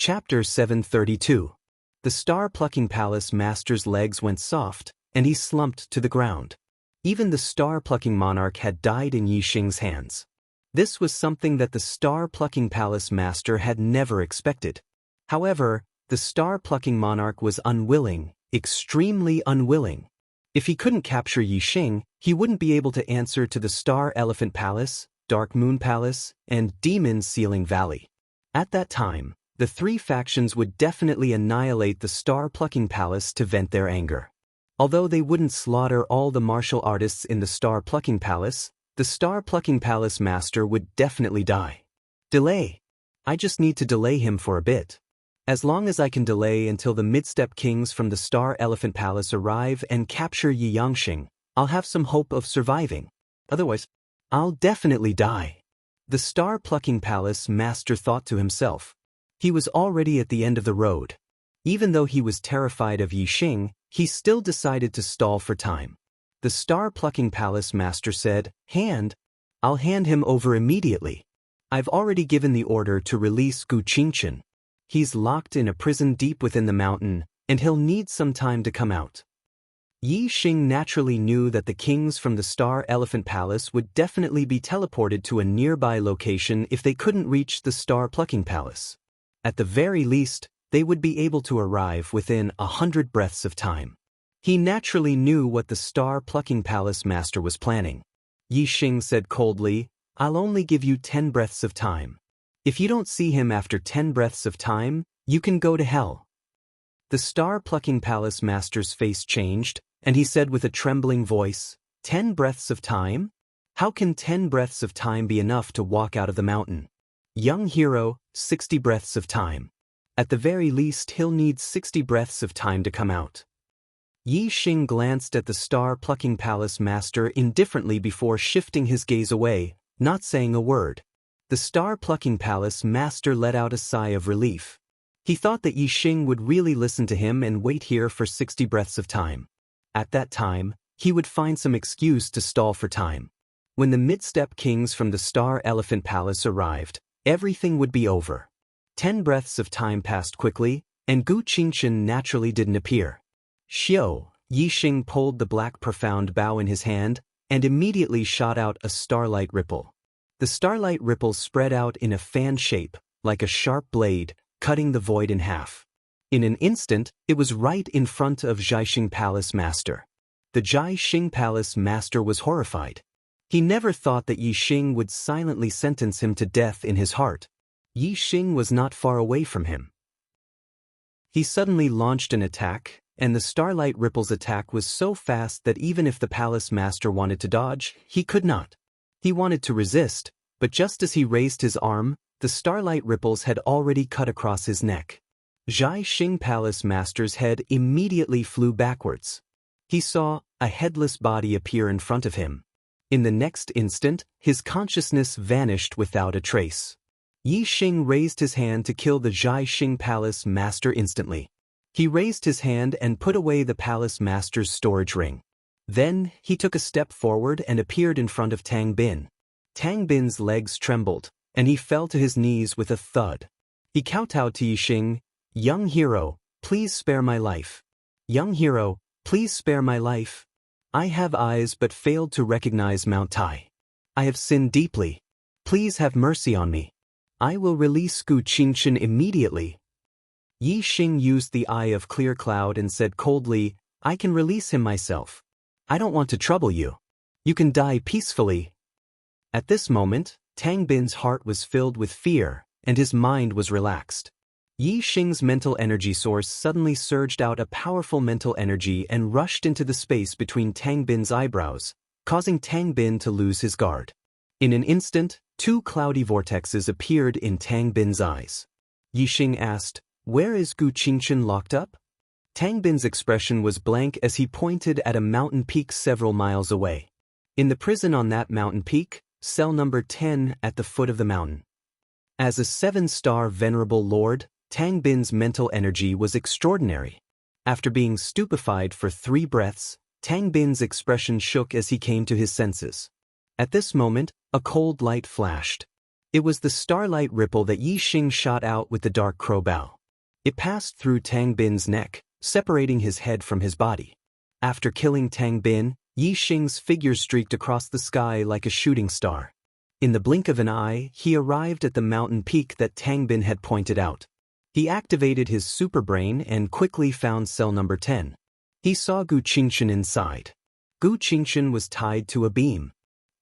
Chapter 732. The star-plucking palace master's legs went soft, and he slumped to the ground. Even the star-plucking monarch had died in Yixing's hands. This was something that the star-plucking palace master had never expected. However, the star-plucking monarch was unwilling, extremely unwilling. If he couldn't capture Yixing, he wouldn't be able to answer to the Star Elephant Palace, Dark Moon Palace, and Demon Ceiling Valley. At that time, the three factions would definitely annihilate the star-plucking palace to vent their anger. Although they wouldn't slaughter all the martial artists in the star-plucking palace, the star-plucking palace master would definitely die. Delay. I just need to delay him for a bit. As long as I can delay until the mid-step kings from the Star Elephant Palace arrive and capture Xianxia, I'll have some hope of surviving. Otherwise, I'll definitely die. The star-plucking palace master thought to himself. He was already at the end of the road. Even though he was terrified of Yixing, he still decided to stall for time. The star-plucking palace master said, I'll hand him over immediately. I've already given the order to release Wuxia. He's locked in a prison deep within the mountain, and he'll need some time to come out. Yixing naturally knew that the kings from the Star Elephant Palace would definitely be teleported to a nearby location if they couldn't reach the star-plucking palace. At the very least, they would be able to arrive within 100 breaths of time. He naturally knew what the star-plucking palace master was planning. Yixing said coldly, I'll only give you 10 breaths of time. If you don't see him after 10 breaths of time, you can go to hell. The star-plucking palace master's face changed, and he said with a trembling voice, 10 breaths of time? How can 10 breaths of time be enough to walk out of the mountain? Young hero, 60 breaths of time. At the very least, he'll need 60 breaths of time to come out. Yixing glanced at the star-plucking palace master indifferently before shifting his gaze away, not saying a word. The star-plucking palace master let out a sigh of relief. He thought that Yixing would really listen to him and wait here for 60 breaths of time. At that time, he would find some excuse to stall for time. When the mid-step kings from the Star Elephant Palace arrived, everything would be over. 10 breaths of time passed quickly, and Wuxia naturally didn't appear. Yixing pulled the black profound bow in his hand, and immediately shot out a starlight ripple. The starlight ripple spread out in a fan shape, like a sharp blade, cutting the void in half. In an instant, it was right in front of Xianxia Palace Master. The Xianxia Palace Master was horrified. He never thought that Yixing would silently sentence him to death in his heart. Yixing was not far away from him. He suddenly launched an attack, and the starlight ripple's attack was so fast that even if the palace master wanted to dodge, he could not. He wanted to resist, but just as he raised his arm, the starlight ripples had already cut across his neck. Xianxia Palace Master's head immediately flew backwards. He saw a headless body appear in front of him. In the next instant, his consciousness vanished without a trace. Yixing raised his hand to kill the Xianxia Palace Master instantly. He raised his hand and put away the Palace Master's storage ring. Then, he took a step forward and appeared in front of Tang Bin. Tang Bin's legs trembled, and he fell to his knees with a thud. He kowtowed to Yixing, Young hero, please spare my life. Young hero, please spare my life. I have eyes but failed to recognize Mount Tai. I have sinned deeply. Please have mercy on me. I will release Wuxia immediately. Yixing used the eye of clear cloud and said coldly, I can release him myself. I don't want to trouble you. You can die peacefully. At this moment, Tang Bin's heart was filled with fear, and his mind was relaxed. Yixing's mental energy source suddenly surged out a powerful mental energy and rushed into the space between Tang Bin's eyebrows, causing Tang Bin to lose his guard. In an instant, 2 cloudy vortexes appeared in Tang Bin's eyes. Yixing asked, Where is Wuxia locked up? Tang Bin's expression was blank as he pointed at a mountain peak several miles away. In the prison on that mountain peak, cell number 10 at the foot of the mountain. As a 7-star venerable lord, Tang Bin's mental energy was extraordinary. After being stupefied for 3 breaths, Tang Bin's expression shook as he came to his senses. At this moment, a cold light flashed. It was the starlight ripple that Yi Xing shot out with the dark crow bow. It passed through Tang Bin's neck, separating his head from his body. After killing Tang Bin, Yi Xing's figure streaked across the sky like a shooting star. In the blink of an eye, he arrived at the mountain peak that Tang Bin had pointed out. He activated his superbrain and quickly found cell number 10. He saw Gu Qingshan inside. Gu Qingshan was tied to a beam.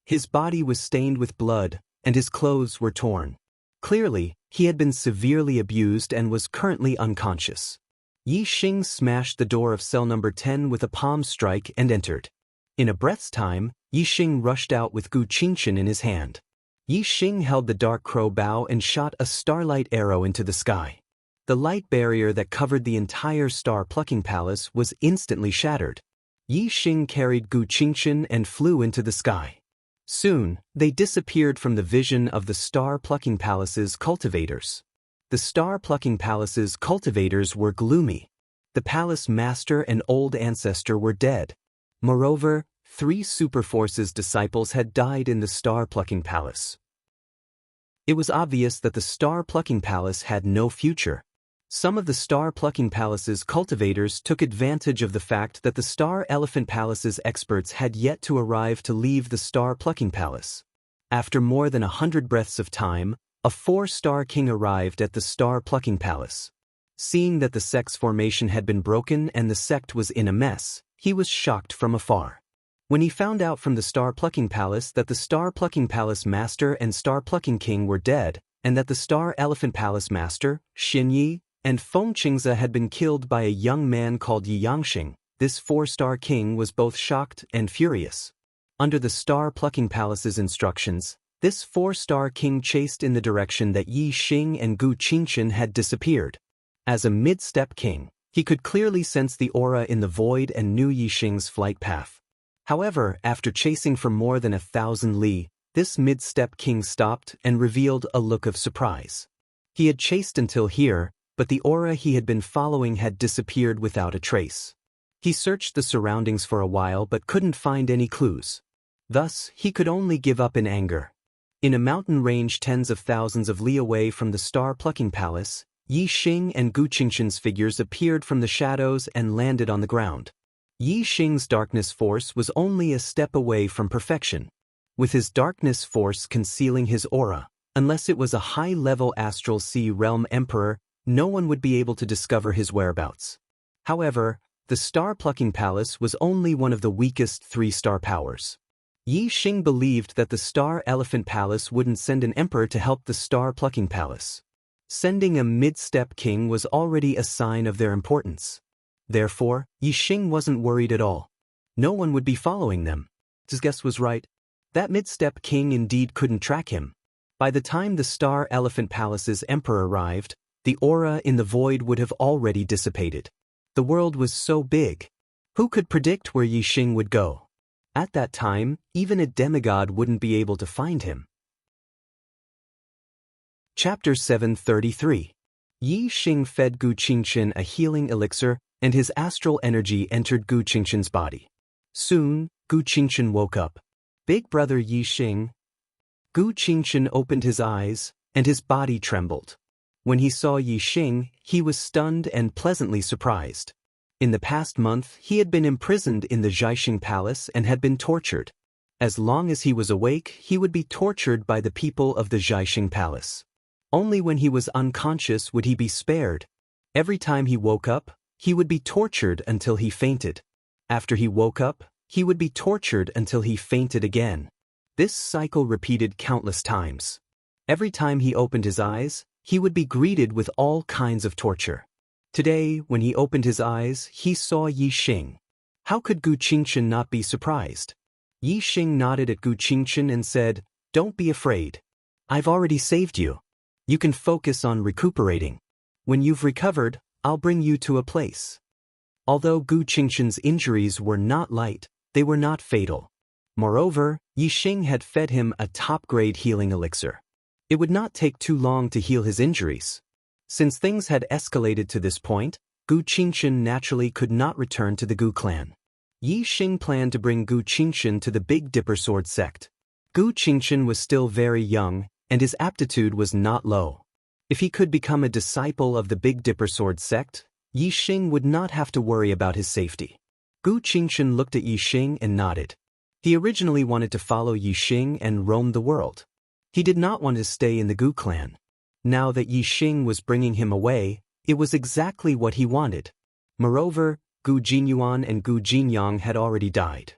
His body was stained with blood, and his clothes were torn. Clearly, he had been severely abused and was currently unconscious. Yi Xing smashed the door of cell number 10 with a palm strike and entered. In a breath's time, Yi Xing rushed out with Gu Qingshan in his hand. Yi Xing held the dark crow bow and shot a starlight arrow into the sky. The light barrier that covered the entire star-plucking palace was instantly shattered. Yi Xing carried Gu Qingshan and flew into the sky. Soon, they disappeared from the vision of the star-plucking palace's cultivators. The star-plucking palace's cultivators were gloomy. The palace master and old ancestor were dead. Moreover, 3 Superforce's disciples had died in the star-plucking palace. It was obvious that the star-plucking palace had no future. Some of the star-plucking palace's cultivators took advantage of the fact that the Star Elephant Palace's experts had yet to arrive to leave the star-plucking palace. After more than 100 breaths of time, a 4-star king arrived at the star-plucking palace. Seeing that the sect's formation had been broken and the sect was in a mess, he was shocked from afar. When he found out from the star-plucking palace that the star-plucking palace master and star-plucking king were dead, and that the Star Elephant Palace master, Xianxia, and Xianxia had been killed by a young man called Xianxia, this 4-star king was both shocked and furious. Under the star-plucking palace's instructions, this 4-star king chased in the direction that Yi Xing and Gu Qingshan had disappeared. As a mid-step king, he could clearly sense the aura in the void and knew Yi Xing's flight path. However, after chasing for more than 1,000 li, this mid-step king stopped and revealed a look of surprise. He had chased until here, but the aura he had been following had disappeared without a trace. He searched the surroundings for a while but couldn't find any clues. Thus, he could only give up in anger. In a mountain range tens of thousands of li away from the star-plucking palace, Yi Xing and Gu Qingshan's figures appeared from the shadows and landed on the ground. Yi Xing's darkness force was only a step away from perfection. With his darkness force concealing his aura, unless it was a high-level astral sea realm emperor, no one would be able to discover his whereabouts. However, the star-plucking palace was only one of the weakest 3-star powers. Yi Xing believed that the Star Elephant Palace wouldn't send an emperor to help the star-plucking palace. Sending a mid-step king was already a sign of their importance. Therefore, Yi Xing wasn't worried at all. No one would be following them. His guess was right. That mid-step king indeed couldn't track him. By the time the Star Elephant Palace's emperor arrived, the aura in the void would have already dissipated. The world was so big. Who could predict where Yi Xing would go? At that time, even a demigod wouldn't be able to find him. Chapter 733. Yi Xing fed Gu Qingshan a healing elixir, and his astral energy entered Gu Qingshan's body. Soon, Gu Qingshan woke up. Big brother Yi Xing. Gu Qingshan opened his eyes, and his body trembled. When he saw Yi Xing, he was stunned and pleasantly surprised. In the past month, he had been imprisoned in the Xianxia Palace and had been tortured. As long as he was awake, he would be tortured by the people of the Xianxia Palace. Only when he was unconscious would he be spared. Every time he woke up, he would be tortured until he fainted. After he woke up, he would be tortured until he fainted again. This cycle repeated countless times. Every time he opened his eyes, he would be greeted with all kinds of torture. Today, when he opened his eyes, he saw Yi Xing. How could Gu Qingshan not be surprised? Yi Xing nodded at Gu Qingshan and said, "Don't be afraid. I've already saved you. You can focus on recuperating. When you've recovered, I'll bring you to a place." Although Gu Qingshan's injuries were not light, they were not fatal. Moreover, Yi Xing had fed him a top-grade healing elixir. It would not take too long to heal his injuries. Since things had escalated to this point, Gu Qingshan naturally could not return to the Gu clan. Yi Xing planned to bring Gu Qingshan to the Big Dipper Sword sect. Gu Qingshan was still very young, and his aptitude was not low. If he could become a disciple of the Big Dipper Sword sect, Yixing would not have to worry about his safety. Gu Qingchen looked at Yixing and nodded. He originally wanted to follow Yixing and roam the world. He did not want to stay in the Gu clan. Now that Yixing was bringing him away, it was exactly what he wanted. Moreover, Gu Jinyuan and Gu Jinyang had already died.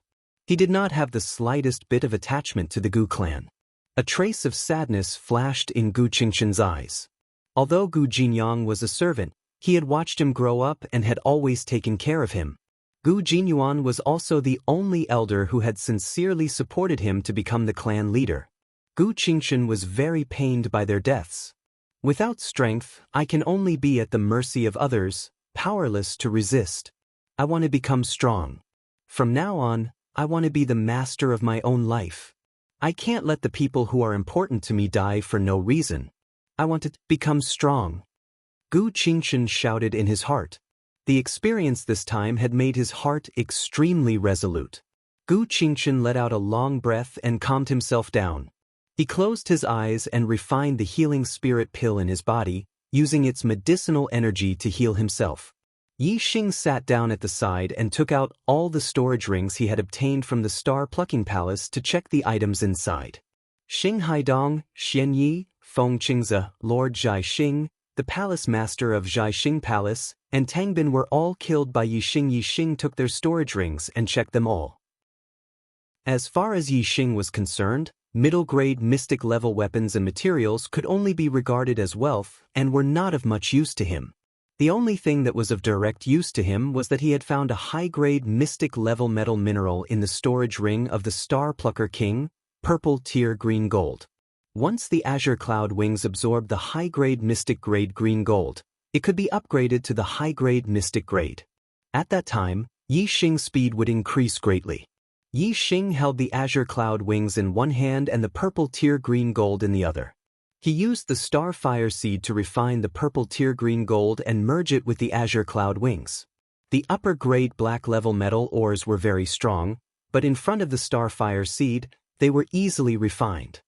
He did not have the slightest bit of attachment to the Gu clan. A trace of sadness flashed in Gu Qingchen's eyes. Although Gu Jinyang was a servant, he had watched him grow up and had always taken care of him. Gu Jinyuan was also the only elder who had sincerely supported him to become the clan leader. Gu Qingchen was very pained by their deaths. Without strength, I can only be at the mercy of others, powerless to resist. I want to become strong. From now on, I want to be the master of my own life. I can't let the people who are important to me die for no reason. I want to become strong. Gu Qingchen shouted in his heart. The experience this time had made his heart extremely resolute. Gu Qingchen let out a long breath and calmed himself down. He closed his eyes and refined the healing spirit pill in his body, using its medicinal energy to heal himself. Yixing sat down at the side and took out all the storage rings he had obtained from the Star Plucking Palace to check the items inside. Xing Haidong, Xianyi, Feng Qingze, Lord Zhaixing, the palace master of Zhaixing Palace, and Tangbin were all killed by Yixing. Yixing took their storage rings and checked them all. As far as Yixing was concerned, middle-grade mystic-level weapons and materials could only be regarded as wealth and were not of much use to him. The only thing that was of direct use to him was that he had found a high-grade mystic-level metal mineral in the storage ring of the Star Plucker King, purple tier green gold. Once the Azure Cloud Wings absorbed the high-grade mystic-grade green gold, it could be upgraded to the high-grade mystic grade. At that time, Yixing's speed would increase greatly. Yixing held the Azure Cloud Wings in one hand and the purple tier green gold in the other. He used the Starfire Seed to refine the purple tier green gold and merge it with the Azure Cloud Wings. The upper-grade black-level metal ores were very strong, but in front of the Starfire Seed, they were easily refined.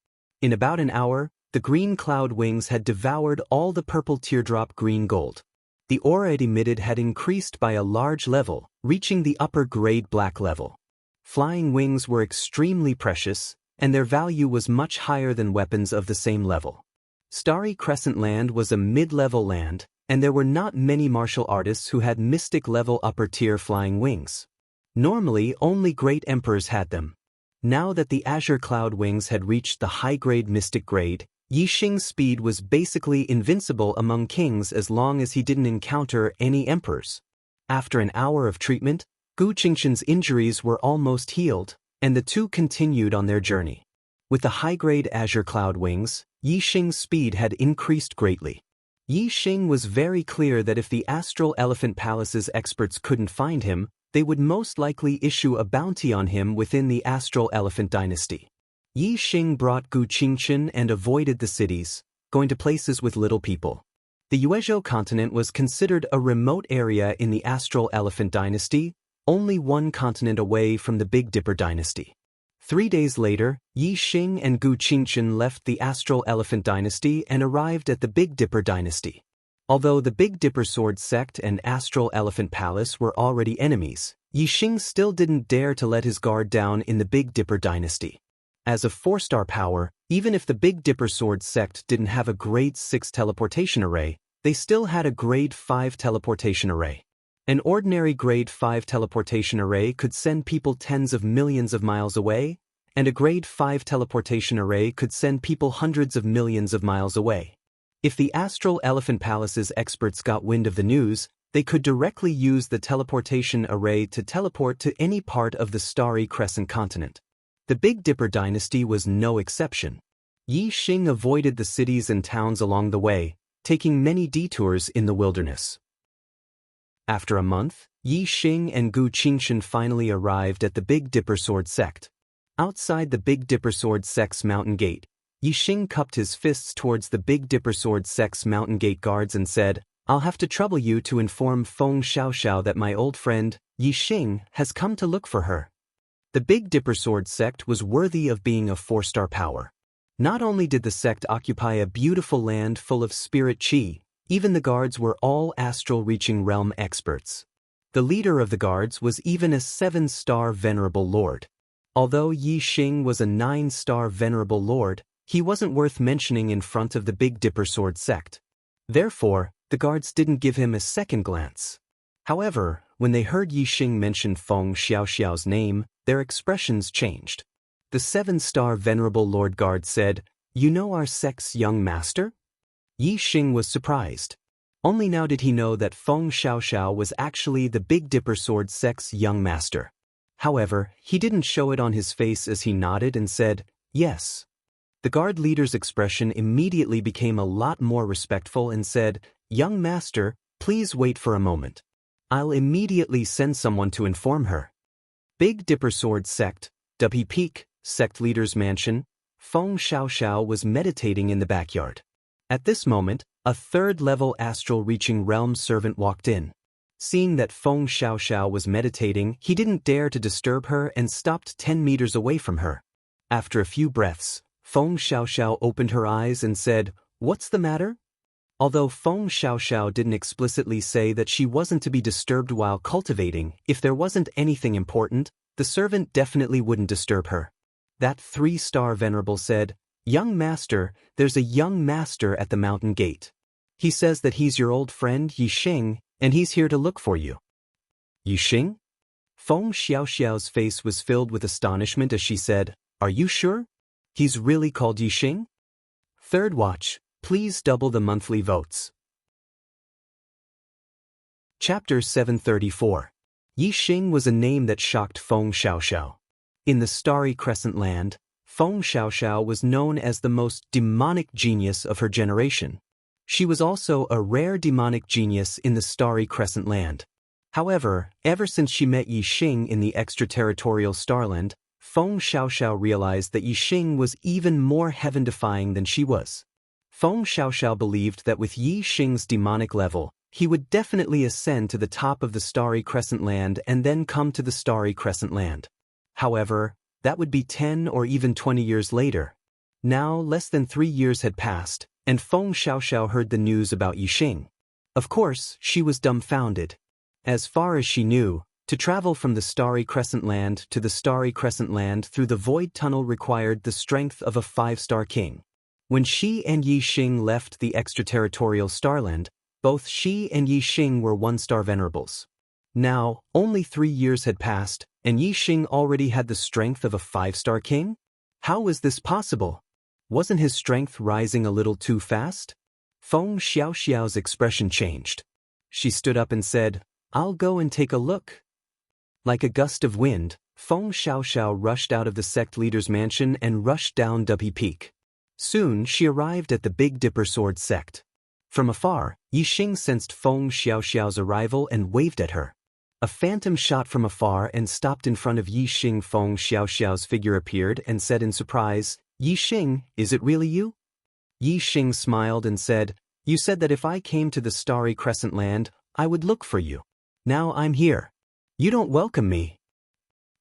In about an hour, the green cloud wings had devoured all the purple teardrop green gold. The aura it emitted had increased by a large level, reaching the upper-grade black level. Flying wings were extremely precious, and their value was much higher than weapons of the same level. Starry Crescent Land was a mid-level land, and there were not many martial artists who had mystic-level upper-tier flying wings. Normally, only great emperors had them. Now that the Azure Cloud Wings had reached the high-grade mystic grade, Yixing's speed was basically invincible among kings as long as he didn't encounter any emperors. After an hour of treatment, Gu Qingchen's injuries were almost healed, and the two continued on their journey. With the high-grade Azure Cloud Wings, Yixing's speed had increased greatly. Yixing was very clear that if the Astral Elephant Palace's experts couldn't find him, they would most likely issue a bounty on him within the Astral Elephant dynasty. Yixing brought Gu Qingchen and avoided the cities, going to places with little people. The Yuezhou continent was considered a remote area in the Astral Elephant dynasty, only one continent away from the Big Dipper dynasty. 3 days later, Yixing and Gu Qingchen left the Astral Elephant dynasty and arrived at the Big Dipper dynasty. Although the Big Dipper Sword sect and Astral Elephant Palace were already enemies, Yixing still didn't dare to let his guard down in the Big Dipper dynasty. As a 4-star power, even if the Big Dipper Sword sect didn't have a grade 6 teleportation array, they still had a grade 5 teleportation array. An ordinary grade 5 teleportation array could send people tens of millions of miles away, and a grade 5 teleportation array could send people hundreds of millions of miles away. If the Astral Elephant Palace's experts got wind of the news, they could directly use the teleportation array to teleport to any part of the Starry Crescent continent. The Big Dipper dynasty was no exception. Yixing avoided the cities and towns along the way, taking many detours in the wilderness. After a month, Yixing and Gu Qingchen finally arrived at the Big Dipper Sword sect. Outside the Big Dipper Sword sect's mountain gate, Yixing cupped his fists towards the Big Dipper Sword sect's mountain gate guards and said, "I'll have to trouble you to inform Feng Xiaoxiao that my old friend, Yixing, has come to look for her." The Big Dipper Sword sect was worthy of being a 4-star power. Not only did the sect occupy a beautiful land full of spirit chi, even the guards were all astral-reaching realm experts. The leader of the guards was even a 7-star venerable lord. Although Yi Xing was a 9-star venerable lord, he wasn't worth mentioning in front of the Big Dipper Sword sect. Therefore, the guards didn't give him a second glance. However, when they heard Yi Xing mention Feng Xiaoxiao's name, their expressions changed. The 7-star venerable lord guard said, "You know our sect's young master?" Yi Xing was surprised. Only now did he know that Feng Xiaoxiao was actually the Big Dipper Sword sect's young master. However, he didn't show it on his face as he nodded and said, "Yes." The guard leader's expression immediately became a lot more respectful and said, "Young master, please wait for a moment. I'll immediately send someone to inform her." Big Dipper Sword sect, W Peak, sect leader's mansion. Feng Xiaoxiao was meditating in the backyard. At this moment, a third-level astral-reaching realm servant walked in. Seeing that Feng Xiaoxiao was meditating, he didn't dare to disturb her and stopped 10 meters away from her. After a few breaths, Feng Xiaoxiao opened her eyes and said, "What's the matter?" Although Feng Xiaoxiao didn't explicitly say that she wasn't to be disturbed while cultivating, if there wasn't anything important, the servant definitely wouldn't disturb her. That 3-star venerable said, "Young master, there's a young master at the mountain gate. He says that he's your old friend Yi Xing, and he's here to look for you." "Yi Xing?" Feng Xiaoxiao's face was filled with astonishment as she said, "Are you sure? He's really called Yi Xing?" Third watch, please double the monthly votes. Chapter 734. Yi Xing was a name that shocked Feng Xiaoxiao. In the Starry Crescent Land, Feng Xiaoxiao was known as the most demonic genius of her generation. She was also a rare demonic genius in the Starry Crescent Land. However, ever since she met Yi Xing in the extraterritorial Starland, Feng Xiaoxiao realized that Yi Xing was even more heaven-defying than she was. Feng Xiaoxiao believed that with Yi Xing's demonic level, he would definitely ascend to the top of the Starry Crescent Land and then come to the Starry Crescent Land. However, that would be 10 or even 20 years later. Now, less than 3 years had passed, and Feng Xiaoxiao heard the news about Yi Xing. Of course, she was dumbfounded. As far as she knew, to travel from the Starry Crescent Land to the Starry Crescent Land through the Void Tunnel required the strength of a 5-star king. When she and Yi Xing left the extraterritorial Starland, both she and Yi Xing were 1-star venerables. Now, only 3 years had passed, and Yi Xing already had the strength of a 5-star king? How was this possible? Wasn't his strength rising a little too fast? Feng Xiaoxiao's expression changed. She stood up and said, "I'll go and take a look." Like a gust of wind, Feng Xiaoxiao rushed out of the sect leader's mansion and rushed down Duppy Peak. Soon she arrived at the Big Dipper Sword sect. From afar, Yi Xing sensed Feng Xiaoxiao's arrival and waved at her. A phantom shot from afar and stopped in front of Yi Xing. Feng Xiaoxiao's figure appeared and said in surprise, "Yi Xing, is it really you?" Yi Xing smiled and said, "You said that if I came to the Starry Crescent Land, I would look for you. Now I'm here. You don't welcome me."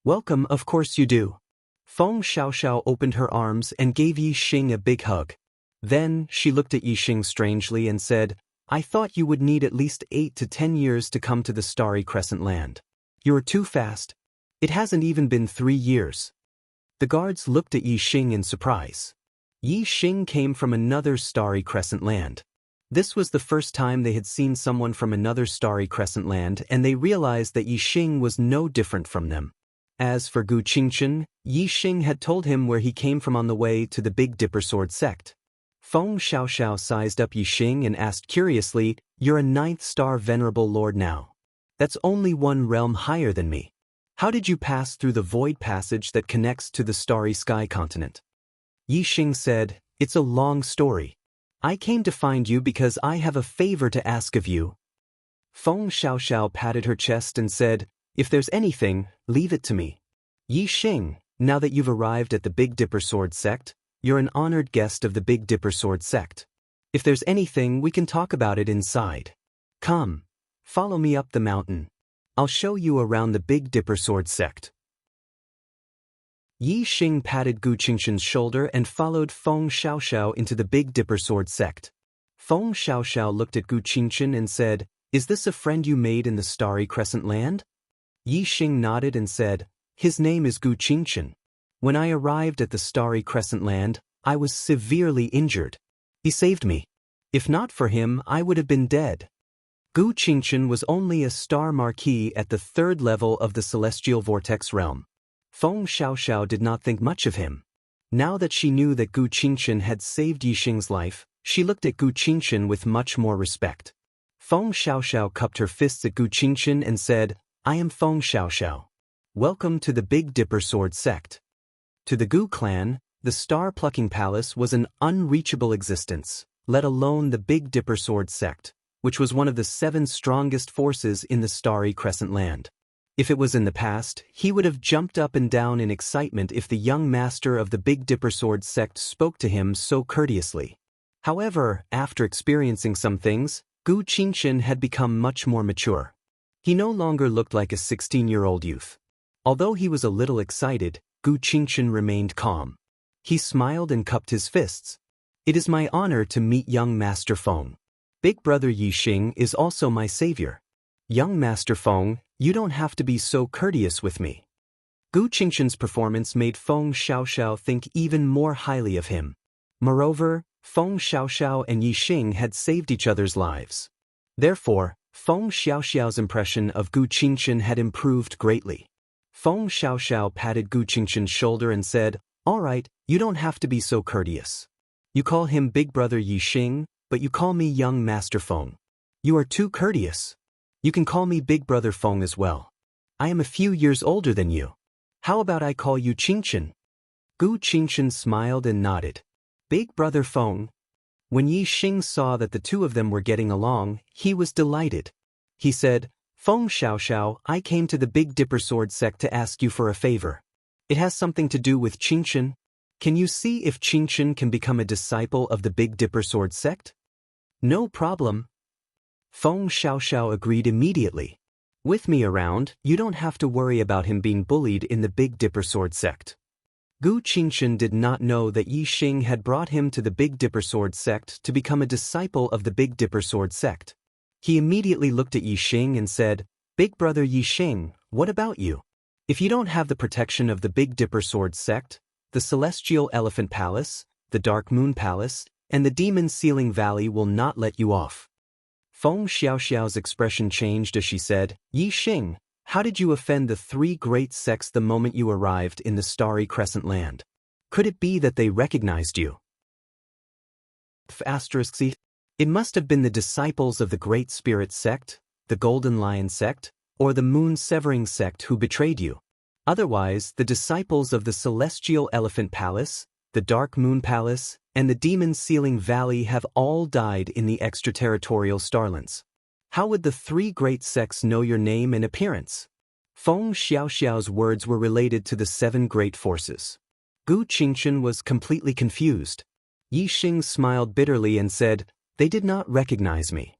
"Welcome, of course you do." Feng Xiaoxiao opened her arms and gave Yi Xing a big hug. Then, she looked at Yi Xing strangely and said, "I thought you would need at least 8 to 10 years to come to the Starry Crescent Land. You're too fast. It hasn't even been 3 years." The guards looked at Yi Xing in surprise. Yi Xing came from another Starry Crescent Land. This was the first time they had seen someone from another Starry Crescent Land, and they realized that Yi Xing was no different from them. As for Gu Qingchen, Yi Xing had told him where he came from on the way to the Big Dipper Sword sect. Feng Xiaoxiao sized up Yi Xing and asked curiously, "You're a 9th-star venerable lord now. That's only 1 realm higher than me. How did you pass through the void passage that connects to the Starry Sky continent?" Yi Xing said, "It's a long story. I came to find you because I have a favor to ask of you." Feng Xiaoxiao patted her chest and said, "If there's anything, leave it to me." "Yi Xing, now that you've arrived at the Big Dipper Sword sect, you're an honored guest of the Big Dipper Sword sect. If there's anything, we can talk about it inside. Come, follow me up the mountain. I'll show you around the Big Dipper Sword sect." Yi Xing patted Gu Qingshan's shoulder and followed Feng Xiaoxiao into the Big Dipper Sword sect. Feng Xiaoxiao looked at Gu Qingshan and said, "Is this a friend you made in the Starry Crescent Land?" Yi Xing nodded and said, "His name is Gu Qingshan. When I arrived at the Starry Crescent Land, I was severely injured. He saved me. If not for him, I would have been dead." Gu Qingshan was only a star marquis at the 3rd level of the Celestial Vortex realm. Feng Xiaoxiao did not think much of him. Now that she knew that Gu Qingshan had saved Yi Xing's life, she looked at Gu Qingshan with much more respect. Feng Xiaoxiao cupped her fists at Gu Qingshan and said, "I am Feng Xiaoxiao. Welcome to the Big Dipper Sword sect." To the Gu clan, the star-plucking palace was an unreachable existence, let alone the Big Dipper Sword sect, which was one of the 7 strongest forces in the Starry Crescent Land. If it was in the past, he would have jumped up and down in excitement if the young master of the Big Dipper Sword sect spoke to him so courteously. However, after experiencing some things, Gu Qingshan had become much more mature. He no longer looked like a 16-year-old youth. Although he was a little excited, Gu Qingshan remained calm. He smiled and cupped his fists. "It is my honor to meet young Master Feng. Big brother Yi Xing is also my savior. Young Master Feng, you don't have to be so courteous with me." Gu Qingshan's performance made Feng Xiaoxiao think even more highly of him. Moreover, Feng Xiaoxiao and Yi Xing had saved each other's lives. Therefore, Feng Xiaoxiao's impression of Gu Qingshan had improved greatly. Feng Xiaoxiao patted Gu Qingshan's shoulder and said, "All right, you don't have to be so courteous. You call him Big Brother Yi Xing, but you call me Young Master Feng. You are too courteous. You can call me Big Brother Feng as well. I am a few years older than you. How about I call you Qingshan?" Gu Qingshan smiled and nodded. "Big Brother Feng." When Yi Xing saw that the two of them were getting along, he was delighted. He said, "Feng Xiaoxiao, I came to the Big Dipper Sword sect to ask you for a favor. It has something to do with Qingshan. Can you see if Qingshan can become a disciple of the Big Dipper Sword sect?" "No problem." Feng Xiaoxiao agreed immediately. "With me around, you don't have to worry about him being bullied in the Big Dipper Sword sect." Gu Qingshan did not know that Yi Xing had brought him to the Big Dipper Sword sect to become a disciple of the Big Dipper Sword sect. He immediately looked at Yi Xing and said, "Big brother Yi Xing, what about you? If you don't have the protection of the Big Dipper Sword sect, the Celestial Elephant Palace, the Dark Moon Palace, and the Demon Ceiling Valley will not let you off." Feng Xiaoxiao's expression changed as she said, "Yi Xing, how did you offend the 3 great sects the moment you arrived in the Starry Crescent Land? Could it be that they recognized you?" It must have been the disciples of the Great Spirit sect, the Golden Lion sect, or the Moon Severing sect who betrayed you. Otherwise, the disciples of the Celestial Elephant Palace, the Dark Moon Palace, and the Demon Ceiling Valley have all died in the extraterritorial Starlands. How would the 3 great sects know your name and appearance? Feng Xiaoxiao's words were related to the 7 great forces. Gu Qingshan was completely confused. Yi Xing smiled bitterly and said, "They did not recognize me.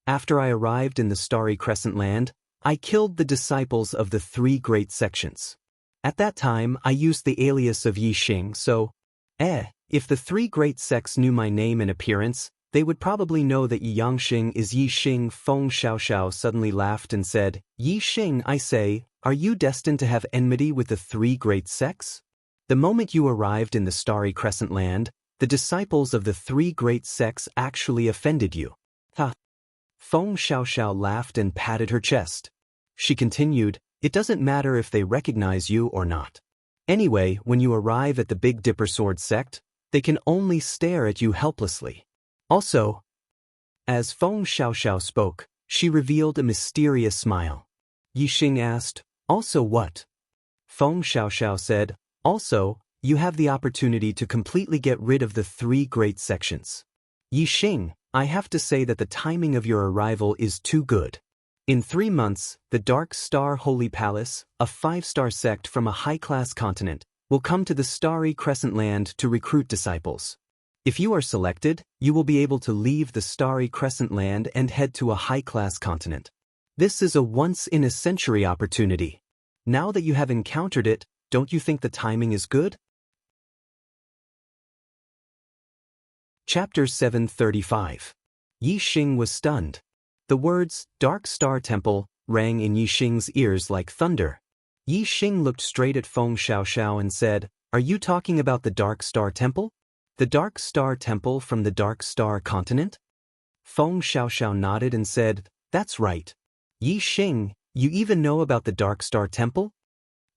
After I arrived in the Starry Crescent Land, I killed the disciples of the 3 great sections. At that time, I used the alias of Yi Xing, so, if the 3 great sects knew my name and appearance, they would probably know that Xianxia is Yi Xing." Feng Xiaoxiao suddenly laughed and said, "Yi Xing, I say, are you destined to have enmity with the 3 great sects? The moment you arrived in the Starry Crescent Land, the disciples of the 3 great sects actually offended you." Ha! Feng Xiaoxiao laughed and patted her chest. She continued, "It doesn't matter if they recognize you or not. Anyway, when you arrive at the Big Dipper Sword sect, they can only stare at you helplessly. Also," as Feng Xiaoxiao spoke, she revealed a mysterious smile. Yi Xing asked, "Also what?" Feng Xiaoxiao said, "Also, you have the opportunity to completely get rid of the 3 great sections. Yi Xing, I have to say that the timing of your arrival is too good. In 3 months, the Dark Star Holy Palace, a 5-star sect from a high-class continent, will come to the Starry Crescent Land to recruit disciples. If you are selected, you will be able to leave the Starry Crescent Land and head to a high-class continent. This is a once-in-a-century opportunity. Now that you have encountered it, don't you think the timing is good? Chapter 735. Yi Xing was stunned. The words, Dark Star Temple, rang in Yi Xing's ears like thunder. Yi Xing looked straight at Feng Xiaoxiao and said, "Are you talking about the Dark Star Temple? The Dark Star Temple from the Dark Star continent?" Feng Xiaoxiao nodded and said, "That's right. Yi Xing, you even know about the Dark Star Temple?"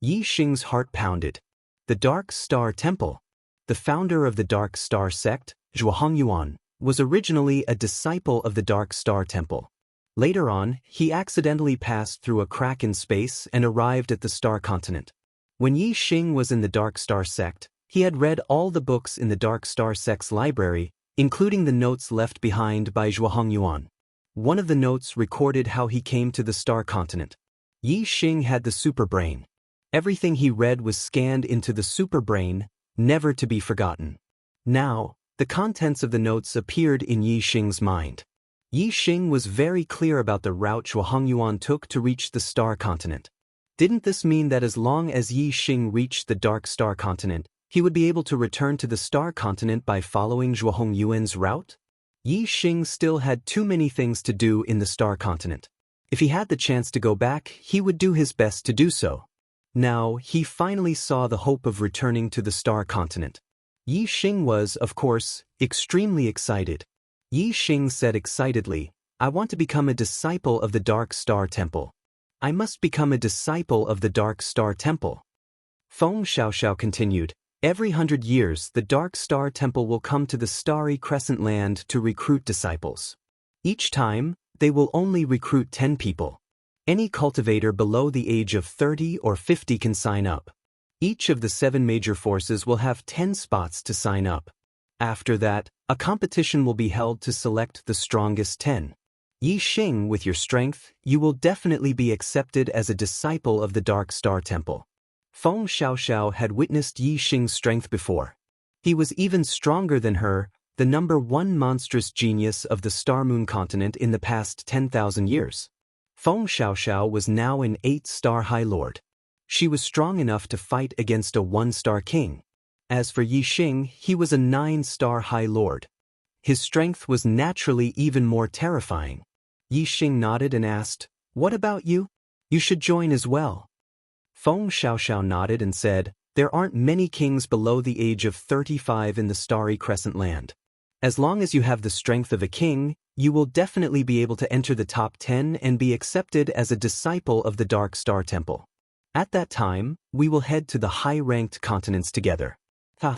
Yi Xing's heart pounded. The Dark Star Temple. The founder of the Dark Star sect, Zhuangyuan, was originally a disciple of the Dark Star Temple. Later on, he accidentally passed through a crack in space and arrived at the Star Continent. When Yi Xing was in the Dark Star sect, he had read all the books in the Dark Star sect's library, including the notes left behind by Zhuangyuan. One of the notes recorded how he came to the Star Continent. Yi Xing had the super brain. Everything he read was scanned into the super brain, never to be forgotten. Now, the contents of the notes appeared in Yi Xing's mind. Yi Xing was very clear about the route Zhuangyuan took to reach the Star Continent. Didn't this mean that as long as Yi Xing reached the Dark Star Continent, he would be able to return to the Star Continent by following Zhuangyuan's route? Yi Xing still had too many things to do in the Star Continent. If he had the chance to go back, he would do his best to do so. Now, he finally saw the hope of returning to the Star Continent. Yi Xing was, of course, extremely excited. Yi Xing said excitedly, "I want to become a disciple of the Dark Star Temple. I must become a disciple of the Dark Star Temple." Feng Xiaoxiao continued, "Every 100 years the Dark Star Temple will come to the starry crescent land to recruit disciples. Each time, they will only recruit 10 people. Any cultivator below the age of 30 or 50 can sign up. Each of the 7 major forces will have 10 spots to sign up. After that, a competition will be held to select the strongest 10. Yi Xing, with your strength, you will definitely be accepted as a disciple of the Dark Star Temple." Feng Xiaoxiao had witnessed Yi Xing's strength before. He was even stronger than her, the #1 monstrous genius of the Star Moon continent in the past 10,000 years. Feng Xiaoxiao was now an 8-star High Lord. She was strong enough to fight against a 1-star king. As for Yi Xing, he was a 9-star High Lord. His strength was naturally even more terrifying. Yi Xing nodded and asked, "What about you? You should join as well." Feng Xiaoxiao nodded and said, "There aren't many kings below the age of 35 in the Starry Crescent Land. As long as you have the strength of a king, you will definitely be able to enter the top 10 and be accepted as a disciple of the Dark Star Temple. At that time, we will head to the high-ranked continents together." Ha!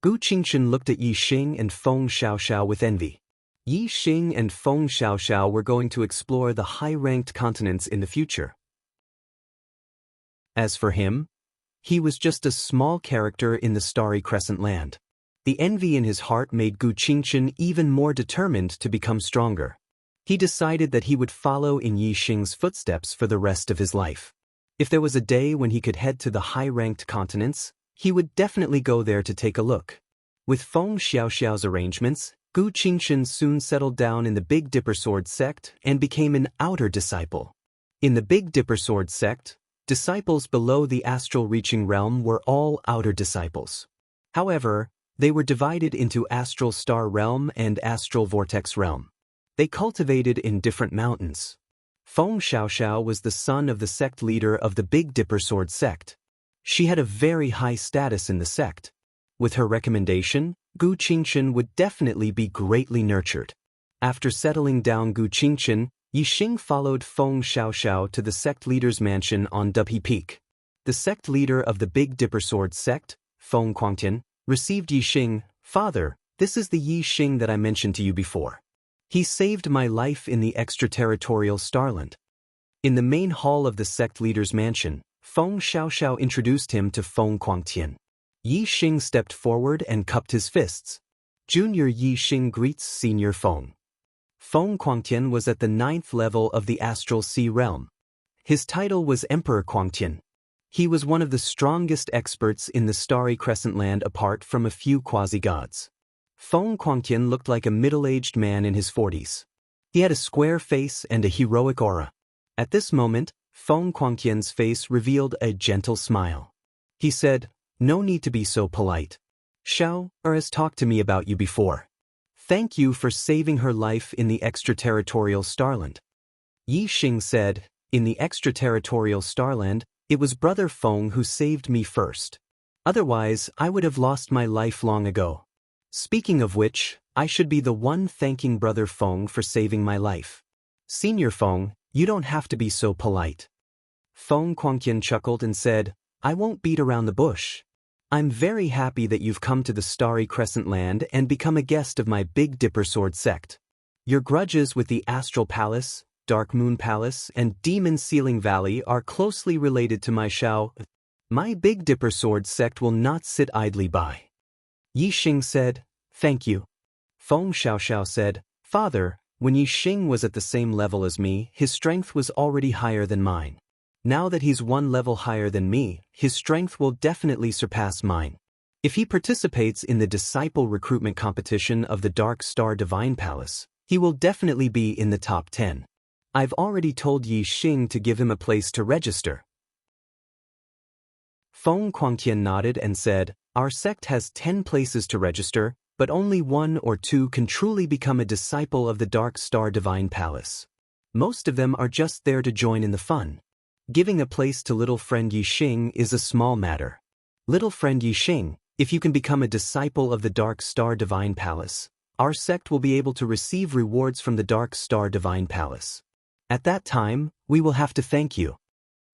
Gu Qingchen looked at Yi Xing and Feng Xiaoxiao with envy. Yi Xing and Feng Xiaoxiao were going to explore the high-ranked continents in the future. As for him, he was just a small character in the Starry Crescent Land. The envy in his heart made Gu Qingchen even more determined to become stronger. He decided that he would follow in Yi Xing's footsteps for the rest of his life. If there was a day when he could head to the high-ranked continents, he would definitely go there to take a look. With Feng Xiaoxiao's arrangements, Gu Qingchen soon settled down in the Big Dipper Sword sect and became an outer disciple. In the Big Dipper Sword sect, disciples below the astral reaching realm were all outer disciples. However, they were divided into Astral Star Realm and Astral Vortex Realm. They cultivated in different mountains. Feng Xiaoxiao was the son of the sect leader of the Big Dipper Sword sect. She had a very high status in the sect. With her recommendation, Gu Qingchen would definitely be greatly nurtured. After settling down Gu Qingchen, Yi Xing followed Feng Xiaoxiao to the sect leader's mansion on Dubhe Peak. The sect leader of the Big Dipper Sword sect, Feng Quangtian, received Yi Xing. "Father, this is the Yi Xing that I mentioned to you before. He saved my life in the extraterritorial Starland." In the main hall of the sect leader's mansion, Feng Xiaoxiao introduced him to Feng Quangtian. Yi Xing stepped forward and cupped his fists. Junior Yi Xing greets Senior Feng. Feng Quangtian was at the 9th level of the Astral Sea Realm. His title was Emperor Quangtian. He was one of the strongest experts in the Starry Crescent Land apart from a few quasi-gods. Feng Quangtian looked like a middle-aged man in his 40s. He had a square face and a heroic aura. At this moment, Feng Quangtian's face revealed a gentle smile. He said, "No need to be so polite. Xiao has talked to me about you before. Thank you for saving her life in the extraterritorial Starland." Yi Xing said, "In the extraterritorial Starland, it was Brother Feng who saved me first. Otherwise, I would have lost my life long ago. Speaking of which, I should be the one thanking Brother Feng for saving my life. Senior Feng, you don't have to be so polite." Feng Quangqian chuckled and said, "I won't beat around the bush. I'm very happy that you've come to the Starry Crescent Land and become a guest of my Big Dipper Sword sect. Your grudges with the Astral Palace, Dark Moon Palace, and Demon Ceiling Valley are closely related to my My Big Dipper Sword sect will not sit idly by." Yi Xing said, "Thank you." Feng Xiaoxiao said, "Father, when Yi Xing was at the same level as me, his strength was already higher than mine. Now that he's one level higher than me, his strength will definitely surpass mine. If he participates in the disciple recruitment competition of the Dark Star Divine Palace, he will definitely be in the top 10. I've already told Yi Xing to give him a place to register." Feng Quangqian nodded and said, "Our sect has 10 places to register, but only 1 or 2 can truly become a disciple of the Dark Star Divine Palace. Most of them are just there to join in the fun. Giving a place to little friend Yi Xing is a small matter. Little friend Yi Xing, if you can become a disciple of the Dark Star Divine Palace, our sect will be able to receive rewards from the Dark Star Divine Palace. At that time, we will have to thank you."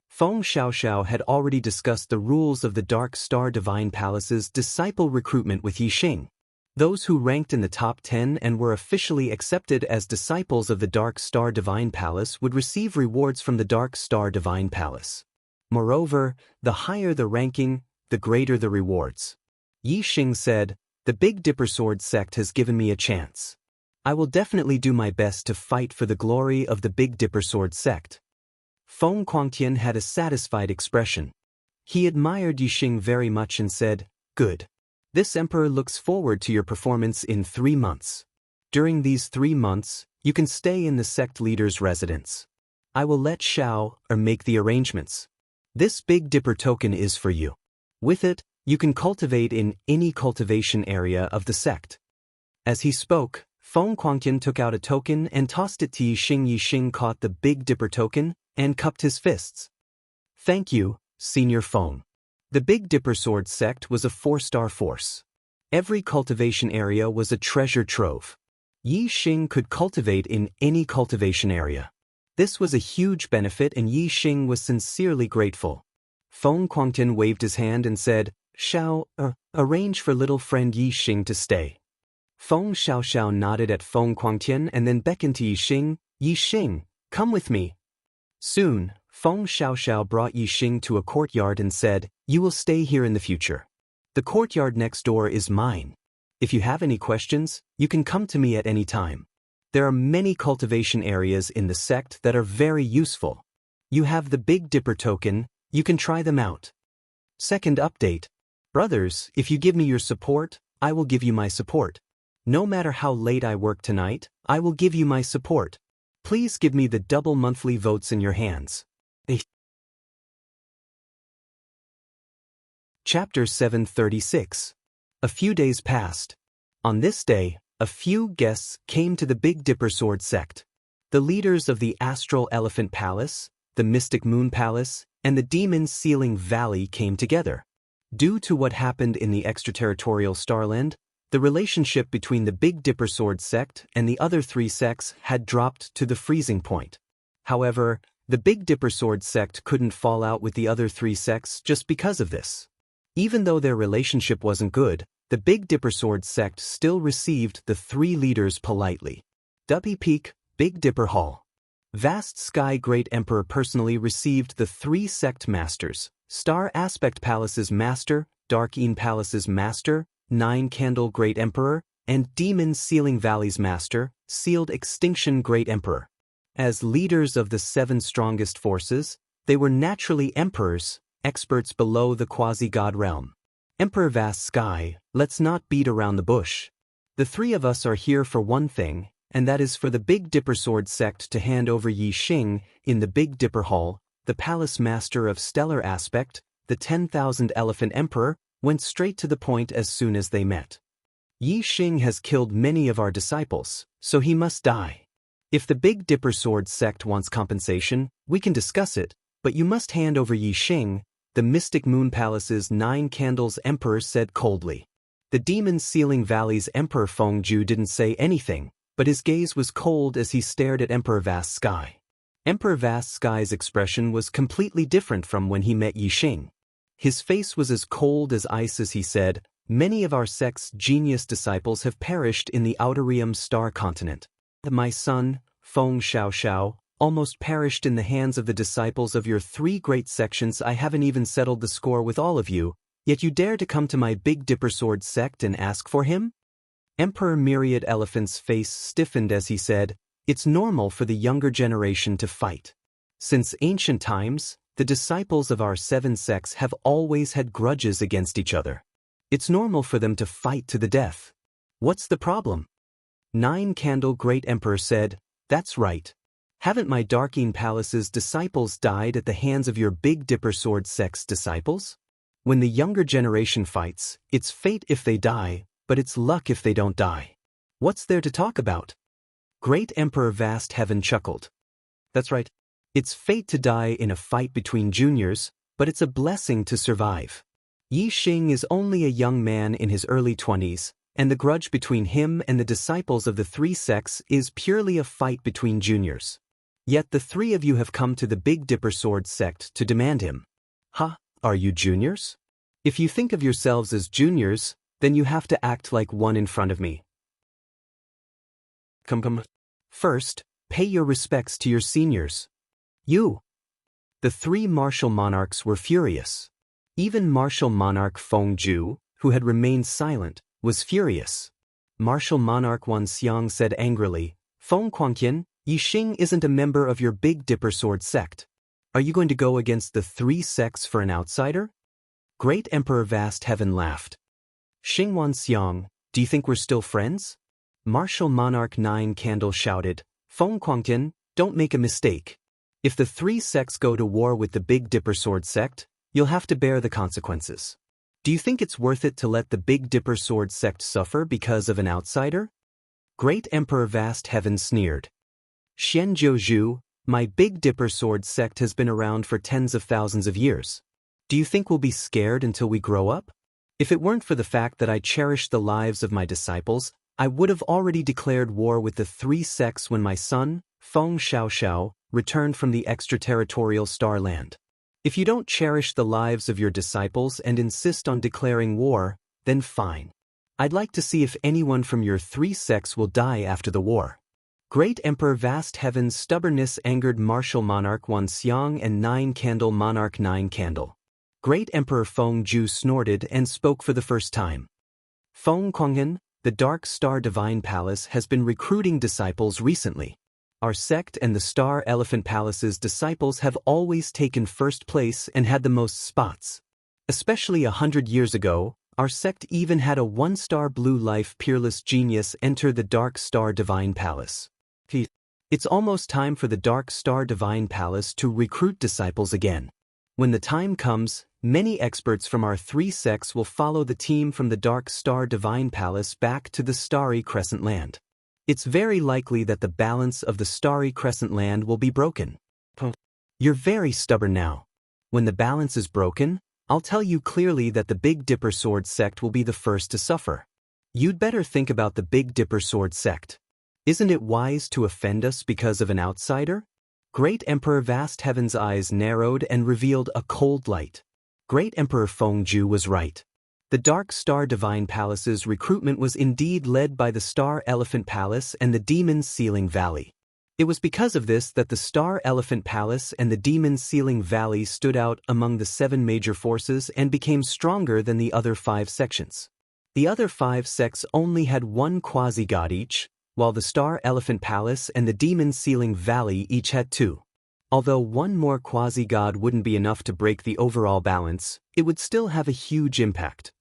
Feng Xiaoxiao had already discussed the rules of the Dark Star Divine Palace's disciple recruitment with Yi Xing. Those who ranked in the top 10 and were officially accepted as disciples of the Dark Star Divine Palace would receive rewards from the Dark Star Divine Palace. Moreover, the higher the ranking, the greater the rewards. Yi Xing said, "The Big Dipper Sword sect has given me a chance. I will definitely do my best to fight for the glory of the Big Dipper Sword sect." Feng Quangqian had a satisfied expression. He admired Yi Xing very much and said, "Good. This emperor looks forward to your performance in 3 months. During these 3 months, you can stay in the sect leader's residence. I will let Xiao make the arrangements. This Big Dipper token is for you. With it, you can cultivate in any cultivation area of the sect." As he spoke, Feng Quangqian took out a token and tossed it to Yi Xing. Yi Xing caught the Big Dipper token and cupped his fists. "Thank you, Senior Feng." The Big Dipper Sword sect was a 4-star force. Every cultivation area was a treasure trove. Yi Xing could cultivate in any cultivation area. This was a huge benefit and Yi Xing was sincerely grateful. Feng Quangqian waved his hand and said, "Xiao, arrange for little friend Yi Xing to stay." Feng Xiaoxiao nodded at Feng Quangqian and then beckoned to Yi Xing. "Yi Xing, come with me." Soon, Feng Xiaoxiao brought Yi Xing to a courtyard and said, "You will stay here in the future. The courtyard next door is mine. If you have any questions, you can come to me at any time. There are many cultivation areas in the sect that are very useful. You have the Big Dipper token, you can try them out." Second update. Brothers, if you give me your support, I will give you my support. No matter how late I work tonight, I will give you my support. Please give me the double monthly votes in your hands. Chapter 736. A few days passed. On this day, a few guests came to the Big Dipper Sword sect. The leaders of the Astral Elephant Palace, the Mystic Moon Palace, and the Demon Ceiling Valley came together. Due to what happened in the extraterritorial Starland, the relationship between the Big Dipper Sword sect and the other 3 sects had dropped to the freezing point. However, the Big Dipper Sword sect couldn't fall out with the other 3 sects just because of this. Even though their relationship wasn't good, the Big Dipper Sword sect still received the 3 leaders politely. Duppy Peak, Big Dipper Hall. Vast Sky Great Emperor personally received the 3 sect masters, Star Aspect Palace's master, Dark Een Palace's master, 9 Candle Great Emperor, and Demon Ceiling Valley's master, Sealed Extinction Great Emperor. As leaders of the 7 strongest forces, they were naturally emperors, experts below the quasi-god realm. Emperor Vast Sky, let's not beat around the bush. The 3 of us are here for one thing, and that is for the Big Dipper Sword sect to hand over Yi Xing in the Big Dipper Hall, the Palace Master of Stellar Aspect, the 10,000 Elephant Emperor, went straight to the point as soon as they met. Yi Xing has killed many of our disciples, so he must die. If the Big Dipper Sword sect wants compensation, we can discuss it, but you must hand over Yi Xing, the Mystic Moon Palace's 9 Candles Emperor said coldly. The Demon Sealing Valley's Emperor Fengju didn't say anything, but his gaze was cold as he stared at Emperor Vast Sky. Emperor Vast Sky's expression was completely different from when he met Yi Xing. His face was as cold as ice as he said, "Many of our sect's genius disciples have perished in the Outer Realm Star Continent. My son, Feng Xiaoxiao, almost perished in the hands of the disciples of your 3 great sections. I haven't even settled the score with all of you, yet you dare to come to my Big Dipper Sword sect and ask for him?" Emperor Myriad Elephant's face stiffened as he said, "It's normal for the younger generation to fight. Since ancient times, the disciples of our 7 sects have always had grudges against each other. It's normal for them to fight to the death. What's the problem?" 9 Candle Great Emperor said, "That's right. Haven't my Darkeen Palace's disciples died at the hands of your Big Dipper Sword sect's disciples? When the younger generation fights, it's fate if they die, but it's luck if they don't die. What's there to talk about?" Great Emperor Vast Heaven chuckled. "That's right. It's fate to die in a fight between juniors, but it's a blessing to survive. Yi Xing is only a young man in his early 20s, and the grudge between him and the disciples of the 3 sects is purely a fight between juniors. Yet the 3 of you have come to the Big Dipper Sword sect to demand him. Huh, are you juniors? If you think of yourselves as juniors, then you have to act like one in front of me. Come. First, pay your respects to your seniors. You." The 3 martial monarchs were furious. Even martial monarch Fengju, who had remained silent, was furious. Martial monarch Wan Xiang said angrily, "Feng Quangqian, Yi Xing isn't a member of your Big Dipper Sword sect. Are you going to go against the 3 sects for an outsider?" Great Emperor Vast Heaven laughed. "Xing Wan Xiang, do you think we're still friends?" Martial monarch 9 Candle shouted, "Feng Quangqian, don't make a mistake. If the 3 sects go to war with the Big Dipper Sword sect, you'll have to bear the consequences. Do you think it's worth it to let the Big Dipper Sword sect suffer because of an outsider?" Great Emperor Vast Heaven sneered. "Xianxia, my Big Dipper Sword sect has been around for tens of thousands of years. Do you think we'll be scared until we grow up? If it weren't for the fact that I cherish the lives of my disciples, I would have already declared war with the 3 sects when my son, Feng Xiaoxiao, returned from the extraterritorial Starland. If you don't cherish the lives of your disciples and insist on declaring war, then fine. I'd like to see if anyone from your 3 sects will die after the war." Great Emperor Vast Heaven's stubbornness angered martial monarch Wan Xiang and 9 Candle monarch 9 Candle. Great Emperor Fengju snorted and spoke for the first time. "Feng Quangqian, the Dark Star Divine Palace has been recruiting disciples recently. Our sect and the Star Elephant Palace's disciples have always taken first place and had the most spots. Especially 100 years ago, our sect even had a 1-star Blue Life Peerless Genius enter the Dark Star Divine Palace. It's almost time for the Dark Star Divine Palace to recruit disciples again. When the time comes, many experts from our 3 sects will follow the team from the Dark Star Divine Palace back to the Starry Crescent Land. It's very likely that the balance of the Starry Crescent Land will be broken." "You're very stubborn now. When the balance is broken, I'll tell you clearly that the Big Dipper Sword sect will be the first to suffer. You'd better think about the Big Dipper Sword sect. Isn't it wise to offend us because of an outsider?" Great Emperor Vast Heaven's eyes narrowed and revealed a cold light. Great Emperor Fengju was right. The Dark Star Divine Palace's recruitment was indeed led by the Star Elephant Palace and the Demon Sealing Valley. It was because of this that the Star Elephant Palace and the Demon Sealing Valley stood out among the 7 major forces and became stronger than the other 5 sections. The other 5 sects only had 1 quasi-god each, while the Star Elephant Palace and the Demon Sealing Valley each had 2. Although 1 more quasi-god wouldn't be enough to break the overall balance, it would still have a huge impact.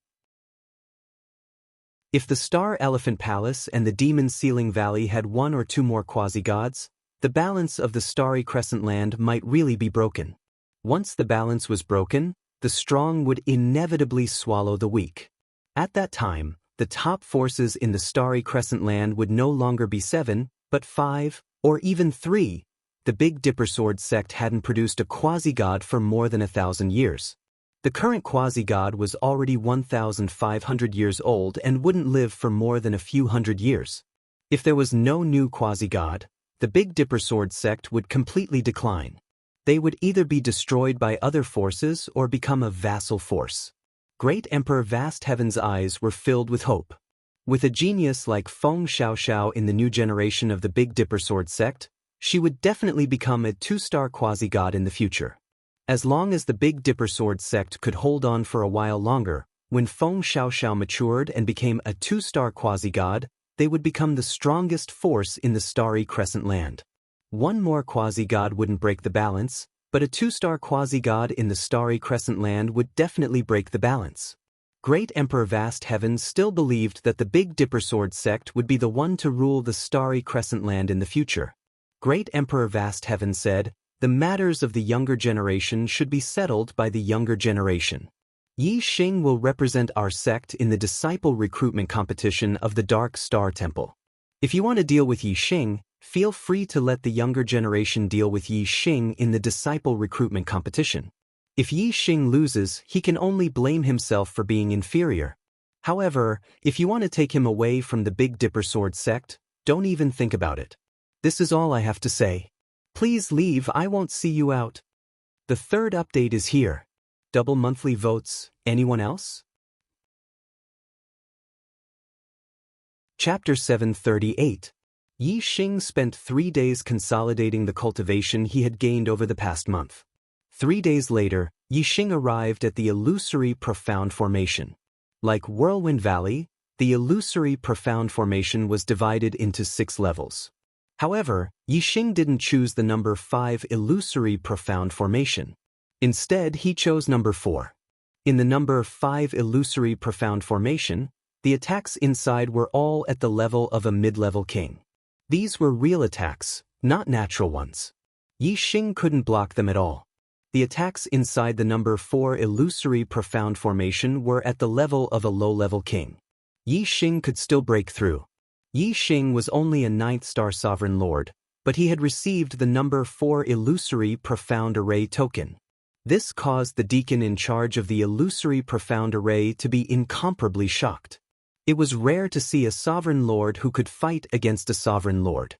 If the Star Elephant Palace and the Demon Sealing Valley had 1 or 2 more quasi-gods, the balance of the Starry Crescent Land might really be broken. Once the balance was broken, the strong would inevitably swallow the weak. At that time, the top forces in the Starry Crescent Land would no longer be 7, but 5, or even 3. The Big Dipper Sword sect hadn't produced a quasi-god for more than 1,000 years. The current quasi-god was already 1,500 years old and wouldn't live for more than a few hundred years. If there was no new quasi-god, the Big Dipper Sword sect would completely decline. They would either be destroyed by other forces or become a vassal force. Great Emperor Vast Heaven's eyes were filled with hope. With a genius like Feng Xiaoxiao in the new generation of the Big Dipper Sword sect, she would definitely become a 2-star quasi-god in the future. As long as the Big Dipper Sword sect could hold on for a while longer, when Feng Xiaoxiao matured and became a 2-star quasi-god, they would become the strongest force in the Starry Crescent Land. One more quasi-god wouldn't break the balance, but a 2-star quasi-god in the Starry Crescent Land would definitely break the balance. Great Emperor Vast Heaven still believed that the Big Dipper Sword sect would be the one to rule the Starry Crescent Land in the future. Great Emperor Vast Heaven said, "The matters of the younger generation should be settled by the younger generation. Yi Xing will represent our sect in the disciple recruitment competition of the Dark Star Temple. If you want to deal with Yi Xing, feel free to let the younger generation deal with Yi Xing in the disciple recruitment competition. If Yi Xing loses, he can only blame himself for being inferior. However, if you want to take him away from the Big Dipper Sword sect, don't even think about it. This is all I have to say. Please leave, I won't see you out." The third update is here. Double monthly votes, anyone else? Chapter 738. Yi Xing spent 3 days consolidating the cultivation he had gained over the past month. 3 days later, Yi Xing arrived at the illusory Profound Formation. Like Whirlwind Valley, the illusory Profound Formation was divided into 6 levels. However, Yi Xing didn't choose the number 5 illusory Profound Formation. Instead, he chose number 4. In the number 5 illusory Profound Formation, the attacks inside were all at the level of a mid-level king. These were real attacks, not natural ones. Yi Xing couldn't block them at all. The attacks inside the number 4 illusory Profound Formation were at the level of a low-level king. Yi Xing could still break through. Yi Xing was only a 9th-star sovereign lord, but he had received the number 4 illusory Profound Array token. This caused the deacon in charge of the illusory Profound Array to be incomparably shocked. It was rare to see a sovereign lord who could fight against a sovereign lord.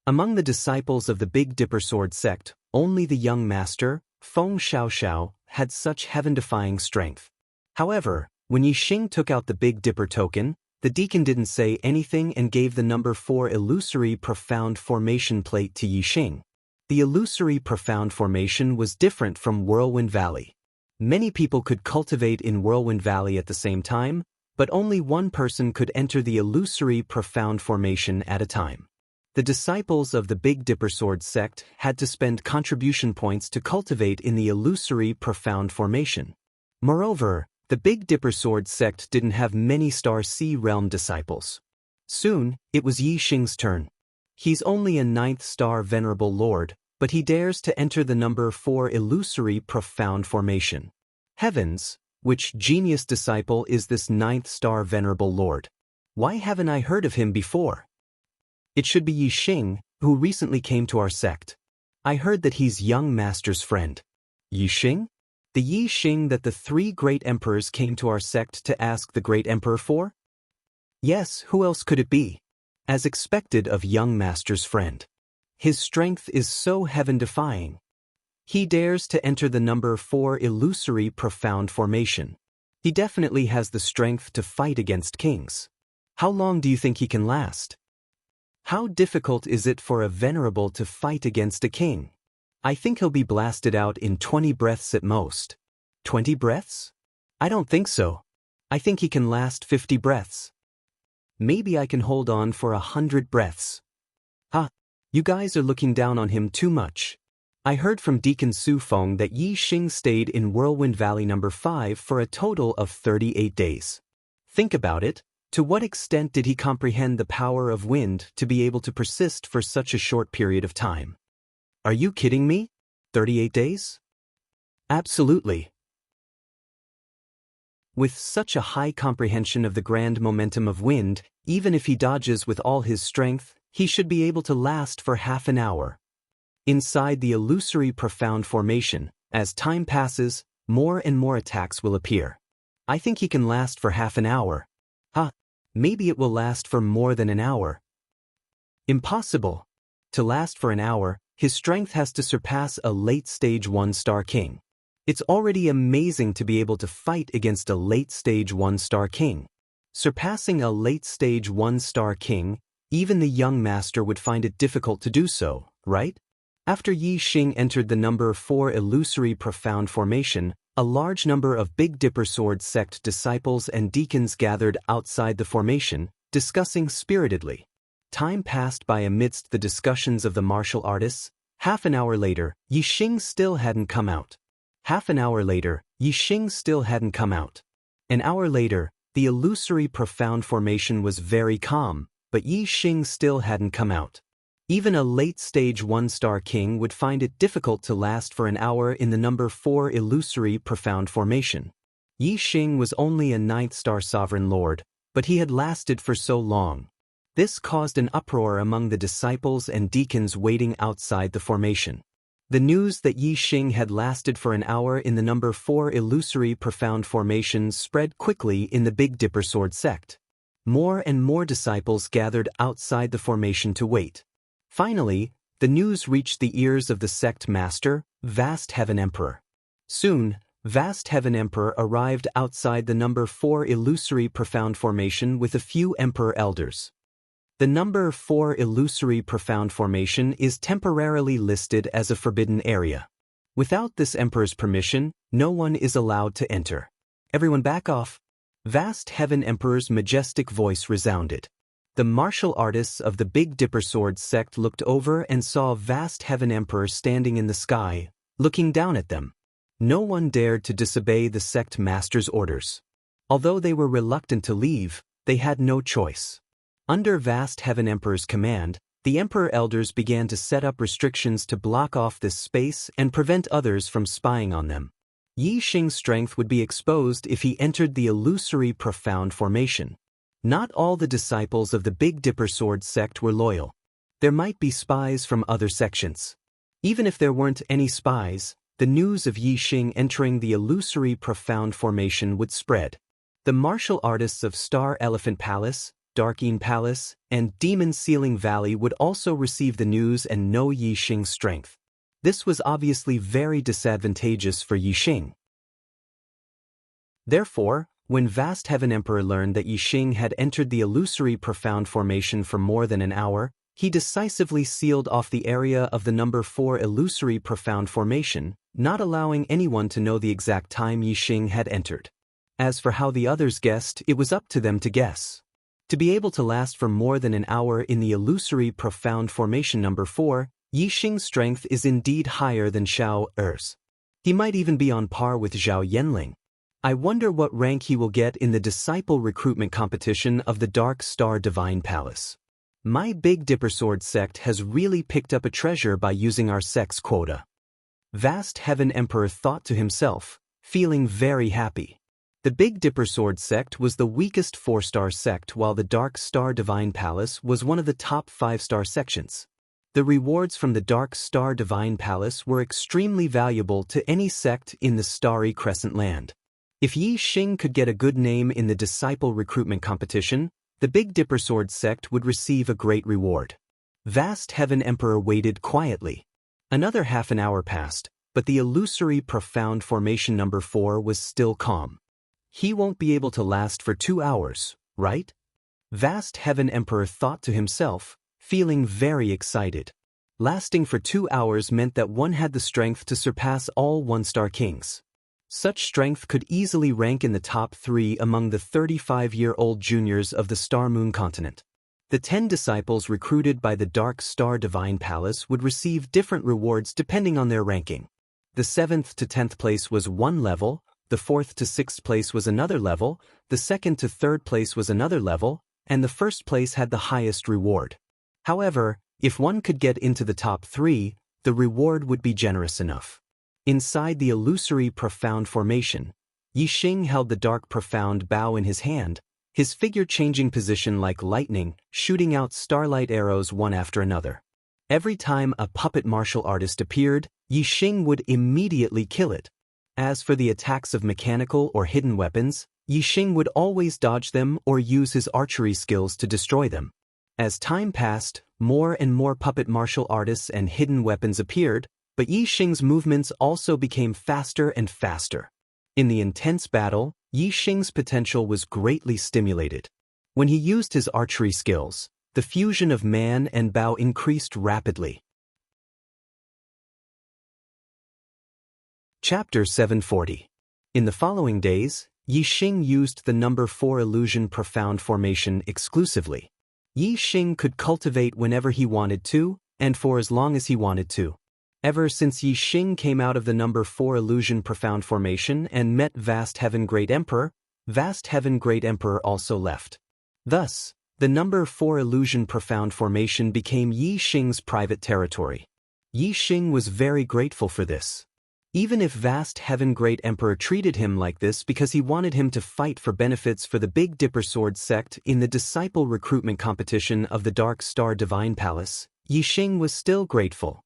Among the disciples of the Big Dipper Sword sect, only the young master, Feng Xiaoxiao, had such heaven-defying strength. However, when Yi Xing took out the Big Dipper token, the deacon didn't say anything and gave the number 4 illusory Profound Formation plate to Yi Xing. The illusory Profound Formation was different from Whirlwind Valley. Many people could cultivate in Whirlwind Valley at the same time, but only one person could enter the illusory Profound Formation at a time. The disciples of the Big Dipper Sword sect had to spend contribution points to cultivate in the illusory Profound Formation. Moreover, the Big Dipper Sword sect didn't have many Star Sea Realm disciples. Soon, it was Yi Xing's turn. He's only a 9th-star Venerable Lord, but he dares to enter the number 4 illusory Profound Formation. Heavens, which genius disciple is this 9th-star Venerable Lord? Why haven't I heard of him before? It should be Yi Xing, who recently came to our sect. I heard that he's young master's friend. Yi Xing? The Yi Xing that the 3 great emperors came to our sect to ask the great emperor for? Yes, who else could it be? As expected of young master's friend. His strength is so heaven-defying. He dares to enter the number 4 illusory Profound Formation. He definitely has the strength to fight against kings. How long do you think he can last? How difficult is it for a venerable to fight against a king? I think he'll be blasted out in 20 breaths at most. 20 breaths? I don't think so. I think he can last 50 breaths. Maybe I can hold on for 100 breaths. You guys are looking down on him too much. I heard from Deacon Su Feng that Yi Xing stayed in Whirlwind Valley number 5 for a total of 38 days. Think about it. To what extent did he comprehend the power of wind to be able to persist for such a short period of time? Are you kidding me? 38 days? Absolutely. With such a high comprehension of the grand momentum of wind, even if he dodges with all his strength, he should be able to last for half an hour. Inside the illusory profound formation, as time passes, more and more attacks will appear. I think he can last for half an hour. Maybe it will last for more than an hour. Impossible. To last for an hour, his strength has to surpass a late-stage 1-star king. It's already amazing to be able to fight against a late-stage 1-star king. Surpassing a late-stage 1-star king, even the young master would find it difficult to do so, right? After Yi Xing entered the number 4 illusory profound formation, a large number of Big Dipper Sword sect disciples and deacons gathered outside the formation, discussing spiritedly. Time passed by amidst the discussions of the martial artists. Half an hour later, Yi Xing still hadn't come out. Half an hour later, Yi Xing still hadn't come out. An hour later, the illusory profound formation was very calm, but Yi Xing still hadn't come out. Even a late-stage 1-star king would find it difficult to last for an hour in the number 4 illusory profound formation. Yi Xing was only a 9th-star sovereign lord, but he had lasted for so long. This caused an uproar among the disciples and deacons waiting outside the formation. The news that Yi Xing had lasted for an hour in the number 4 illusory profound formation spread quickly in the Big Dipper Sword sect. More and more disciples gathered outside the formation to wait. Finally, the news reached the ears of the sect master, Vast Heaven Emperor. Soon, Vast Heaven Emperor arrived outside the number 4 illusory profound formation with a few emperor elders. The number 4 illusory profound formation is temporarily listed as a forbidden area. Without this emperor's permission, no one is allowed to enter. Everyone back off. Vast Heaven Emperor's majestic voice resounded. The martial artists of the Big Dipper Sword sect looked over and saw Vast Heaven Emperor standing in the sky, looking down at them. No one dared to disobey the sect master's orders. Although they were reluctant to leave, they had no choice. Under Vast Heaven Emperor's command, the Emperor Elders began to set up restrictions to block off this space and prevent others from spying on them. Yi Xing's strength would be exposed if he entered the illusory profound formation. Not all the disciples of the Big Dipper Sword sect were loyal. There might be spies from other sections. Even if there weren't any spies, the news of Yi Xing entering the illusory profound formation would spread. The martial artists of Star Elephant Palace, Darkeen Palace, and Demon Ceiling Valley would also receive the news and know Yi Xing's strength. This was obviously very disadvantageous for Yi Xing. Therefore, when Vast Heaven Emperor learned that Yi Xing had entered the illusory profound formation for more than an hour, he decisively sealed off the area of the number 4 illusory profound formation, not allowing anyone to know the exact time Yi Xing had entered. As for how the others guessed, it was up to them to guess. To be able to last for more than an hour in the illusory profound formation number 4, Yi Xing's strength is indeed higher than Xiao Er's. He might even be on par with Zhao Yanling. I wonder what rank he will get in the disciple recruitment competition of the Dark Star Divine Palace. My Big Dipper Sword sect has really picked up a treasure by using our sect's quota. Vast Heaven Emperor thought to himself, feeling very happy. The Big Dipper Sword sect was the weakest 4-star sect, while the Dark Star Divine Palace was one of the top 5-star sections. The rewards from the Dark Star Divine Palace were extremely valuable to any sect in the Starry Crescent Land. If Yi Xing could get a good name in the disciple recruitment competition, the Big Dipper Sword sect would receive a great reward. Vast Heaven Emperor waited quietly. Another half an hour passed, but the illusory profound formation number 4 was still calm. He won't be able to last for 2 hours, right? Vast Heaven Emperor thought to himself, feeling very excited. Lasting for 2 hours meant that one had the strength to surpass all 1-star kings. Such strength could easily rank in the top 3 among the 35-year-old juniors of the Star Moon continent. The 10 disciples recruited by the Dark Star Divine Palace would receive different rewards depending on their ranking. The 7th to 10th place was one level, the 4th to 6th place was another level, the 2nd to 3rd place was another level, and the 1st place had the highest reward. However, if one could get into the top 3, the reward would be generous enough. Inside the illusory profound formation, Yixing held the dark profound bow in his hand, his figure changing position like lightning, shooting out starlight arrows one after another. Every time a puppet martial artist appeared, Yixing would immediately kill it. As for the attacks of mechanical or hidden weapons, Yixing would always dodge them or use his archery skills to destroy them. As time passed, more and more puppet martial artists and hidden weapons appeared, but Yixing's movements also became faster and faster. In the intense battle, Yixing's potential was greatly stimulated. When he used his archery skills, the fusion of man and bow increased rapidly. Chapter 740. In the following days, Yixing used the number 4 illusion profound formation exclusively. Yixing could cultivate whenever he wanted to, and for as long as he wanted to. Ever since Yixing came out of the number 4 illusion profound formation and met Vast Heaven Great Emperor, Vast Heaven Great Emperor also left. Thus, the number 4 illusion profound formation became Yixing's private territory. Yixing was very grateful for this. Even if Vast Heaven Great Emperor treated him like this because he wanted him to fight for benefits for the Big Dipper Sword sect in the disciple recruitment competition of the Dark Star Divine Palace, Yixing was still grateful.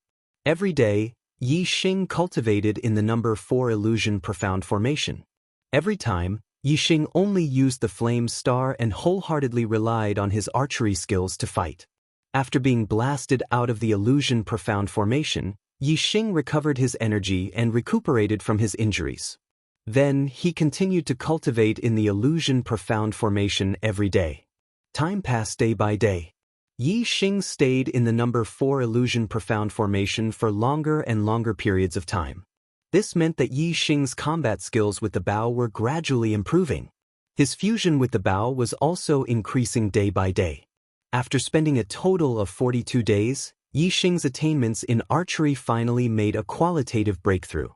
Every day, Yixing cultivated in the number 4 illusion profound formation. Every time, Yixing only used the flame star and wholeheartedly relied on his archery skills to fight. After being blasted out of the illusion profound formation, Yixing recovered his energy and recuperated from his injuries. Then he continued to cultivate in the illusion profound formation every day. Time passed day by day. Yixing stayed in the number 4 illusion profound formation for longer and longer periods of time. This meant that Yixing's combat skills with the bow were gradually improving. His fusion with the bow was also increasing day by day. After spending a total of 42 days, Yixing's attainments in archery finally made a qualitative breakthrough.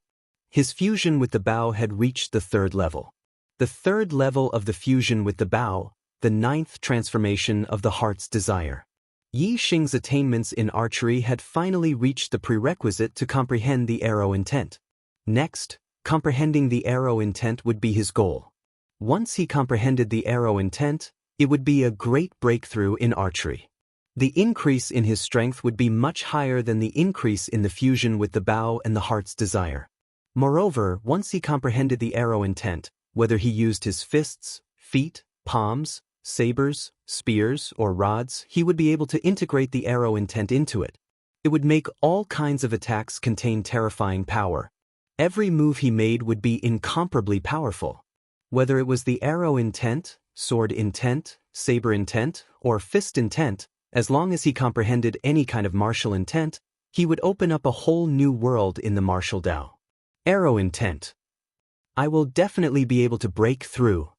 His fusion with the bow had reached the 3rd level. The 3rd level of the fusion with the bow, the 9th transformation of the heart's desire. Yixing's attainments in archery had finally reached the prerequisite to comprehend the arrow intent. Next, comprehending the arrow intent would be his goal. Once he comprehended the arrow intent, it would be a great breakthrough in archery. The increase in his strength would be much higher than the increase in the fusion with the bow and the heart's desire. Moreover, once he comprehended the arrow intent, whether he used his fists, feet, palms, sabers, spears, or rods, he would be able to integrate the arrow intent into it. It would make all kinds of attacks contain terrifying power. Every move he made would be incomparably powerful. Whether it was the arrow intent, sword intent, saber intent, or fist intent, as long as he comprehended any kind of martial intent, he would open up a whole new world in the martial Tao. Arrow intent. I will definitely be able to break through.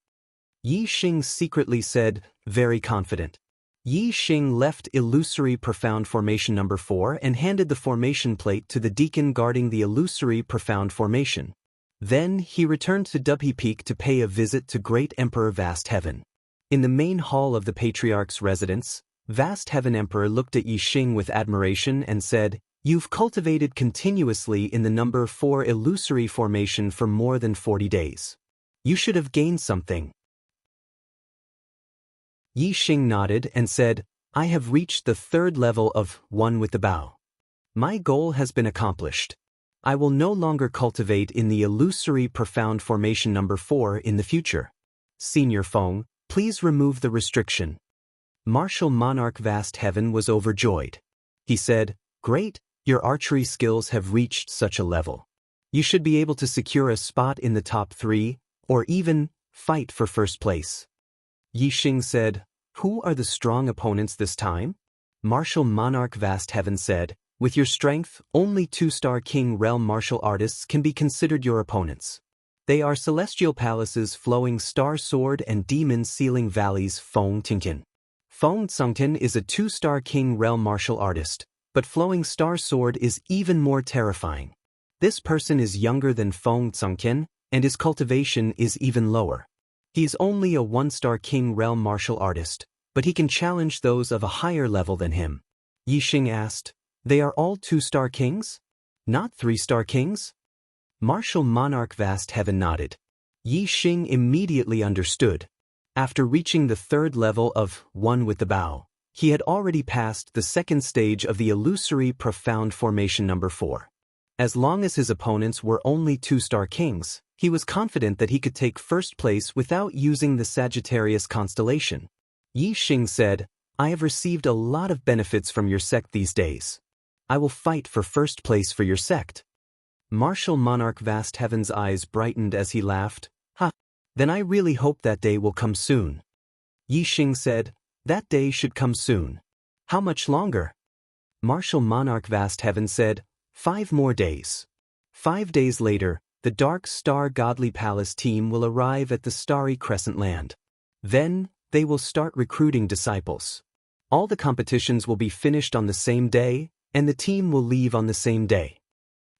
Yixing secretly said, very confident. Yixing left illusory profound formation number 4 and handed the formation plate to the deacon guarding the illusory profound formation. Then he returned to Dubhe Peak to pay a visit to Great Emperor Vast Heaven. In the main hall of the Patriarch's residence, Vast Heaven Emperor looked at Yixing with admiration and said, "You've cultivated continuously in the number 4 illusory formation for more than 40 days. You should have gained something." Yixing nodded and said, "I have reached the 3rd level of one with the bow. My goal has been accomplished. I will no longer cultivate in the illusory profound formation number 4 in the future. Senior Feng, please remove the restriction." Martial Monarch Vast Heaven was overjoyed. He said, "Great, your archery skills have reached such a level. You should be able to secure a spot in the top 3, or even fight for 1st place." Yixing said, "Who are the strong opponents this time?" Martial Monarch Vast Heaven said, "With your strength, only 2-star King Realm martial artists can be considered your opponents. They are Celestial Palace's Flowing Star Sword and Demon Sealing Valley's Feng Tinkin. Feng Tsungtin is a 2-star King Realm martial artist, but Flowing Star Sword is even more terrifying. This person is younger than Feng Tsungtin, and his cultivation is even lower. He is only a 1-star King Realm martial artist, but he can challenge those of a higher level than him." Yixing asked, "They are all 2-star kings? Not 3-star kings?" Martial Monarch Vast Heaven nodded. Yi Xing immediately understood. After reaching the third level of One with the Bow, he had already passed the second stage of the illusory profound formation number 4. As long as his opponents were only 2-star kings, he was confident that he could take first place without using the Sagittarius constellation. Yi Xing said, "I have received a lot of benefits from your sect these days. I will fight for first place for your sect." Martial Monarch Vast Heaven's eyes brightened as he laughed. "Ha! Then I really hope that day will come soon." Yi Xing said, "That day should come soon. How much longer?" Martial Monarch Vast Heaven said, 5 more days. 5 days later, the Dark Star Godly Palace team will arrive at the Starry Crescent Land. Then, they will start recruiting disciples. All the competitions will be finished on the same day, and the team will leave on the same day.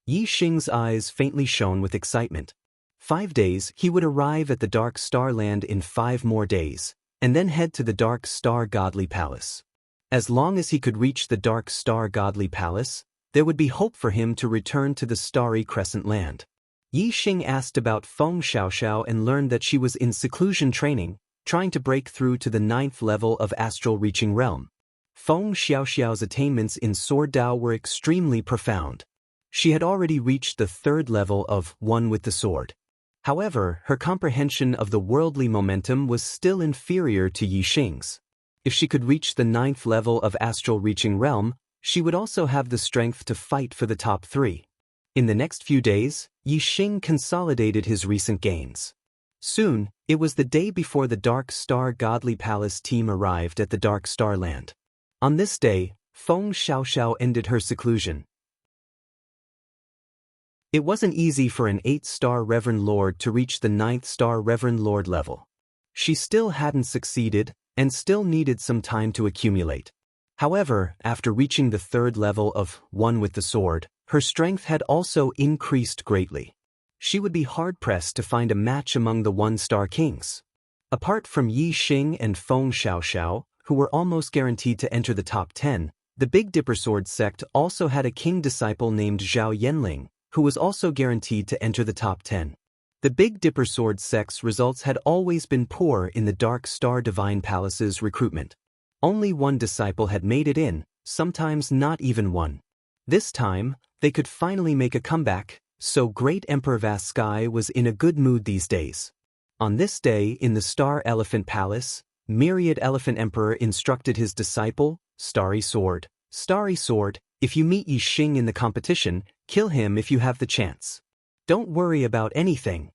Yi Xing's eyes faintly shone with excitement. 5 days, he would arrive at the Dark Star Land in 5 more days, and then head to the Dark Star Godly Palace. As long as he could reach the Dark Star Godly Palace, there would be hope for him to return to the Starry Crescent Land. Yi Xing asked about Feng Xiaoxiao and learned that she was in seclusion training, trying to break through to the 9th level of Astral Reaching Realm. Feng Xiaoxiao's attainments in Sword Dao were extremely profound. She had already reached the 3rd level of One with the Sword. However, her comprehension of the worldly momentum was still inferior to Yi Xing's. If she could reach the 9th level of Astral Reaching Realm, she would also have the strength to fight for the top 3. In the next few days, Yi Xing consolidated his recent gains. Soon, it was the day before the Dark Star Godly Palace team arrived at the Dark Star Land. On this day, Feng Xiaoxiao ended her seclusion. It wasn't easy for an 8-star Reverend Lord to reach the 9th-star Reverend Lord level. She still hadn't succeeded, and still needed some time to accumulate. However, after reaching the 3rd level of One with the Sword, her strength had also increased greatly. She would be hard-pressed to find a match among the 1-star kings. Apart from Yi Xing and Feng Xiaoxiao, who were almost guaranteed to enter the top 10, the Big Dipper Sword sect also had a king disciple named Zhao Yanling, who was also guaranteed to enter the top 10. The Big Dipper Sword sect's results had always been poor in the Dark Star Divine Palace's recruitment. Only one disciple had made it in, sometimes not even one. This time, they could finally make a comeback, so Great Emperor Vast Sky was in a good mood these days. On this day in the Star Elephant Palace, Myriad Elephant Emperor instructed his disciple, Starry Sword, if you meet Yi Xing in the competition, kill him if you have the chance. Don't worry about anything.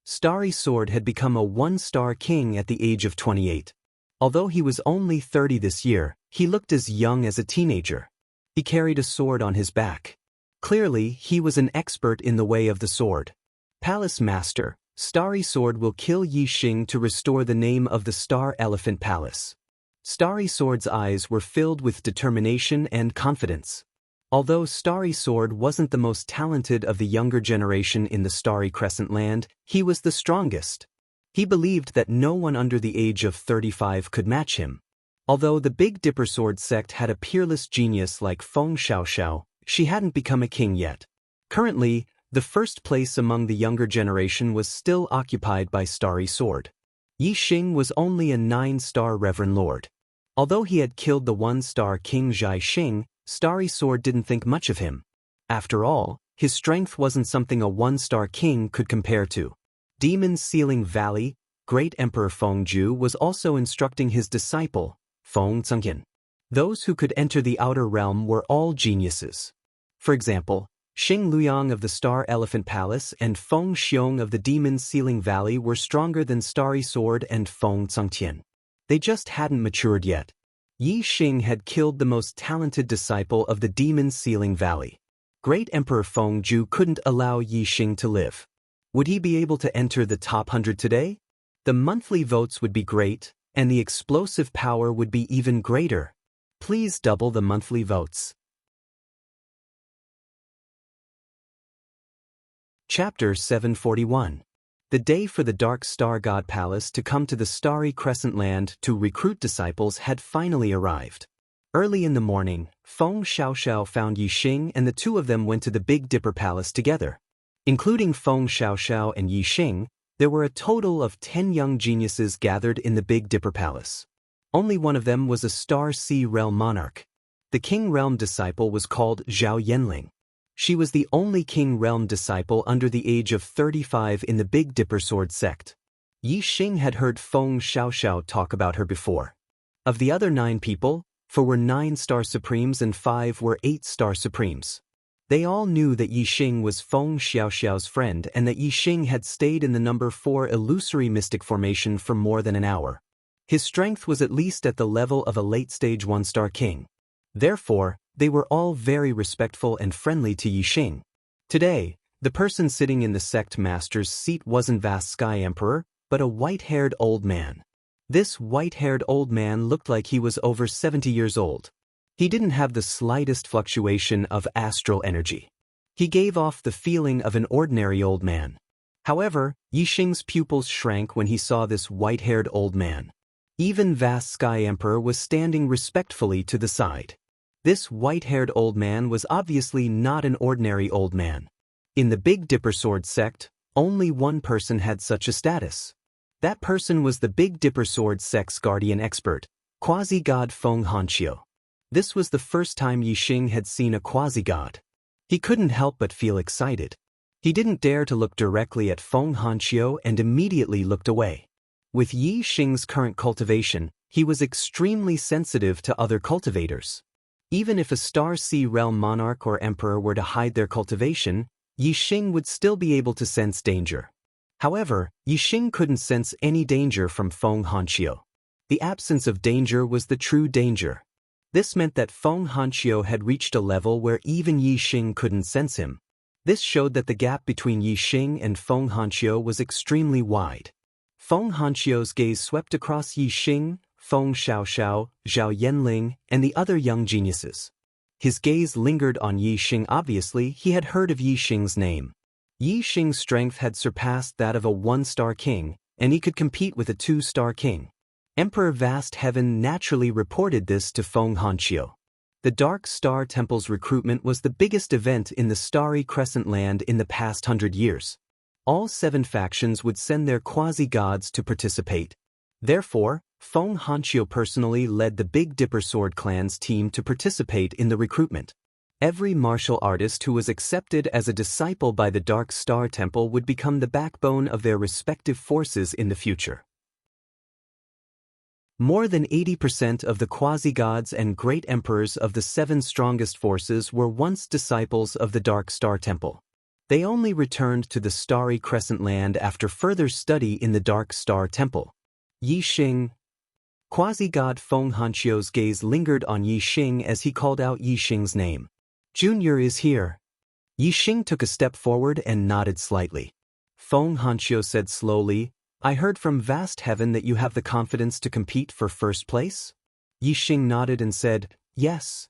Starry Sword had become a 1-star king at the age of 28. Although he was only 30 this year, he looked as young as a teenager. He carried a sword on his back. Clearly, he was an expert in the way of the sword. Palace Master, Starry Sword will kill Yi Xing to restore the name of the Star Elephant Palace. Starry Sword's eyes were filled with determination and confidence. Although Starry Sword wasn't the most talented of the younger generation in the Starry Crescent Land, he was the strongest. He believed that no one under the age of 35 could match him. Although the Big Dipper Sword sect had a peerless genius like Feng Xiaoxiao, she hadn't become a king yet. Currently, the first place among the younger generation was still occupied by Starry Sword. Yi Xing was only a 9-star Reverend Lord. Although he had killed the 1-star King Zhai Xing, Starry Sword didn't think much of him. After all, his strength wasn't something a 1-star king could compare to. Demon Sealing Valley, Great Emperor Feng Ju was also instructing his disciple, Feng Zhengyan. Those who could enter the outer realm were all geniuses. For example, Xing Luyang of the Star Elephant Palace and Feng Xiong of the Demon Sealing Valley were stronger than Starry Sword and Feng Zhengtian. They just hadn't matured yet. Yi Xing had killed the most talented disciple of the Demon Sealing Valley. Great Emperor Feng Ju couldn't allow Yi Xing to live. Would he be able to enter the top 100 today? The monthly votes would be great, and the explosive power would be even greater. Please double the monthly votes. Chapter 741. The day for the Dark Star God Palace to come to the Starry Crescent Land to recruit disciples had finally arrived. Early in the morning, Feng Xiaoxiao found Yi Xing and the two of them went to the Big Dipper Palace together. Including Feng Xiaoxiao and Yi Xing, There were a total of 10 young geniuses gathered in the Big Dipper Palace. Only one of them was a Star Sea Realm monarch. The King Realm disciple was called Zhao Yanling. She was the only King Realm disciple under the age of 35 in the Big Dipper Sword sect. Yi Xing had heard Feng Xiaoxiao talk about her before. Of the other 9 people, 4 were 9-star supremes and 5 were 8-star supremes. They all knew that Yi Xing was Feng Xiaoxiao's friend and that Yi Xing had stayed in the number 4 illusory mystic formation for more than an hour. His strength was at least at the level of a late-stage 1-star king. Therefore, they were all very respectful and friendly to Yi Xing. Today, the person sitting in the sect master's seat wasn't Vast Sky Emperor, but a white-haired old man. This white-haired old man looked like he was over 70 years old. He didn't have the slightest fluctuation of astral energy. He gave off the feeling of an ordinary old man. However, Yi Xing's pupils shrank when he saw this white-haired old man. Even Vast Sky Emperor was standing respectfully to the side. This white-haired old man was obviously not an ordinary old man. In the Big Dipper Sword sect, only one person had such a status. That person was the Big Dipper Sword sect's guardian expert, quasi-god Feng Hanqiu. This was the first time Yi Xing had seen a quasi-god. He couldn't help but feel excited. He didn't dare to look directly at Feng Hanqiu and immediately looked away. With Yi Xing's current cultivation, he was extremely sensitive to other cultivators. Even if a Star Sea Realm monarch or emperor were to hide their cultivation, Yi Xing would still be able to sense danger. However, Yi Xing couldn't sense any danger from Feng Hanqiu. The absence of danger was the true danger. This meant that Feng Hanqiu had reached a level where even Yi Xing couldn't sense him. This showed that the gap between Yi Xing and Feng Hanqiu was extremely wide. Feng Hanqiu's gaze swept across Yi Xing, Feng Xiaoxiao, Zhao Yanling, and the other young geniuses. His gaze lingered on Yi Xing. Obviously, he had heard of Yi Xing's name. Yi Xing's strength had surpassed that of a 1-star king, and he could compete with a 2-star king. Emperor Vast Heaven naturally reported this to Feng Hanqiu. The Dark Star Temple's recruitment was the biggest event in the Starry Crescent Land in the past 100 years. All 7 factions would send their quasi-gods to participate. Therefore, Feng Hanqiu personally led the Big Dipper Sword Clan's team to participate in the recruitment. Every martial artist who was accepted as a disciple by the Dark Star Temple would become the backbone of their respective forces in the future. More than 80% of the quasi-gods and great emperors of the 7 strongest forces were once disciples of the Dark Star Temple. They only returned to the Starry Crescent Land after further study in the Dark Star Temple. Yi Xing. Quasi-god Feng Hanqiu's gaze lingered on Yi Xing as he called out Yi Xing's name. Junior is here. Yi Xing took a step forward and nodded slightly. Feng Hanqiu said slowly, I heard from Vast Heaven that you have the confidence to compete for first place? Yi Xing nodded and said, yes.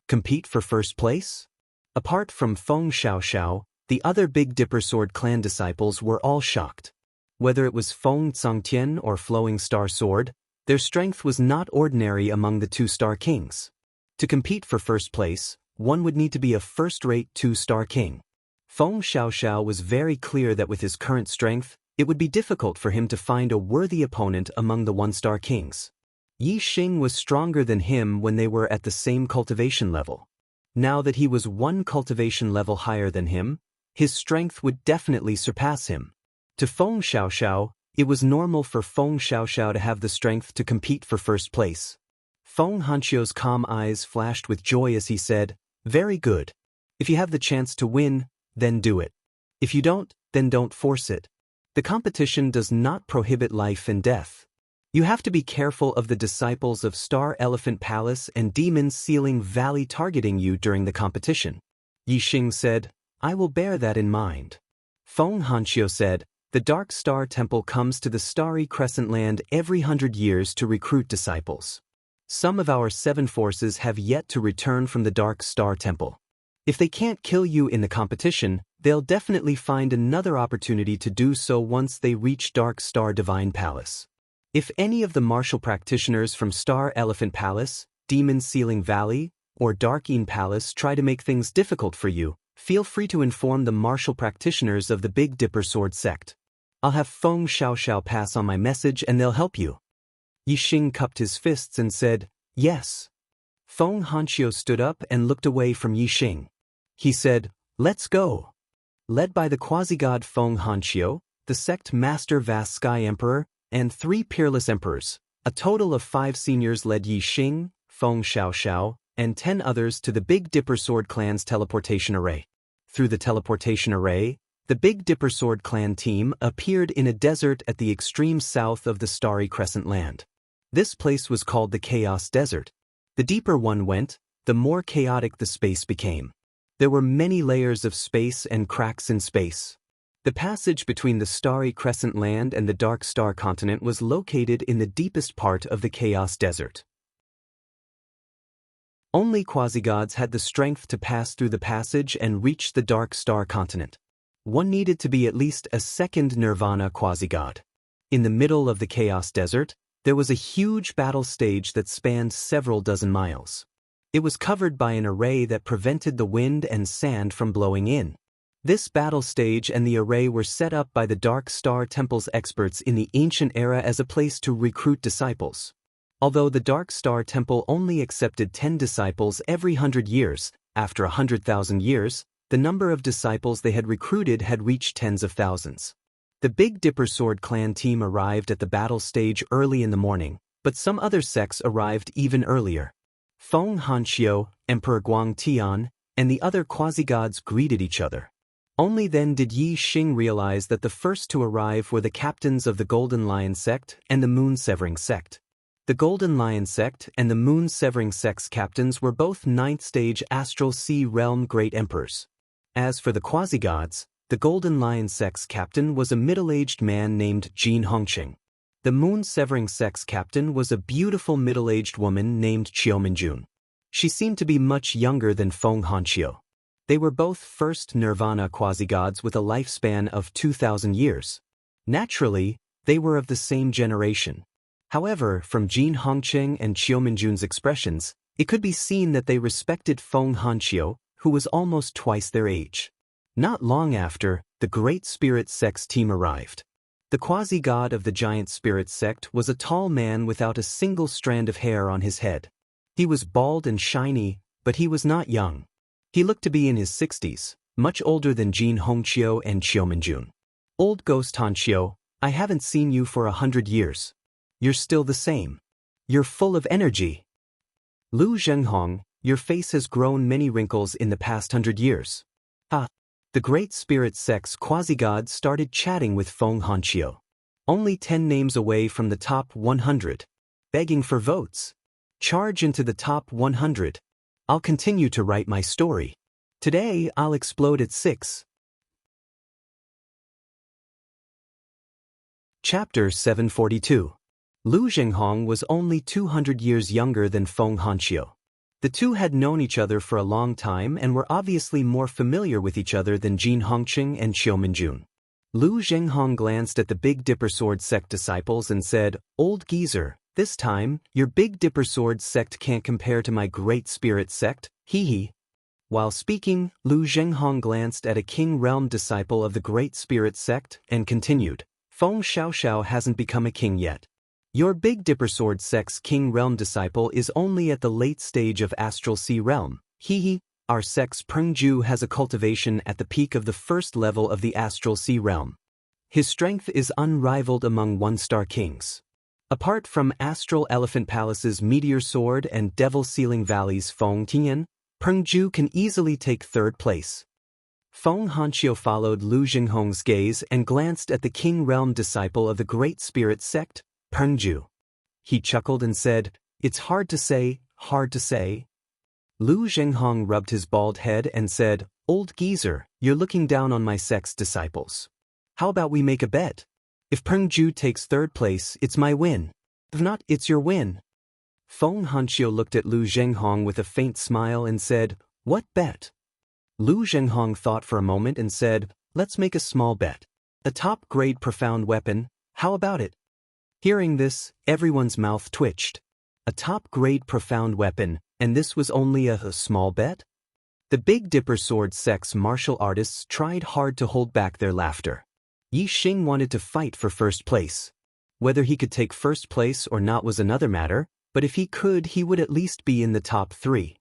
Compete for first place? Apart from Feng Xiaoxiao, the other Big Dipper Sword Clan disciples were all shocked. Whether it was Feng Tsangtian or Flowing Star Sword, their strength was not ordinary among the 2-star kings. To compete for first place, one would need to be a first-rate 2-star king. Feng Xiaoxiao was very clear that with his current strength, it would be difficult for him to find a worthy opponent among the 1-star kings. Yi Xing was stronger than him when they were at the same cultivation level. Now that he was 1 cultivation level higher than him, his strength would definitely surpass him. To Feng Xiaoxiao, it was normal for Feng Xiaoxiao to have the strength to compete for first place. Feng Hanqiu's calm eyes flashed with joy as he said, very good. If you have the chance to win, then do it. If you don't, then don't force it. The competition does not prohibit life and death. You have to be careful of the disciples of Star Elephant Palace and Demon Ceiling Valley targeting you during the competition. Yi Xing said, I will bear that in mind. Feng Hanqiu said, the Dark Star Temple comes to the Starry Crescent Land every 100 years to recruit disciples. Some of our 7 forces have yet to return from the Dark Star Temple. If they can't kill you in the competition, they'll definitely find another opportunity to do so once they reach Dark Star Divine Palace. If any of the martial practitioners from Star Elephant Palace, Demon Ceiling Valley, or Darkeen Palace try to make things difficult for you, feel free to inform the martial practitioners of the Big Dipper Sword sect. I'll have Feng Xiaoxiao pass on my message and they'll help you. Yixing cupped his fists and said, yes. Feng Hanqiu stood up and looked away from Yixing. He said, let's go. Led by the quasi-god Feng Hanqiu, the sect master Vast Sky Emperor, and 3 peerless emperors, a total of 5 seniors led Yixing, Feng Xiaoxiao, and 10 others to the Big Dipper Sword Clan's teleportation array. Through the teleportation array, the Big Dipper Sword Clan team appeared in a desert at the extreme south of the Starry Crescent land. This place was called the Chaos Desert. The deeper one went, the more chaotic the space became. There were many layers of space and cracks in space. The passage between the Starry Crescent land and the Dark Star continent was located in the deepest part of the Chaos Desert. Only quasi-gods had the strength to pass through the passage and reach the Dark Star continent. One needed to be at least a second Nirvana quasi-god. In the middle of the Chaos Desert, there was a huge battle stage that spanned several dozen miles. It was covered by an array that prevented the wind and sand from blowing in. This battle stage and the array were set up by the Dark Star Temple's experts in the ancient era as a place to recruit disciples. Although the Dark Star Temple only accepted 10 disciples every 100 years, after 100,000 years, the number of disciples they had recruited had reached tens of thousands. The Big Dipper Sword Clan team arrived at the battle stage early in the morning, but some other sects arrived even earlier. Feng Hanqiu, Emperor Guang Tian, and the other quasi-gods greeted each other. Only then did Yixing realize that the first to arrive were the captains of the Golden Lion sect and the Moon Severing sect. The Golden Lion sect and the Moon Severing sect's captains were both 9th stage Astral Sea Realm Great Emperors. As for the quasi-gods, the Golden Lion sect's captain was a middle-aged man named Jin Hongqing. The Moon Severing sect's captain was a beautiful middle-aged woman named Qiuminjun. She seemed to be much younger than Feng Hanqiu. They were both first Nirvana quasi-gods with a lifespan of 2,000 years. Naturally, they were of the same generation. However, from Jin Hongqing and Qiuminjun's expressions, it could be seen that they respected Feng Hanqiu, who was almost twice their age. Not long after, the Great Spirit Sect's team arrived. The quasi-god of the Giant Spirit Sect was a tall man without a single strand of hair on his head. He was bald and shiny, but he was not young. He looked to be in his 60s, much older than Jin Hongqiu and Qiuminjun. Old Ghost Hanqiu, I haven't seen you for 100 years. You're still the same. You're full of energy. Lu Zhenghong, your face has grown many wrinkles in the past 100 years. The Great Spirit Sect's quasi-god started chatting with Feng Hanqiu. Only 10 names away from the top 100. Begging for votes. Charge into the top 100. I'll continue to write my story. Today, I'll explode at 6. Chapter 742. Lu Zhenghong was only 200 years younger than Feng Hanqiu. The two had known each other for a long time and were obviously more familiar with each other than Jin Hongqing and Qiuminjun. Lu Zhenghong glanced at the Big Dipper Sword sect disciples and said, "Old geezer, this time, your Big Dipper Sword sect can't compare to my Great Spirit sect, hee." While speaking, Lu Zhenghong glanced at a King Realm disciple of the Great Spirit sect and continued, "Feng Xiaoxiao hasn't become a king yet. Your Big Dipper Sword sect's King Realm disciple is only at the late stage of Astral Sea Realm, hee. Our sect's Pengju has a cultivation at the peak of the first level of the Astral Sea Realm. His strength is unrivaled among one-star kings. Apart from Astral Elephant Palace's Meteor Sword and Devil Ceiling Valley's Feng Tian, Pengju can easily take 3rd place." Feng Hanqiu followed Lu Zhenghong's gaze and glanced at the King Realm disciple of the Great Spirit sect, Pengju. He chuckled and said, "It's hard to say, hard to say." Lu Zhenghong rubbed his bald head and said, "Old geezer, you're looking down on my sect's disciples. How about we make a bet? If Pengju takes 3rd place, it's my win. If not, it's your win." Feng Hanqiu looked at Lu Zhenghong with a faint smile and said, "What bet?" Lu Zhenghong thought for a moment and said, "Let's make a small bet. A top-grade profound weapon, how about it?" Hearing this, everyone's mouth twitched. A top-grade profound weapon, and this was only a small bet? The Big Dipper Sword sect's martial artists tried hard to hold back their laughter. Yi Xing wanted to fight for first place. Whether he could take first place or not was another matter, but if he could, he would at least be in the top 3.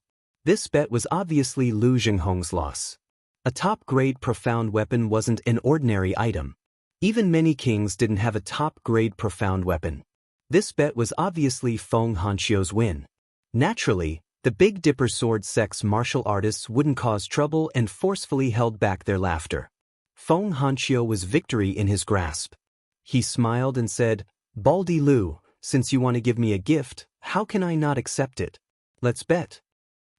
This bet was obviously Lu Jinghong's loss. A top-grade profound weapon wasn't an ordinary item. Even many kings didn't have a top-grade profound weapon. This bet was obviously Feng Hanqiu's win. Naturally, the Big Dipper sword sect's martial artists wouldn't cause trouble and forcefully held back their laughter. Feng Hanqiu was victory in his grasp. He smiled and said, "Baldy Lu, since you want to give me a gift, how can I not accept it? Let's bet."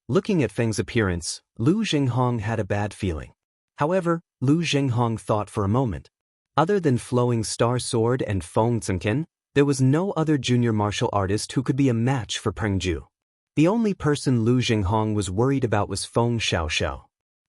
Looking at Feng's appearance, Lu Jinghong had a bad feeling. However, Lu Jinghong thought for a moment. Other than Flowing Star Sword and Feng Zhenqian, there was no other junior martial artist who could be a match for Peng Ju. The only person Lu Jinghong was worried about was Feng Xiaoxiao.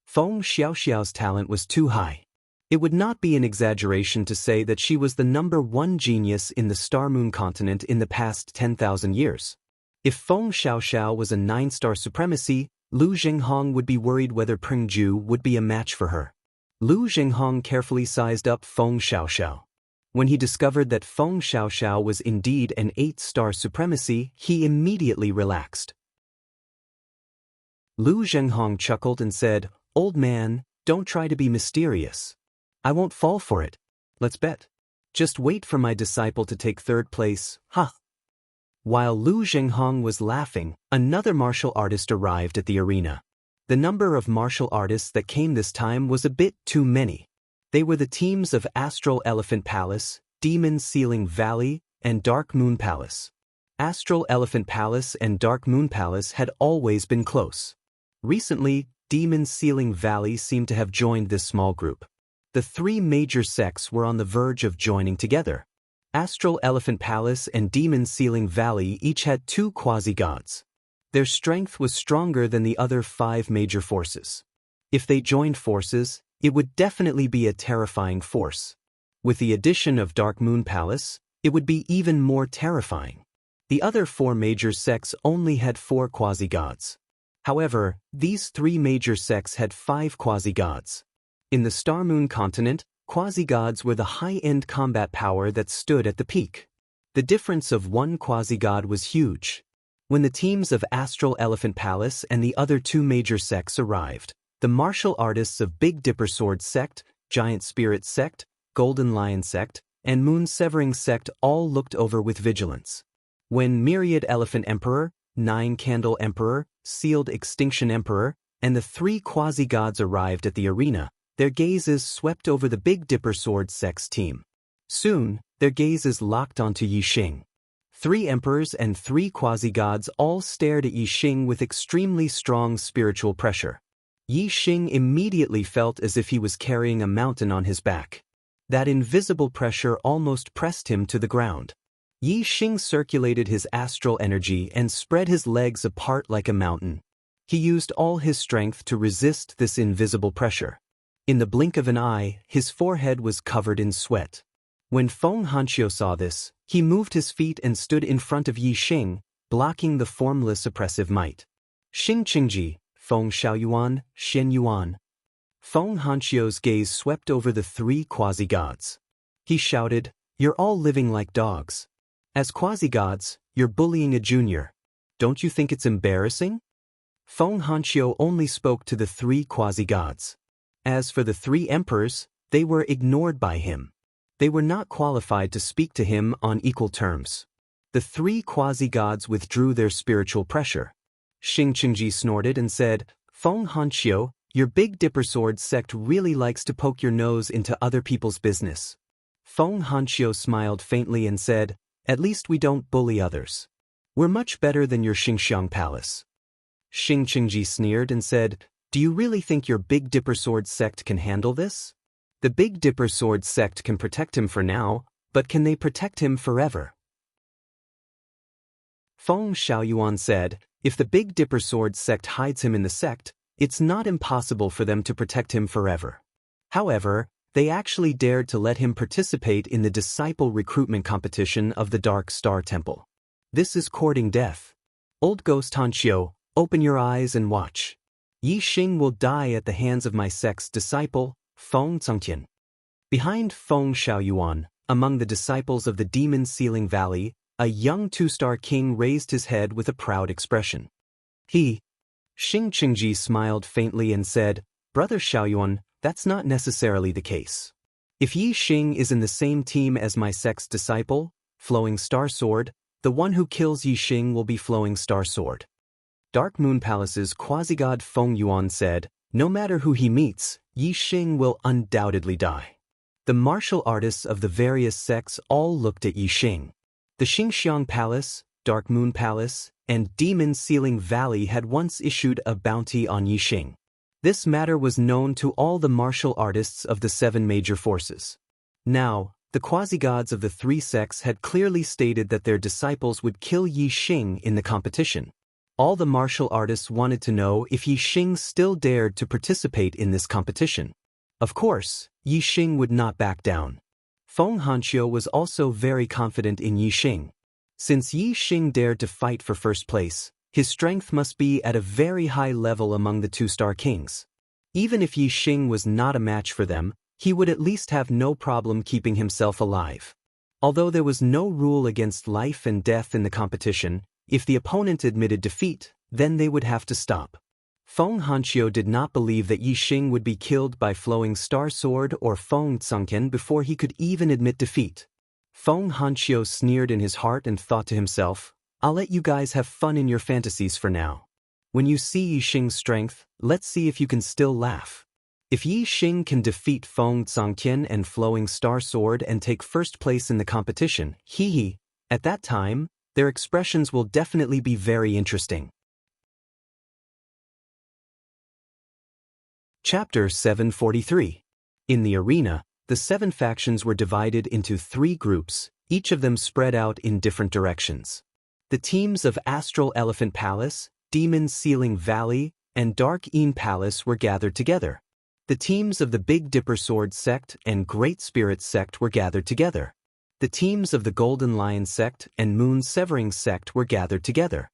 Feng Xiaoxiao's talent was too high. It would not be an exaggeration to say that she was the #1 genius in the Star Moon continent in the past 10,000 years. If Feng Xiaoxiao was a 9-star supremacy, Lu Jinghong would be worried whether Peng Ju would be a match for her. Lu Jinghong carefully sized up Feng Xiaoxiao. When he discovered that Feng Xiaoxiao was indeed an 8-star supremacy, he immediately relaxed. Lu Jinghong chuckled and said, "Old man, don't try to be mysterious. I won't fall for it. Let's bet. Just wait for my disciple to take 3rd place, huh?" While Lu Jinghong was laughing, another martial artist arrived at the arena. The number of martial artists that came this time was a bit too many. They were the teams of Astral Elephant Palace, Demon Ceiling Valley, and Dark Moon Palace. Astral Elephant Palace and Dark Moon Palace had always been close. Recently, Demon Ceiling Valley seemed to have joined this small group. The 3 major sects were on the verge of joining together. Astral Elephant Palace and Demon Ceiling Valley each had 2 quasi-gods. Their strength was stronger than the other 5 major forces. If they joined forces, it would definitely be a terrifying force. With the addition of Dark Moon Palace, it would be even more terrifying. The other 4 major sects only had 4 quasi-gods. However, these 3 major sects had 5 quasi-gods. In the Star Moon continent, quasi-gods were the high-end combat power that stood at the peak. The difference of 1 quasi-god was huge. When the teams of Astral Elephant Palace and the other 2 major sects arrived, the martial artists of Big Dipper Sword Sect, Giant Spirit Sect, Golden Lion Sect, and Moon Severing Sect all looked over with vigilance. When Myriad Elephant Emperor, 9 Candle Emperor, Sealed Extinction Emperor, and the 3 quasi-gods arrived at the arena, their gazes swept over the Big Dipper Sword Sect's team. Soon, their gazes locked onto Yi Xing. 3 emperors and 3 quasi-gods all stared at Yi Xing with extremely strong spiritual pressure. Yi Xing immediately felt as if he was carrying a mountain on his back. That invisible pressure almost pressed him to the ground. Yi Xing circulated his astral energy and spread his legs apart like a mountain. He used all his strength to resist this invisible pressure. In the blink of an eye, his forehead was covered in sweat. When Feng Hanqiu saw this, he moved his feet and stood in front of Yi Xing, blocking the formless oppressive might. Xing Qingji, Feng Xiaoyuan, Shen Yuan. Feng Hanqiu's gaze swept over the 3 quasi-gods. He shouted, "You're all living like dogs. As quasi-gods, you're bullying a junior. Don't you think it's embarrassing?" Feng Hanqiu only spoke to the 3 quasi-gods. As for the 3 emperors, they were ignored by him. They were not qualified to speak to him on equal terms. The 3 quasi-gods withdrew their spiritual pressure. Xing Qingji snorted and said, "Feng Hanqiu, your Big Dipper Sword sect really likes to poke your nose into other people's business." Feng Hanqiu smiled faintly and said, "At least we don't bully others. We're much better than your Xianxia palace." Xing Qingji sneered and said, "Do you really think your Big Dipper Sword sect can handle this? The Big Dipper Sword sect can protect him for now, but can they protect him forever?" Feng Xiaoyuan said, "If the Big Dipper Sword sect hides him in the sect, it's not impossible for them to protect him forever. However, they actually dared to let him participate in the disciple recruitment competition of the Dark Star Temple. This is courting death. Old Ghost Hanqiu, open your eyes and watch. Yi Xing will die at the hands of my sect's disciple, Feng Zhenqian." Behind Feng Xiaoyuan, among the disciples of the Demon Sealing Valley, a young two-star king raised his head with a proud expression. Xing Qingji smiled faintly and said, "Brother Xiaoyuan, that's not necessarily the case. If Yi Xing is in the same team as my sect's disciple, Flowing Star Sword, the one who kills Yi Xing will be Flowing Star Sword." Dark Moon Palace's quasi-god Feng Yuan said, "No matter who he meets, Yi Xing will undoubtedly die." The martial artists of the various sects all looked at Yi Xing. The Xianxia Palace, Dark Moon Palace, and Demon Sealing Valley had once issued a bounty on Yi Xing. This matter was known to all the martial artists of the 7 major forces. Now, the quasi-gods of the 3 sects had clearly stated that their disciples would kill Yi Xing in the competition. All the martial artists wanted to know if Yi Xing still dared to participate in this competition. Of course, Yi Xing would not back down. Feng Hanqiu was also very confident in Yi Xing. Since Yi Xing dared to fight for first place, his strength must be at a very high level among the 2-star kings. Even if Yi Xing was not a match for them, he would at least have no problem keeping himself alive. Although there was no rule against life and death in the competition, if the opponent admitted defeat, then they would have to stop. Feng Hanqiu did not believe that Yi Xing would be killed by Flowing Star Sword or Feng Tsungken before he could even admit defeat. Feng Hanqiu sneered in his heart and thought to himself, "I'll let you guys have fun in your fantasies for now. When you see Yi Xing's strength, let's see if you can still laugh." If Yi Xing can defeat Feng Tsungken and Flowing Star Sword and take first place in the competition, at that time, their expressions will definitely be very interesting. Chapter 743. In the arena, the 7 factions were divided into 3 groups, each of them spread out in different directions. The teams of Astral Elephant Palace, Demon Sealing Valley, and Dark Een Palace were gathered together. The teams of the Big Dipper Sword Sect and Great Spirit Sect were gathered together. The teams of the Golden Lion Sect and Moon Severing Sect were gathered together.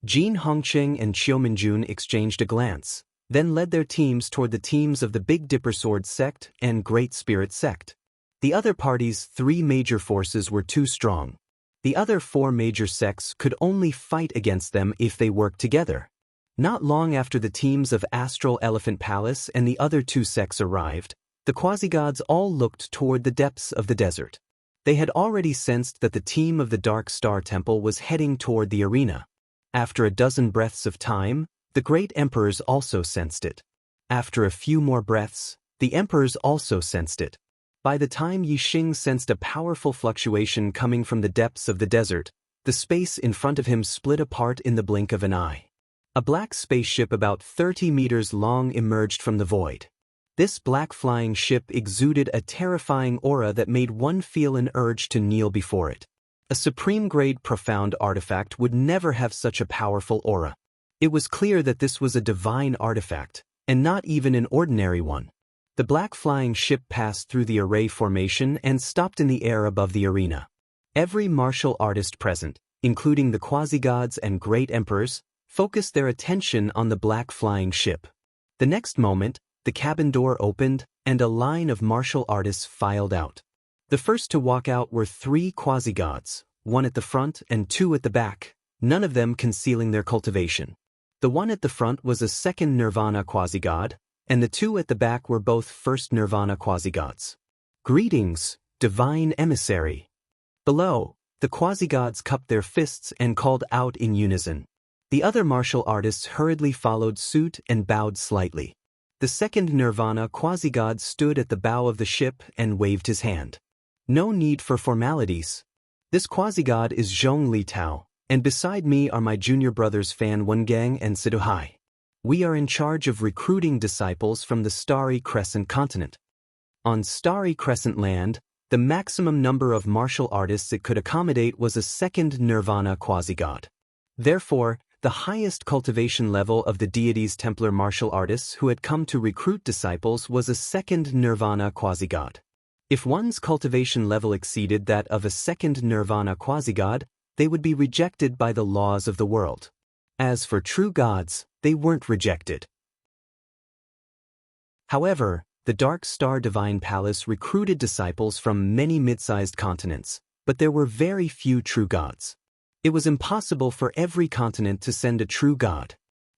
Jin Hongqing and Qiu Minjun exchanged a glance, then led their teams toward the teams of the Big Dipper Sword Sect and Great Spirit Sect. The other party's 3 major forces were too strong. The other 4 major sects could only fight against them if they worked together. Not long after the teams of Astral Elephant Palace and the other 2 sects arrived, the quasi-gods all looked toward the depths of the desert. They had already sensed that the team of the Dark Star Temple was heading toward the arena. After a dozen breaths of time, the great emperors also sensed it. After a few more breaths, the emperors also sensed it. By the time Yi Xing sensed a powerful fluctuation coming from the depths of the desert, the space in front of him split apart in the blink of an eye. A black spaceship about 30 meters long emerged from the void. This black flying ship exuded a terrifying aura that made one feel an urge to kneel before it. A supreme-grade profound artifact would never have such a powerful aura. It was clear that this was a divine artifact, and not even an ordinary one. The black flying ship passed through the array formation and stopped in the air above the arena. Every martial artist present, including the quasi-gods and great emperors, focused their attention on the black flying ship. The next moment, the cabin door opened, and a line of martial artists filed out. The first to walk out were 3 quasi-gods, 1 at the front and 2 at the back, none of them concealing their cultivation. The one at the front was a second Nirvana quasi-god, and the 2 at the back were both first Nirvana quasi-gods. "Greetings, divine emissary." Below, the quasi-gods cupped their fists and called out in unison. The other martial artists hurriedly followed suit and bowed slightly. The second Nirvana quasi-god stood at the bow of the ship and waved his hand. "No need for formalities. This quasi-god is Zhong Li Tao, and beside me are my junior brothers Fan Wengang and Siduhai. We are in charge of recruiting disciples from the Starry Crescent continent. On Starry Crescent land, the maximum number of martial artists it could accommodate was a second Nirvana quasi-god. Therefore, the highest cultivation level of the deity's Templar martial artists who had come to recruit disciples was a second Nirvana quasi-god. If one's cultivation level exceeded that of a second Nirvana quasi-god, they would be rejected by the laws of the world. As for true gods, they weren't rejected. However, the Dark Star Divine Palace recruited disciples from many mid-sized continents, but there were very few true gods. It was impossible for every continent to send a true god.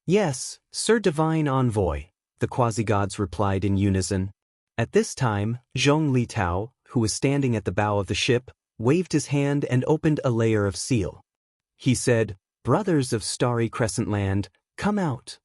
Yes, Sir Divine Envoy, the quasi-gods replied in unison. At this time, Zhong Litao, who was standing at the bow of the ship, waved his hand and opened a layer of seal. He said, "Brothers of Starry Crescent Land, come out."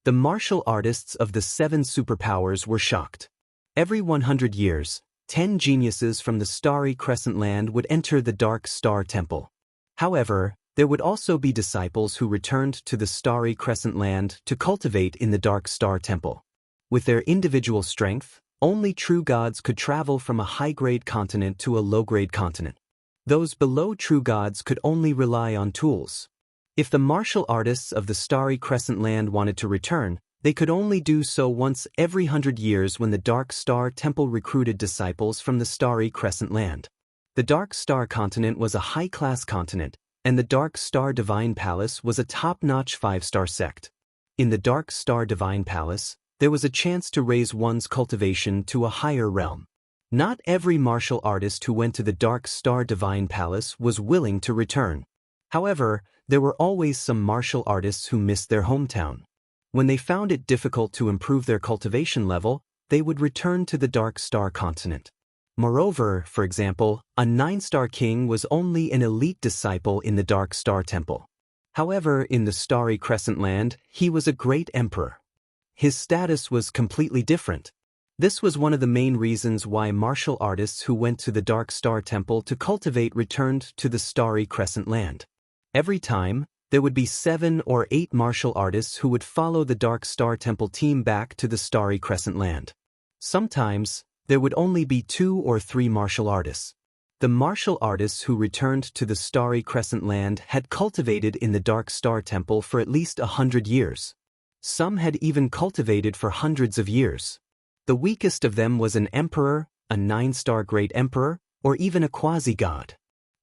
The martial artists of the 7 superpowers were shocked. Every 100 years, 10 geniuses from the Starry Crescent Land would enter the Dark Star Temple. However, there would also be disciples who returned to the Starry Crescent Land to cultivate in the Dark Star Temple. With their individual strength, only true gods could travel from a high-grade continent to a low-grade continent. Those below true gods could only rely on tools. If the martial artists of the Starry Crescent Land wanted to return, they could only do so once every 100 years when the Dark Star Temple recruited disciples from the Starry Crescent Land. The Dark Star Continent was a high-class continent, and the Dark Star Divine Palace was a top-notch 5-star sect. In the Dark Star Divine Palace, there was a chance to raise one's cultivation to a higher realm. Not every martial artist who went to the Dark Star Divine Palace was willing to return. However, there were always some martial artists who missed their hometown. When they found it difficult to improve their cultivation level, they would return to the Dark Star Continent. Moreover, for example, a 9-star king was only an elite disciple in the Dark Star Temple. However, in the Starry Crescent Land, he was a great emperor. His status was completely different. This was one of the main reasons why martial artists who went to the Dark Star Temple to cultivate returned to the Starry Crescent Land. Every time, there would be 7 or 8 martial artists who would follow the Dark Star Temple team back to the Starry Crescent Land. Sometimes, there would only be 2 or 3 martial artists. The martial artists who returned to the Starry Crescent Land had cultivated in the Dark Star Temple for at least 100 years. Some had even cultivated for hundreds of years. The weakest of them was an emperor, a 9-star great emperor, or even a quasi-god.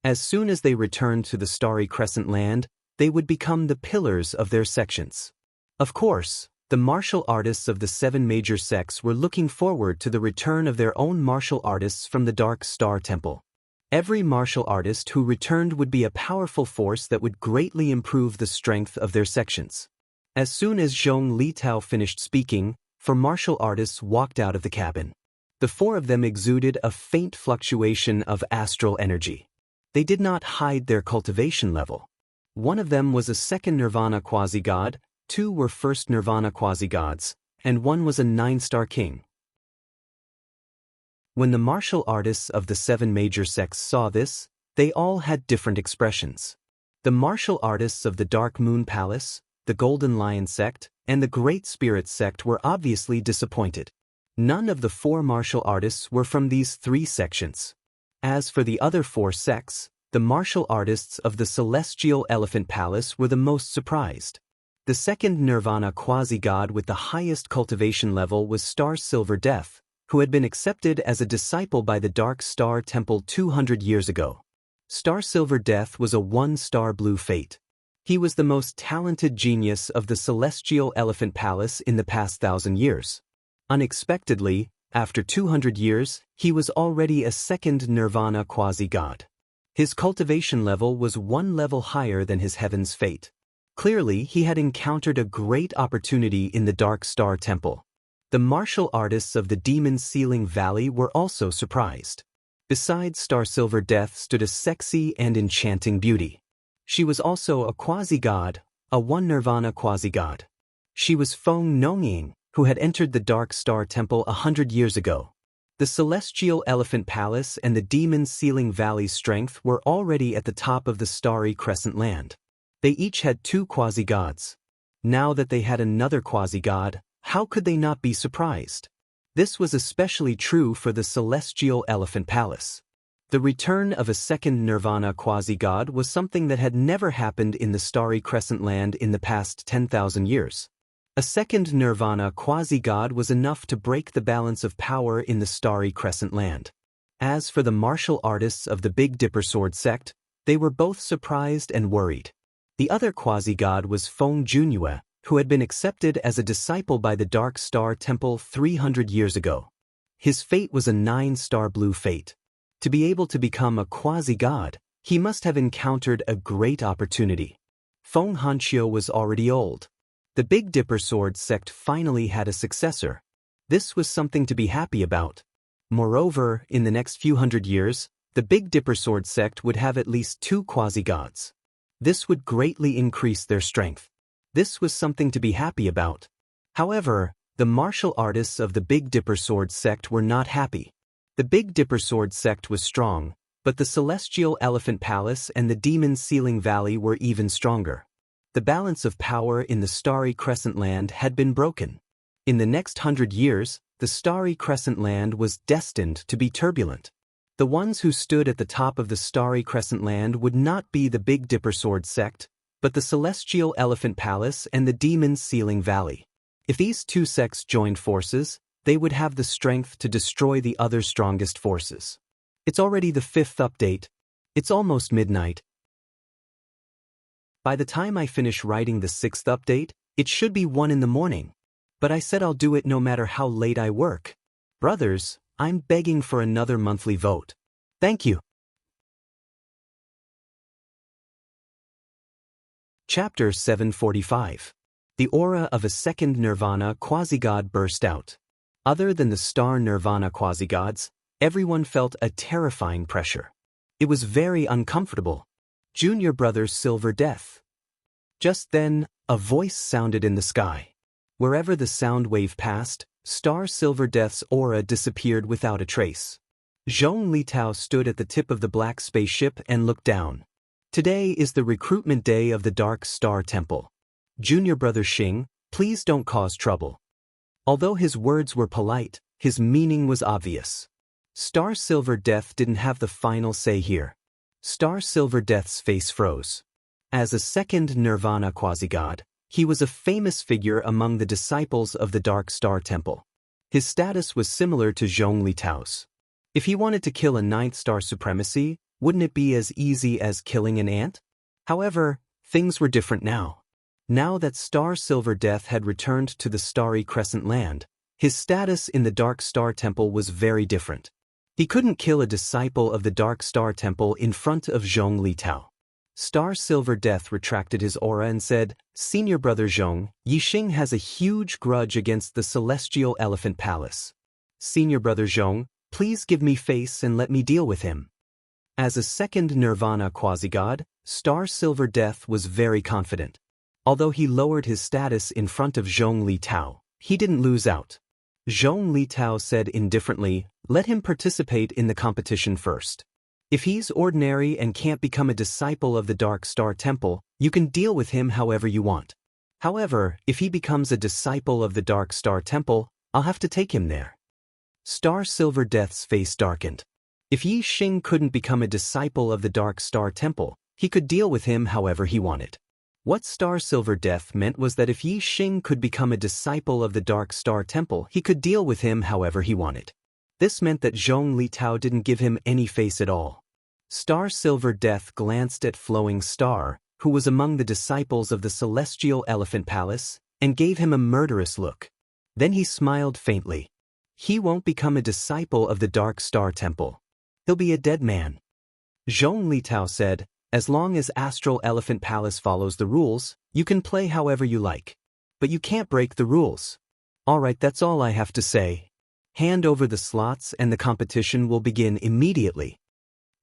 As soon as they returned to the Starry Crescent Land, they would become the pillars of their sections. Of course, the martial artists of the 7 major sects were looking forward to the return of their own martial artists from the Dark Star Temple. Every martial artist who returned would be a powerful force that would greatly improve the strength of their sections. As soon as Zhong Litao finished speaking, 4 martial artists walked out of the cabin. The 4 of them exuded a faint fluctuation of astral energy. They did not hide their cultivation level. One of them was a 2nd Nirvana quasi-god, 2 were 1st Nirvana quasi-gods, and 1 was a 9-star king. When the martial artists of the 7 major sects saw this, they all had different expressions. The martial artists of the Dark Moon Palace, the Golden Lion sect, and the Great Spirit sect were obviously disappointed. None of the 4 martial artists were from these 3 sections. As for the other 4 sects, the martial artists of the Celestial Elephant Palace were the most surprised. The 2nd Nirvana quasi-god with the highest cultivation level was Star Silver Death, who had been accepted as a disciple by the Dark Star Temple 200 years ago. Star Silver Death was a 1-star blue fate. He was the most talented genius of the Celestial Elephant Palace in the past 1,000 years. Unexpectedly, after 200 years, he was already a 2nd Nirvana quasi-god. His cultivation level was 1 level higher than his heaven's fate. Clearly, he had encountered a great opportunity in the Dark Star Temple. The martial artists of the Demon Ceiling Valley were also surprised. Beside Star Silver Death stood a sexy and enchanting beauty. She was also a quasi-god, a 1 Nirvana quasi-god. She was Feng Nongying, who had entered the Dark Star Temple 100 years ago. The Celestial Elephant Palace and the Demon Ceiling Valley's strength were already at the top of the Starry Crescent Land. They each had 2 quasi-gods. Now that they had another quasi-god, how could they not be surprised? This was especially true for the Celestial Elephant Palace. The return of a 2nd Nirvana quasi-god was something that had never happened in the Starry Crescent Land in the past 10,000 years. A 2nd Nirvana quasi-god was enough to break the balance of power in the Starry Crescent Land. As for the martial artists of the Big Dipper Sword sect, they were both surprised and worried. The other quasi-god was Feng Junyue, who had been accepted as a disciple by the Dark Star Temple 300 years ago. His fate was a 9-star blue fate. To be able to become a quasi-god, he must have encountered a great opportunity. Feng Hanqiu was already old. The Big Dipper Sword sect finally had a successor. This was something to be happy about. Moreover, in the next few hundred years, the Big Dipper Sword sect would have at least 2 quasi-gods. This would greatly increase their strength. This was something to be happy about. However, the martial artists of the Big Dipper Sword sect were not happy. The Big Dipper Sword sect was strong, but the Celestial Elephant Palace and the Demon Ceiling Valley were even stronger. The balance of power in the Starry Crescent Land had been broken. In the next 100 years, the Starry Crescent Land was destined to be turbulent. The ones who stood at the top of the Starry Crescent Land would not be the Big Dipper Sword sect, but the Celestial Elephant Palace and the Demon Ceiling Valley. If these 2 sects joined forces, they would have the strength to destroy the other strongest forces. It's already the 5th update. It's almost midnight. By the time I finish writing the 6th update, it should be 1 in the morning. But I said I'll do it no matter how late I work. Brothers, I'm begging for another monthly vote. Thank you. Chapter 745. The aura of a second Nirvana quasi-god burst out. Other than the star Nirvana quasi-gods, everyone felt a terrifying pressure. It was very uncomfortable. Junior brother Silver Death. Just then, a voice sounded in the sky. Wherever the sound wave passed, Star Silver Death's aura disappeared without a trace. Zhong Litao stood at the tip of the black spaceship and looked down. Today is the recruitment day of the Dark Star Temple. Junior brother Xing, please don't cause trouble. Although his words were polite, his meaning was obvious. Star Silver Death didn't have the final say here. Star Silver Death's face froze. As a second Nirvana quasi-god, he was a famous figure among the disciples of the Dark Star Temple. His status was similar to Zhong Litao's. If he wanted to kill a 9th star supremacy, wouldn't it be as easy as killing an ant? However, things were different now. Now that Star Silver Death had returned to the Starry Crescent Land, his status in the Dark Star Temple was very different. He couldn't kill a disciple of the Dark Star Temple in front of Zhong Litao. Star Silver Death retracted his aura and said, Senior brother Zhong, Yixing has a huge grudge against the Celestial Elephant Palace. Senior brother Zhong, please give me face and let me deal with him. As a second Nirvana quasi-god, Star Silver Death was very confident. Although he lowered his status in front of Zhong Litao, he didn't lose out. Zhong Litao said indifferently, let him participate in the competition first. If he's ordinary and can't become a disciple of the Dark Star Temple, you can deal with him however you want. However, if he becomes a disciple of the Dark Star Temple, I'll have to take him there. Star Silver Death's face darkened. If Yixing couldn't become a disciple of the Dark Star Temple, he could deal with him however he wanted. What Star Silver Death meant was that if Yixing could become a disciple of the Dark Star Temple, he could deal with him however he wanted. This meant that Zhong Litao didn't give him any face at all. Star Silver Death glanced at Flowing Star, who was among the disciples of the Celestial Elephant Palace, and gave him a murderous look. Then he smiled faintly. He won't become a disciple of the Dark Star Temple. He'll be a dead man. Zhong Litao said, as long as Astral Elephant Palace follows the rules, you can play however you like. But you can't break the rules. Alright, that's all I have to say. Hand over the slots and the competition will begin immediately.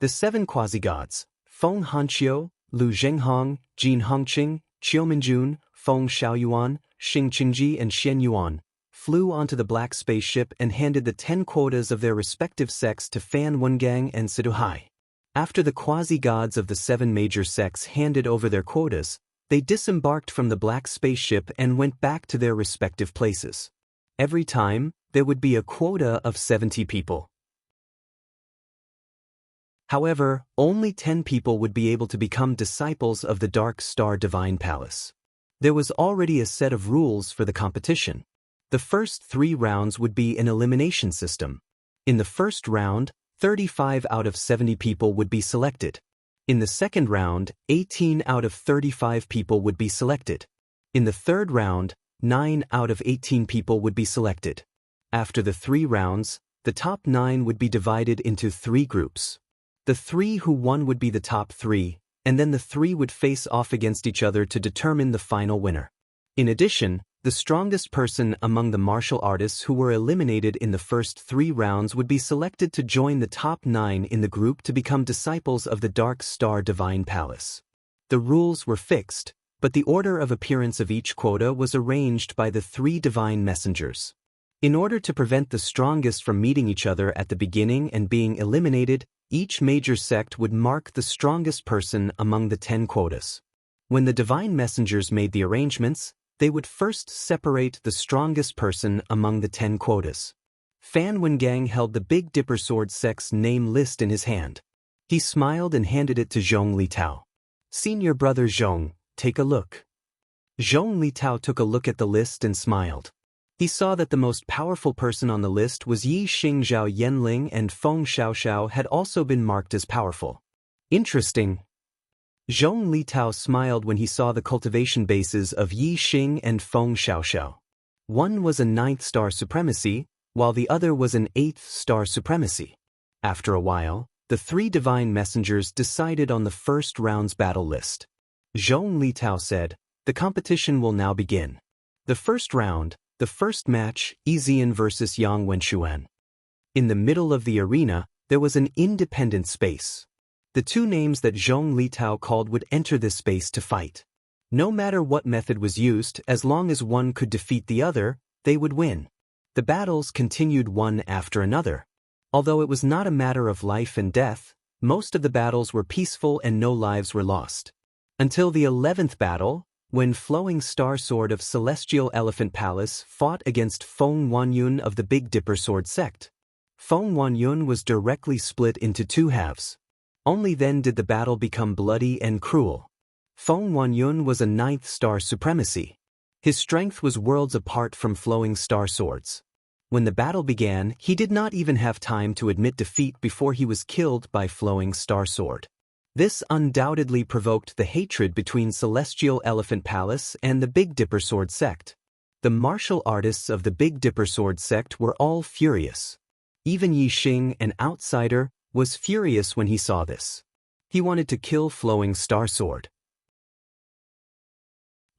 The 7 quasi-gods, Feng Hanqiu, Lu Zhenghong, Jin Hongqing, Qiuminjun, Feng Xiaoyuan, Xing Qingji and Xian Yuan, flew onto the black spaceship and handed the 10 quotas of their respective sects to Fan Wengang and Siduhai. After the quasi-gods of the 7 major sects handed over their quotas, they disembarked from the black spaceship and went back to their respective places. Every time, there would be a quota of 70 people. However, only 10 people would be able to become disciples of the Dark Star Divine Palace. There was already a set of rules for the competition. The first 3 rounds would be an elimination system. In the first round, 35 out of 70 people would be selected. In the second round, 18 out of 35 people would be selected. In the third round, 9 out of 18 people would be selected. After the 3 rounds, The top 9 would be divided into 3 groups. The 3 who won would be the top 3, and then the 3 would face off against each other to determine the final winner. In addition, the strongest person among the martial artists who were eliminated in the first 3 rounds would be selected to join the top 9 in the group to become disciples of the Dark Star Divine Palace. The rules were fixed, but the order of appearance of each quota was arranged by the 3 divine messengers. In order to prevent the strongest from meeting each other at the beginning and being eliminated, each major sect would mark the strongest person among the 10 quotas. When the divine messengers made the arrangements, they would first separate the strongest person among the 10 quotas. Fan Wengang held the Big Dipper Sword sect's name list in his hand. He smiled and handed it to Zhong Litao. "Senior brother Zhong, take a look." Zhong Litao took a look at the list and smiled. He saw that the most powerful person on the list was Yi Xing Zhao Yanling, and Feng Xiaoxiao had also been marked as powerful. Interesting. Zhong Litao smiled when he saw the cultivation bases of Yi Xing and Feng Xiaoxiao. One was a 9th star supremacy, while the other was an 8th star supremacy. After a while, the 3 divine messengers decided on the first round's battle list. Zhong Litao said, "The competition will now begin. The first round, the first match, Yixian versus Yang Wenshuan." In the middle of the arena, there was an independent space. The 2 names that Zhong Litao called would enter this space to fight. No matter what method was used, as long as one could defeat the other, they would win. The battles continued one after another. Although it was not a matter of life and death, most of the battles were peaceful and no lives were lost. Until the 11th battle, when Flowing Star Sword of Celestial Elephant Palace fought against Feng Wanyun of the Big Dipper Sword sect. Feng Wanyun was directly split into 2 halves. Only then did the battle become bloody and cruel. Feng Wanyun was a 9th star supremacy. His strength was worlds apart from Flowing Star Swords. When the battle began, he did not even have time to admit defeat before he was killed by Flowing Star Sword. This undoubtedly provoked the hatred between Celestial Elephant Palace and the Big Dipper Sword sect. The martial artists of the Big Dipper Sword sect were all furious. Even Yi Xing, an outsider, was furious when he saw this. He wanted to kill Flowing Star Sword.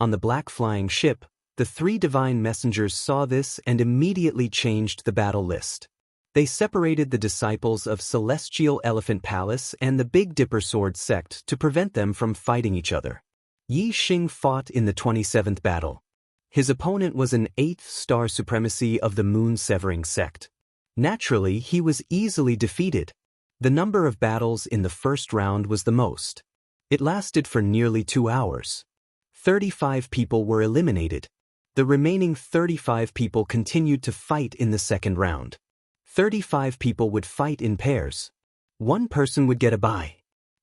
On the black flying ship, the 3 divine messengers saw this and immediately changed the battle list. They separated the disciples of Celestial Elephant Palace and the Big Dipper Sword sect to prevent them from fighting each other. Yi Xing fought in the 27th battle. His opponent was an 8th star supremacy of the Moon Severing sect. Naturally, he was easily defeated. The number of battles in the first round was the most. It lasted for nearly 2 hours. 35 people were eliminated. The remaining 35 people continued to fight in the second round. 35 people would fight in pairs. 1 person would get a bye.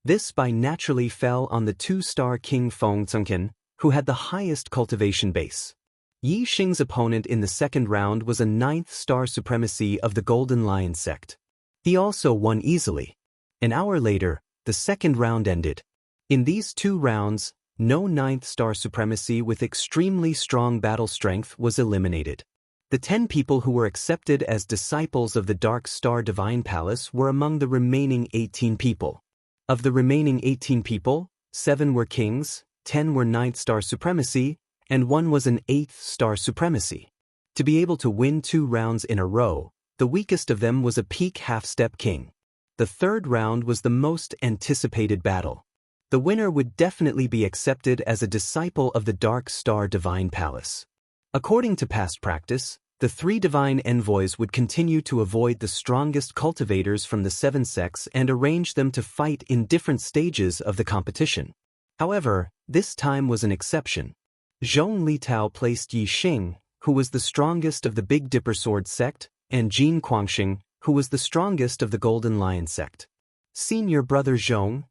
This bye naturally fell on the 2-star King Feng Zhengqian, who had the highest cultivation base. Yi Xing's opponent in the second round was a 9th star supremacy of the Golden Lion sect. He also won easily. An hour later, the second round ended. In these 2 rounds, no 9th star supremacy with extremely strong battle strength was eliminated. The 10 people who were accepted as disciples of the Dark Star Divine Palace were among the remaining 18 people. Of the remaining 18 people, 7 were kings, 10 were 9th star supremacy, and 1 was an 8th star supremacy. To be able to win 2 rounds in a row, the weakest of them was a peak half-step king. The third round was the most anticipated battle. The winner would definitely be accepted as a disciple of the Dark Star Divine Palace. According to past practice, the 3 divine envoys would continue to avoid the strongest cultivators from the 7 sects and arrange them to fight in different stages of the competition. However, this time was an exception. Zhong Litao placed Yi Xing, who was the strongest of the Big Dipper Sword sect, and Jin Guangxing, who was the strongest of the Golden Lion sect. "Senior brother Zhong?"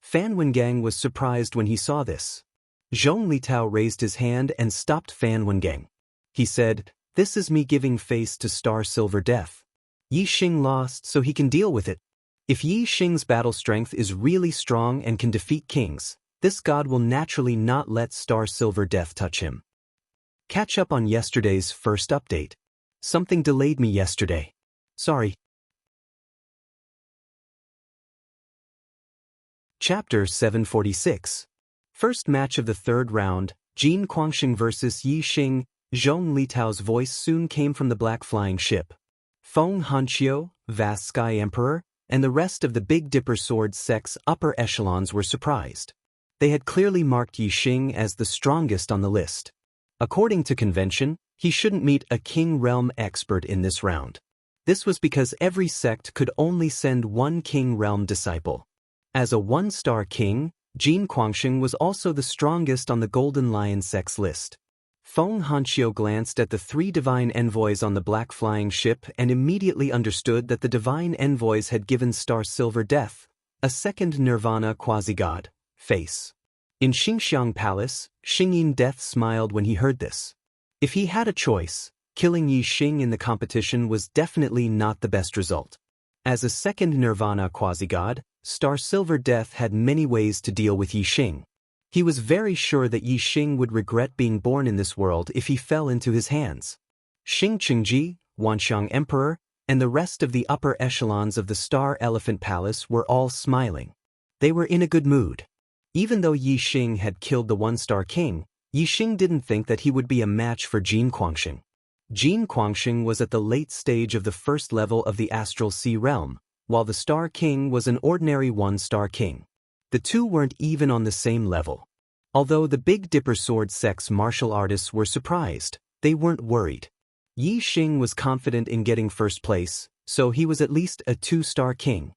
Fan Wengang was surprised when he saw this. Zhong Litao raised his hand and stopped Fan Wengang. He said, "This is me giving face to Star Silver Death. Yi Xing lost so he can deal with it. If Yi Xing's battle strength is really strong and can defeat kings, this god will naturally not let Star Silver Death touch him." Catch up on yesterday's first update. Something delayed me yesterday. Sorry. Chapter 746. First match of the third round, Jin Guangxing vs Yi Xing. Zhong Litao's voice soon came from the black flying ship. Feng Hanqiu, Vast Sky Emperor, and the rest of the Big Dipper Sword sect's upper echelons were surprised. They had clearly marked Yi Xing as the strongest on the list. According to convention, he shouldn't meet a King Realm expert in this round. This was because every sect could only send one King Realm disciple. As a one-star king, Jin Guangxing was also the strongest on the Golden Lion sect's list. Feng Hanqiu glanced at the three divine envoys on the black flying ship and immediately understood that the divine envoys had given Star Silver Death, a second Nirvana quasi-god, face. In Xianxia Palace, Xingyin Death smiled when he heard this. If he had a choice, killing Yi Xing in the competition was definitely not the best result. As a second Nirvana quasi-god, Star Silver Death had many ways to deal with Yi Xing. He was very sure that Yi Xing would regret being born in this world if he fell into his hands. Xing Qingji, Wanxiang Emperor, and the rest of the upper echelons of the Star Elephant Palace were all smiling. They were in a good mood. Even though Yi Xing had killed the one-star king, Yi Xing didn't think that he would be a match for Jin Guangxing. Jin Guangxing was at the late stage of the first level of the Astral Sea Realm, while the Star King was an ordinary one-star king. The two weren't even on the same level. Although the Big Dipper Sword sect's martial artists were surprised, they weren't worried. Yi Xing was confident in getting first place, so he was at least a two-star king.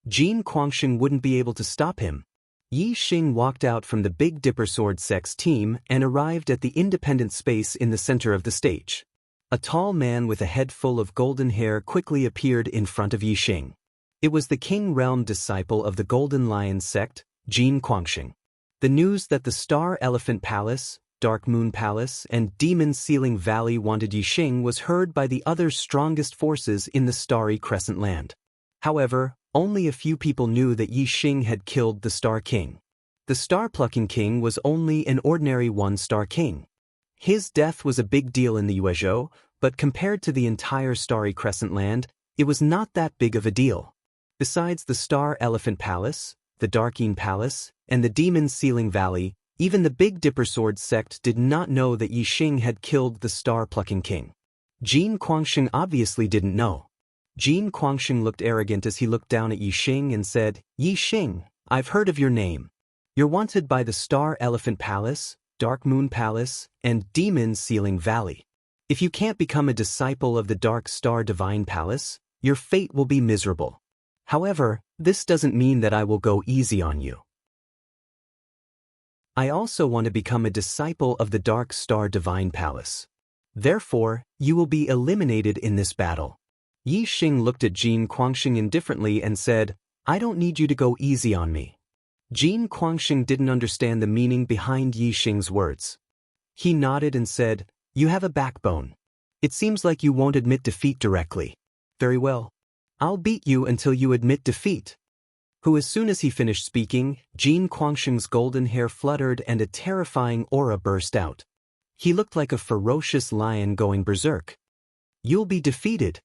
Jin Guangxing wouldn't be able to stop him. Yi Xing walked out from the Big Dipper Sword sect's team and arrived at the independent space in the center of the stage. A tall man with a head full of golden hair quickly appeared in front of Yi Xing. It was the King Realm disciple of the Golden Lion sect, Jin Guangxing. The news that the Star Elephant Palace, Dark Moon Palace, and Demon Ceiling Valley wanted Yi Xing was heard by the other strongest forces in the Starry Crescent Land. However, only a few people knew that Yi Xing had killed the Star King. The Star-plucking king was only an ordinary one-star king. His death was a big deal in the Yuezhou, but compared to the entire Starry Crescent Land, it was not that big of a deal. Besides the Star Elephant Palace, the Darkeen Palace, and the Demon Ceiling Valley, even the Big Dipper Sword sect did not know that Yi Xing had killed the Star-plucking king. Jin Guangxing obviously didn't know. Jin Guangxing looked arrogant as he looked down at Yi Xing and said, "Yi Xing, I've heard of your name. You're wanted by the Star Elephant Palace, Dark Moon Palace, and Demon Ceiling Valley. If you can't become a disciple of the Dark Star Divine Palace, your fate will be miserable. However, this doesn't mean that I will go easy on you. I also want to become a disciple of the Dark Star Divine Palace. Therefore, you will be eliminated in this battle." Yi Xing looked at Jin Guangxing indifferently and said, "I don't need you to go easy on me." Jin Guangxing didn't understand the meaning behind Yi Xing's words. He nodded and said, "You have a backbone. It seems like you won't admit defeat directly. Very well. I'll beat you until you admit defeat." As soon as he finished speaking, Jin Guangxing's golden hair fluttered and a terrifying aura burst out. He looked like a ferocious lion going berserk. "You'll be defeated,"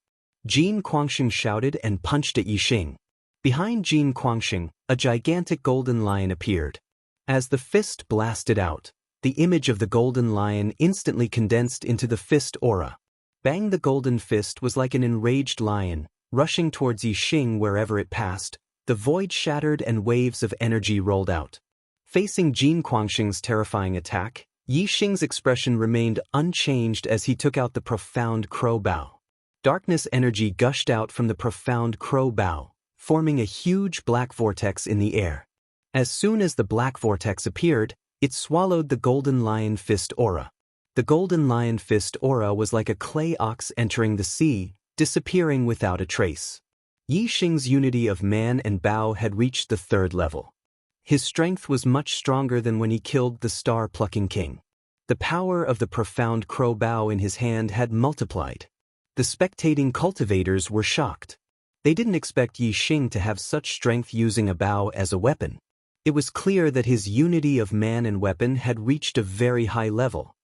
Jin Guangxing shouted and punched at Yi Xing. Behind Jin Guangxing, a gigantic golden lion appeared. As the fist blasted out, the image of the golden lion instantly condensed into the fist aura. Bang! The golden fist was like an enraged lion, rushing towards Yi Xing wherever it passed. The void shattered and waves of energy rolled out. Facing Jin Guangxing's terrifying attack, Yi Xing's expression remained unchanged as he took out the profound crow bow. Darkness energy gushed out from the profound crow bow, forming a huge black vortex in the air. As soon as the black vortex appeared, it swallowed the golden lion fist aura. The golden lion fist aura was like a clay ox entering the sea, disappearing without a trace. Yi Xing's unity of man and bow had reached the third level. His strength was much stronger than when he killed the Star-plucking king. The power of the profound crow bow in his hand had multiplied. The spectating cultivators were shocked. They didn't expect Yi Xing to have such strength using a bow as a weapon. It was clear that his unity of man and weapon had reached a very high level.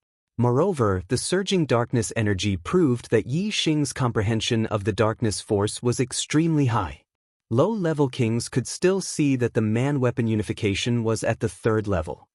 Moreover, the surging darkness energy proved that Yi Xing's comprehension of the darkness force was extremely high. Low-level kings could still see that the man-weapon unification was at the 3rd level.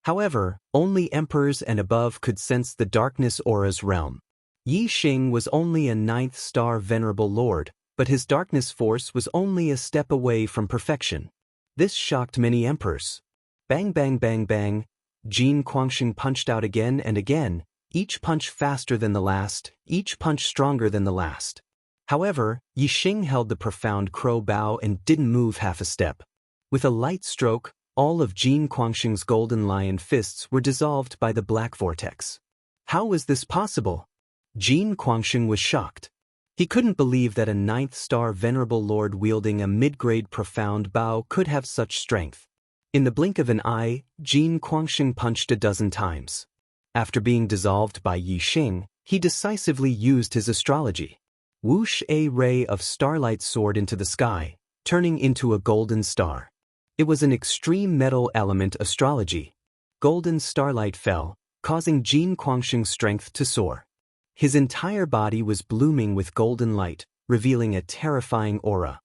However, only emperors and above could sense the darkness aura's realm. Yi Xing was only a 9th star venerable lord, but his darkness force was only a step away from perfection. This shocked many emperors. Bang bang bang bang, Jin Guangxing punched out again and again, each punch faster than the last, each punch stronger than the last. However, Yi Xing held the profound crow bow and didn't move half a step. With a light stroke, all of Jin Guangxing's golden lion fists were dissolved by the black vortex. How was this possible? Jin Guangxing was shocked. He couldn't believe that a 9th star venerable lord wielding a mid-grade profound bow could have such strength. In the blink of an eye, Jin Guangxing punched a dozen times. After being dissolved by Yi Xing, he decisively used his astrology. Whoosh! A ray of starlight soared into the sky, turning into a golden star. It was an extreme metal element astrology. Golden starlight fell, causing Jin Guangxing's strength to soar. His entire body was blooming with golden light, revealing a terrifying aura.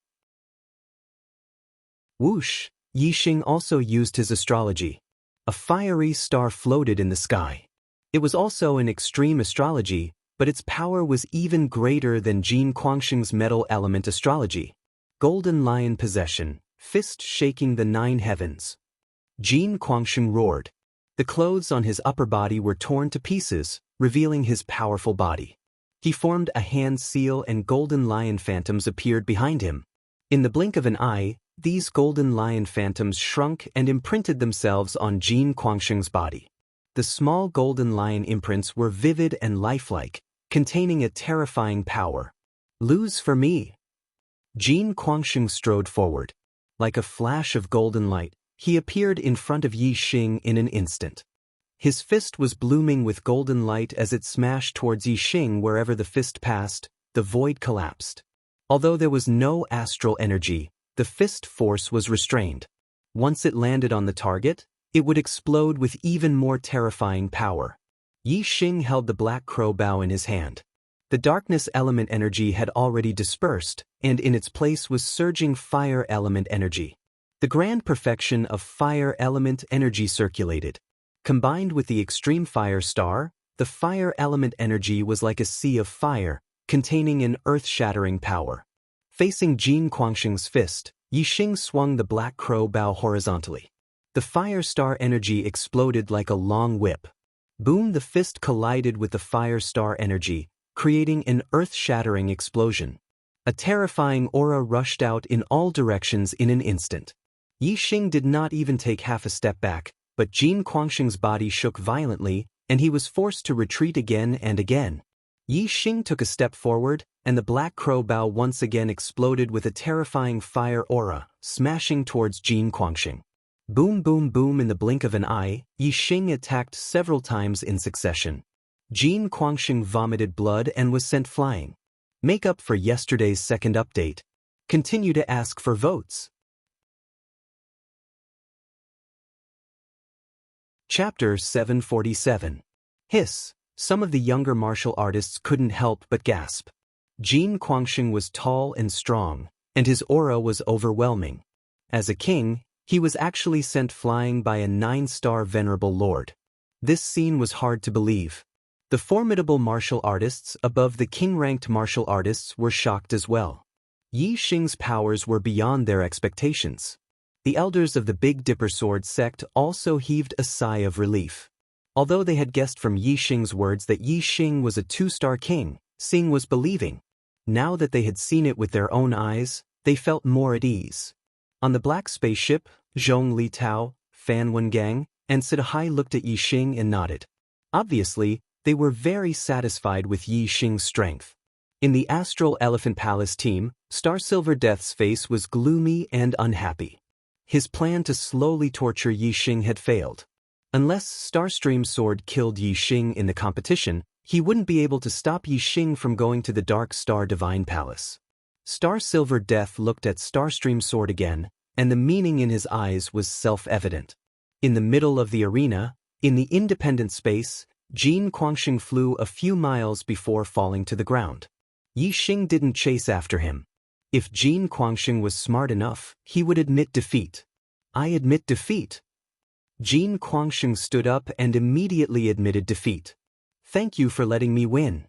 Whoosh! Yi Xing also used his astrology. A fiery star floated in the sky. It was also an extreme astrology, but its power was even greater than Jin Guangxing's metal element astrology. Golden lion possession, fist shaking the 9 heavens. Jin Guangxing roared. The clothes on his upper body were torn to pieces, revealing his powerful body. He formed a hand seal and golden lion phantoms appeared behind him. In the blink of an eye, these golden lion phantoms shrunk and imprinted themselves on Jin Guangxing's body. The small golden lion imprints were vivid and lifelike, containing a terrifying power. Lose for me. Jin Guangxing strode forward. Like a flash of golden light, he appeared in front of Yi Xing in an instant. His fist was blooming with golden light as it smashed towards Yi Xing. Wherever the fist passed, the void collapsed. Although there was no astral energy, the fist force was restrained. Once it landed on the target, it would explode with even more terrifying power. Yi Xing held the black crow bow in his hand. The darkness element energy had already dispersed, and in its place was surging fire element energy. The grand perfection of fire element energy circulated. Combined with the extreme fire star, the fire element energy was like a sea of fire, containing an earth-shattering power. Facing Jin Guangxing's fist, Yi Xing swung the black crow bow horizontally. The fire star energy exploded like a long whip. Boom! The fist collided with the fire star energy, creating an earth-shattering explosion. A terrifying aura rushed out in all directions in an instant. Yi Xing did not even take half a step back, but Jin Guangxing's body shook violently, and he was forced to retreat again and again. Yi Xing took a step forward, and the black crow bow once again exploded with a terrifying fire aura, smashing towards Jin Guangxing. Boom boom boom! In the blink of an eye, Yi Xing attacked several times in succession. Jin Guangxing vomited blood and was sent flying. Make up for yesterday's second update. Continue to ask for votes. Chapter 747. Hiss. Some of the younger martial artists couldn't help but gasp. Jin Guangxing was tall and strong, and his aura was overwhelming. As a king, he was actually sent flying by a 9-star venerable lord. This scene was hard to believe. The formidable martial artists above the king-ranked martial artists were shocked as well. Yi Xing's powers were beyond their expectations. The elders of the Big Dipper Sword sect also heaved a sigh of relief. Although they had guessed from Yi Xing's words that Yi Xing was a 2-star king, seeing was believing. Now that they had seen it with their own eyes, they felt more at ease. On the black spaceship, Zhong Li Tao, Fan Wengang, and Sidahai looked at Yi Xing and nodded. Obviously, they were very satisfied with Yi Xing's strength. In the Astral Elephant Palace team, Star Silver Death's face was gloomy and unhappy. His plan to slowly torture Yi Xing had failed. Unless Starstream Sword killed Yi Xing in the competition, he wouldn't be able to stop Yi Xing from going to the Dark Star Divine Palace. Star Silver Death looked at Starstream Sword again, and the meaning in his eyes was self-evident. In the middle of the arena, in the independent space, Jin Guangxing flew a few miles before falling to the ground. Yi Xing didn't chase after him. If Jin Guangxing was smart enough, he would admit defeat. I admit defeat. Jin Guangxing stood up and immediately admitted defeat. Thank you for letting me win,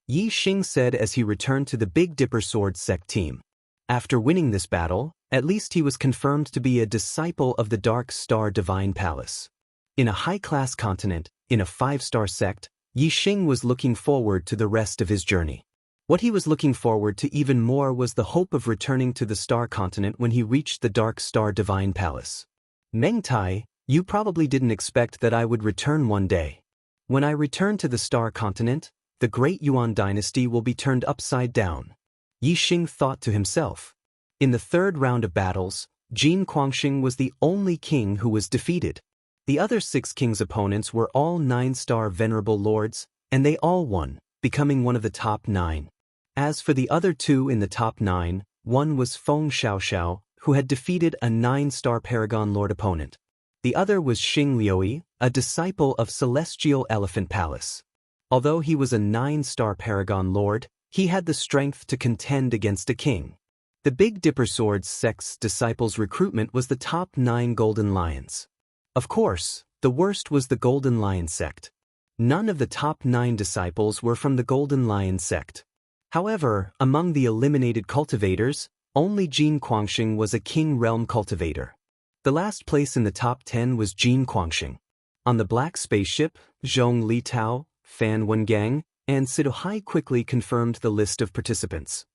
Yi Xing said as he returned to the Big Dipper Sword sect team. After winning this battle, at least he was confirmed to be a disciple of the Dark Star Divine Palace. In a high-class continent, in a 5-star sect, Yi Xing was looking forward to the rest of his journey. What he was looking forward to even more was the hope of returning to the Star Continent when he reached the Dark Star Divine Palace. Meng Tai, you probably didn't expect that I would return one day. When I return to the Star Continent, the Great Yuan dynasty will be turned upside down, Yi Xing thought to himself. In the third round of battles, Jin Guangxing was the only king who was defeated. The other 6 kings' opponents were all 9-star venerable lords, and they all won, becoming one of the top 9. As for the other 2 in the top 9, one was Feng Xiaoxiao, who had defeated a 9-star paragon lord opponent. The other was Xing Liuyi, a disciple of Celestial Elephant Palace. Although he was a 9-star paragon lord, he had the strength to contend against a king. The Big Dipper Sword sect's disciples' recruitment was the top 9 Golden Lions. Of course, the worst was the Golden Lion sect. None of the top 9 disciples were from the Golden Lion sect. However, among the eliminated cultivators, only Jin Guangxing was a King Realm cultivator. The last place in the top 10 was Jin Guangxing. On the black spaceship, Zhong Litao, Fan Wengang, and Sidohai quickly confirmed the list of participants.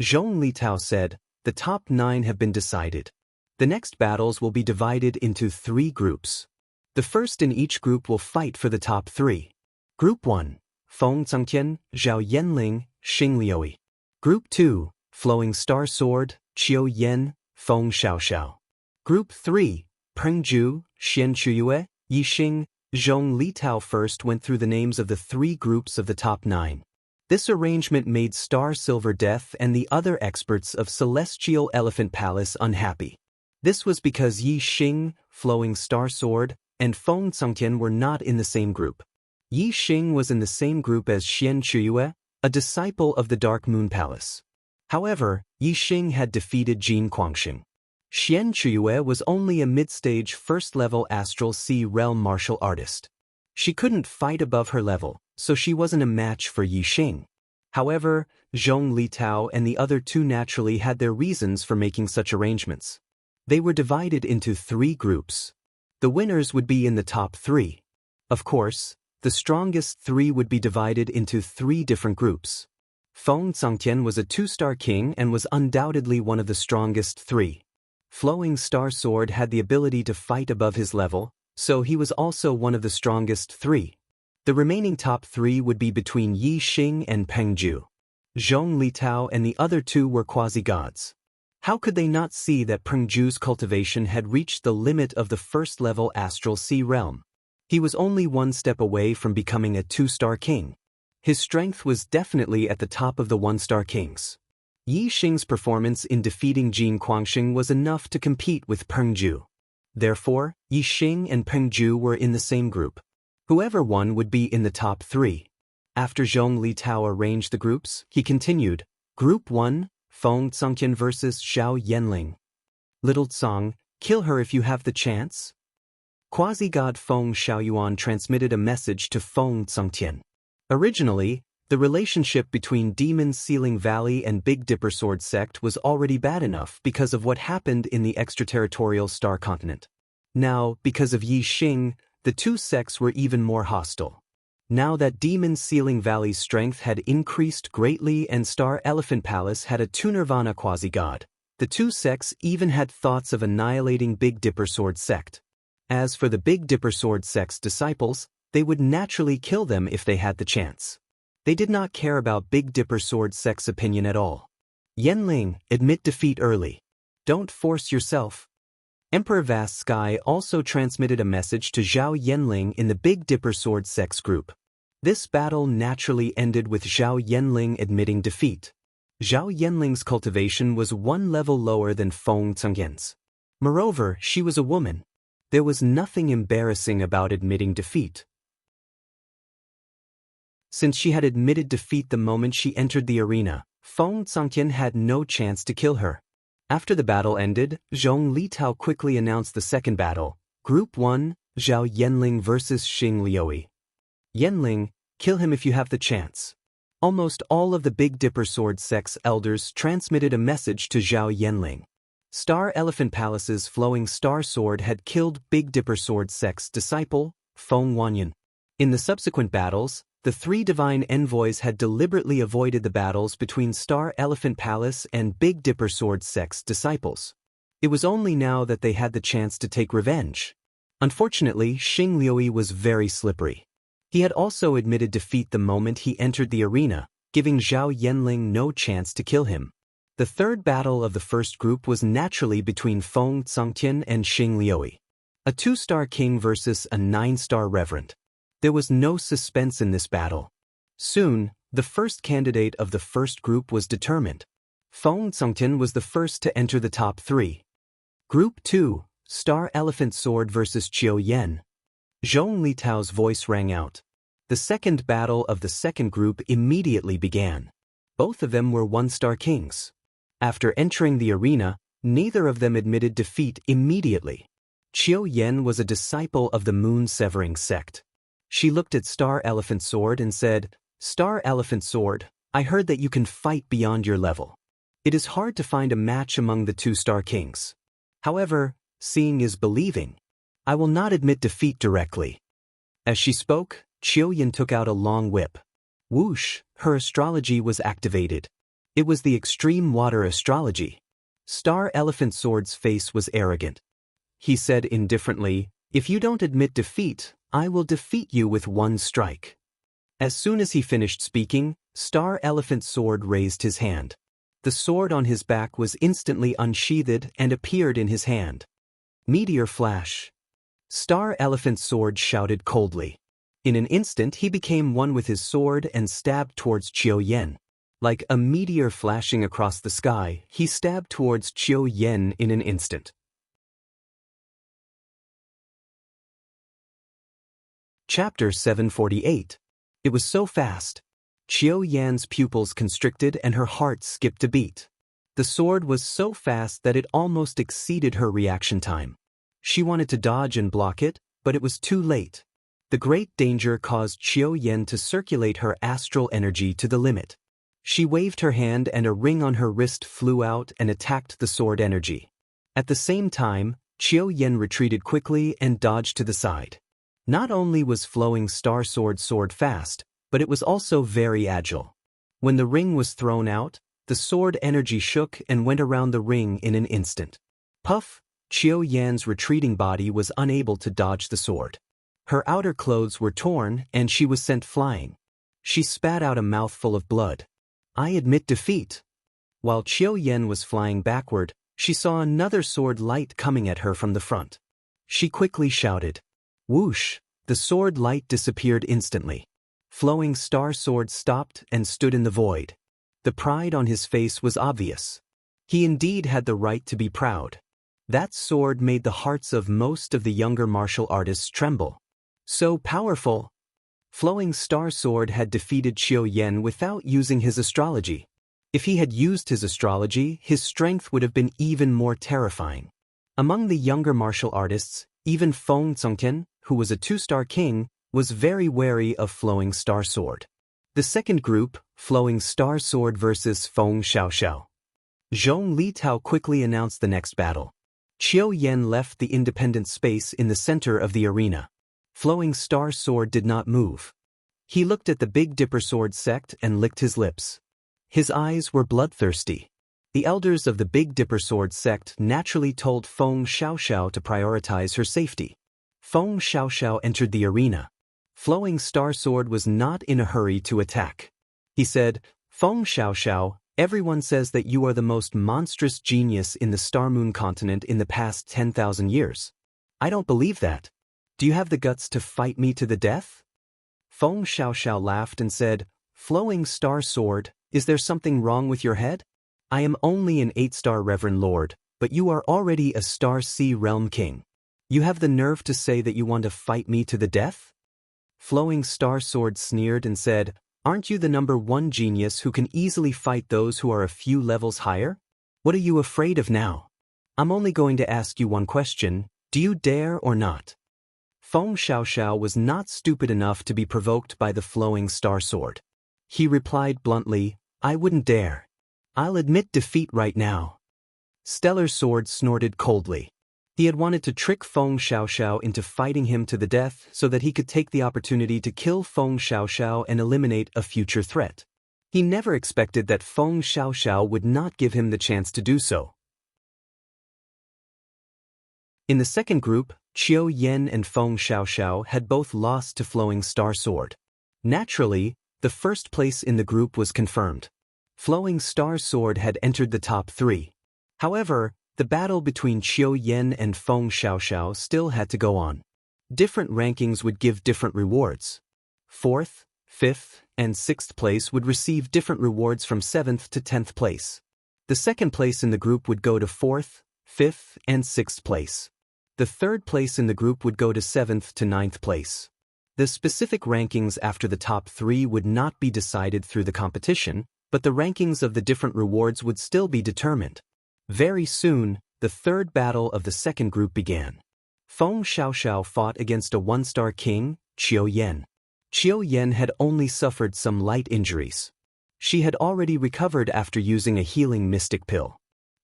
Zhong Litao said, "The top 9 have been decided. The next battles will be divided into 3 groups. The first in each group will fight for the top 3. Group 1, Feng Zhengtian, Zhao Yanling, Xing Liuyi. Group 2, Flowing Star Sword, Qiu Yan, Feng Xiaoxiao. Group 3, Pengju, Xianxia, Yi Xing, Zhong Litao." First went through the names of the 3 groups of the top 9. This arrangement made Star Silver Death and the other experts of Celestial Elephant Palace unhappy. This was because Yi Xing, Flowing Star Sword, and Feng Zhengtian were not in the same group. Yi Xing was in the same group as Xianxia, a disciple of the Dark Moon Palace. However, Yi Xing had defeated Jin Guangxing. Xianxia was only a mid-stage first-level Astral Sea Realm martial artist. She couldn't fight above her level, so she wasn't a match for Yi Xing. However, Zhong Litao and the other 2 naturally had their reasons for making such arrangements. They were divided into 3 groups. The winners would be in the top 3. Of course, the strongest 3 would be divided into 3 different groups. Feng Zhengtian was a 2-star king and was undoubtedly one of the strongest 3. Flowing Star Sword had the ability to fight above his level, so he was also one of the strongest 3. The remaining top 3 would be between Yi Xing and Pengju. Zhong Litao and the other 2 were quasi-gods. How could they not see that Pengju's cultivation had reached the limit of the first-level Astral Sea Realm? He was only 1 step away from becoming a 2-star king. His strength was definitely at the top of the 1-star kings. Yi Xing's performance in defeating Jin Guangxing was enough to compete with Pengju. Therefore, Yi Xing and Pengju were in the same group. Whoever won would be in the top 3. After Zhong Litao arranged the groups, he continued, Group 1, Feng Zhengtian vs. Zhao Yanling. Little Tsang, kill her if you have the chance. Quasi-god Feng Xiaoyuan transmitted a message to Feng Zhengtian. Originally, the relationship between Demon Sealing Valley and Big Dipper Sword sect was already bad enough because of what happened in the extraterritorial Star Continent. Now, because of Yi Xing, the 2 sects were even more hostile. Now that Demon Sealing Valley's strength had increased greatly and Star Elephant Palace had a Tunirvana quasi-god, the 2 sects even had thoughts of annihilating Big Dipper Sword sect. As for the Big Dipper Sword sect's disciples, they would naturally kill them if they had the chance. They did not care about Big Dipper Sword sect's opinion at all. Yanling, admit defeat early. Don't force yourself. Emperor Vast Sky also transmitted a message to Zhao Yanling in the Big Dipper Sword sect's group. This battle naturally ended with Zhao Yanling admitting defeat. Zhao Yanling's cultivation was 1 level lower than Feng Zhengtian's. Moreover, she was a woman. There was nothing embarrassing about admitting defeat. Since she had admitted defeat the moment she entered the arena, Feng Zhangtian had no chance to kill her. After the battle ended, Zhong Litao quickly announced the second battle, Group 1, Zhao Yanling vs. Xing Liuyi. Yanling, kill him if you have the chance. Almost all of the Big Dipper Sword sects elders transmitted a message to Zhao Yanling. Star Elephant Palace's Flowing Star Sword had killed Big Dipper Sword sect's disciple, Feng Wanyan. In the subsequent battles, the three divine envoys had deliberately avoided the battles between Star Elephant Palace and Big Dipper Sword sect's disciples. It was only now that they had the chance to take revenge. Unfortunately, Xing Liuyi was very slippery. He had also admitted defeat the moment he entered the arena, giving Zhao Yanling no chance to kill him. The third battle of the first group was naturally between Feng Zhangtian and Xing Liuyi. A 2-star king versus a 9-star reverend. There was no suspense in this battle. Soon, the first candidate of the first group was determined. Feng Zhangtian was the first to enter the top 3. Group 2, Star Elephant Sword vs. Qiu Yan. Zhong Litao's voice rang out. The second battle of the second group immediately began. Both of them were 1-star kings. After entering the arena, neither of them admitted defeat immediately. Qiu Yan was a disciple of the Moon-Severing sect. She looked at Star Elephant Sword and said, "Star Elephant Sword, I heard that you can fight beyond your level. It is hard to find a match among the 2-star kings. However, seeing is believing. I will not admit defeat directly." As she spoke, Qiu Yan took out a long whip. Whoosh, her astrology was activated. It was the extreme water astrology. Star Elephant Sword's face was arrogant. He said indifferently, "If you don't admit defeat, I will defeat you with 1 strike." As soon as he finished speaking, Star Elephant Sword raised his hand. The sword on his back was instantly unsheathed and appeared in his hand. Meteor flash. Star Elephant Sword shouted coldly. In an instant he became one with his sword and stabbed towards Qiu Yan. Like a meteor flashing across the sky, he stabbed towards Qiu Yan in an instant. Chapter 748. It was so fast. Qiu Yan's pupils constricted and her heart skipped a beat. The sword was so fast that it almost exceeded her reaction time. She wanted to dodge and block it, but it was too late. The great danger caused Qiu Yan to circulate her astral energy to the limit. She waved her hand and a ring on her wrist flew out and attacked the sword energy. At the same time, Qiu Yan retreated quickly and dodged to the side. Not only was Flowing Star Sword fast, but it was also very agile. When the ring was thrown out, the sword energy shook and went around the ring in an instant. Puff! Qiu Yan's retreating body was unable to dodge the sword. Her outer clothes were torn and she was sent flying. She spat out a mouthful of blood. "I admit defeat." While Qiu Yan was flying backward, she saw another sword light coming at her from the front. She quickly shouted. Whoosh! The sword light disappeared instantly. Flowing Star Sword stopped and stood in the void. The pride on his face was obvious. He indeed had the right to be proud. That sword made the hearts of most of the younger martial artists tremble. So powerful! Flowing Star Sword had defeated Qiu Yan without using his astrology. If he had used his astrology, his strength would have been even more terrifying. Among the younger martial artists, even Feng Zhangtian, who was a 2-star king, was very wary of Flowing Star Sword. The second group, Flowing Star Sword vs. Feng Xiaoxiao. Zhong Litao quickly announced the next battle. Qiu Yan left the independent space in the center of the arena. Flowing Star Sword did not move. He looked at the Big Dipper Sword sect and licked his lips. His eyes were bloodthirsty. The elders of the Big Dipper Sword sect naturally told Feng Xiaoxiao to prioritize her safety. Feng Xiaoxiao entered the arena. Flowing Star Sword was not in a hurry to attack. He said, "Feng Xiaoxiao, everyone says that you are the most monstrous genius in the Star Moon continent in the past 10,000 years. I don't believe that. Do you have the guts to fight me to the death?" Feng Xiaoxiao laughed and said, "Flowing Star Sword, is there something wrong with your head? I am only an 8-star Reverend Lord, but you are already a Star Sea Realm King. You have the nerve to say that you want to fight me to the death? Flowing Star Sword sneered and said, "Aren't you the #1 genius who can easily fight those who are a few levels higher? What are you afraid of now? I'm only going to ask you one question, do you dare or not?" Feng Xiaoxiao was not stupid enough to be provoked by the flowing Star Sword. He replied bluntly, "I wouldn't dare. I'll admit defeat right now." Stellar Sword snorted coldly. He had wanted to trick Feng Xiaoxiao into fighting him to the death so that he could take the opportunity to kill Feng Xiaoxiao and eliminate a future threat. He never expected that Feng Xiaoxiao would not give him the chance to do so. In the second group, Qiu Yan and Feng Xiaoxiao had both lost to Flowing Star Sword. Naturally, the first place in the group was confirmed. Flowing Star Sword had entered the top 3. However, the battle between Qiu Yan and Feng Xiaoxiao still had to go on. Different rankings would give different rewards. 4th, 5th, and 6th place would receive different rewards from 7th to 10th place. The second place in the group would go to 4th, 5th, and 6th place. The third place in the group would go to 7th to 9th place. The specific rankings after the top 3 would not be decided through the competition, but the rankings of the different rewards would still be determined. Very soon, the third battle of the second group began. Feng Xiaoxiao fought against a 1-star king, Qiu Yan. Qiu Yan had only suffered some light injuries. She had already recovered after using a healing mystic pill.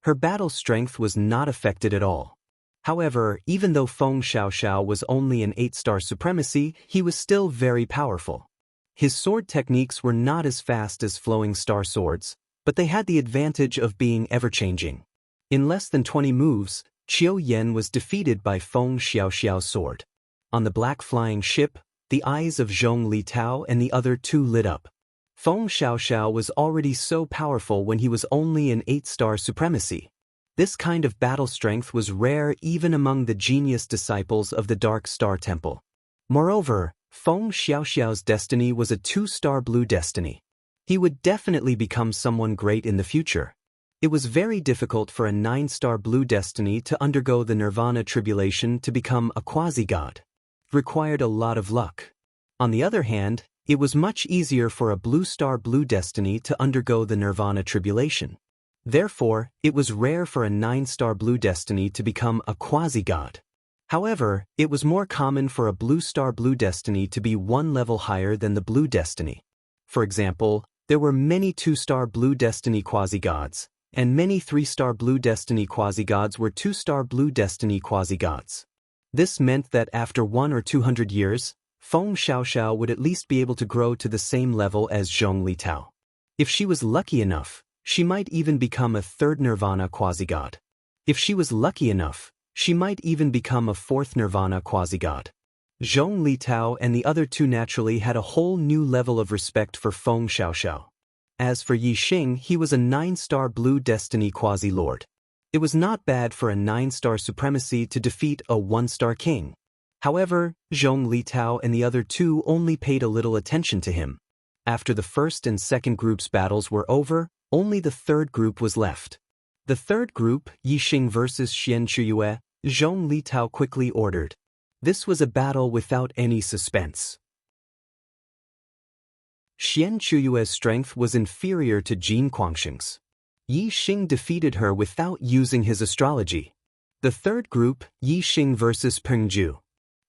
Her battle strength was not affected at all. However, even though Feng Xiaoxiao was only an 8-star supremacy, he was still very powerful. His sword techniques were not as fast as Flowing Star Swords, but they had the advantage of being ever-changing. In less than 20 moves, Qiu Yan was defeated by Feng Xiaoxiao's sword. On the black flying ship, the eyes of Zhong Litao and the other 2 lit up. Feng Xiaoxiao was already so powerful when he was only an 8-star supremacy. This kind of battle strength was rare even among the genius disciples of the Dark Star Temple. Moreover, Feng Xiaoxiao's destiny was a 2-star blue destiny. He would definitely become someone great in the future. It was very difficult for a 9-star blue destiny to undergo the Nirvana tribulation to become a quasi-god. It required a lot of luck. On the other hand, it was much easier for a blue-star blue destiny to undergo the Nirvana tribulation. Therefore, it was rare for a 9-star blue destiny to become a quasi-god. However, it was more common for a blue-star blue destiny to be 1 level higher than the blue destiny. For example, there were many 2-star blue destiny quasi-gods, and many 3-star blue destiny quasi-gods were 2-star blue destiny quasi-gods. This meant that after 1 or 200 years, Feng Xiaoxiao would at least be able to grow to the same level as Zhong Litao. If she was lucky enough, she might even become a 3rd Nirvana quasi-god. If she was lucky enough, she might even become a 4th Nirvana quasi-god. Zhong Litao and the other 2 naturally had a whole new level of respect for Feng Xiaoxiao. As for Yi Xing, he was a 9-star blue destiny quasi-lord. It was not bad for a 9-star supremacy to defeat a 1-star king. However, Zhong Litao and the other 2 only paid a little attention to him. After the first and second group's battles were over, only the third group was left. The third group, Yi Xing versus Xianxia, Zhong Litao quickly ordered. This was a battle without any suspense. Xianxia's strength was inferior to Jin Guangxing's. Yi Xing defeated her without using his astrology. The third group, Yi Xing versus Pengju.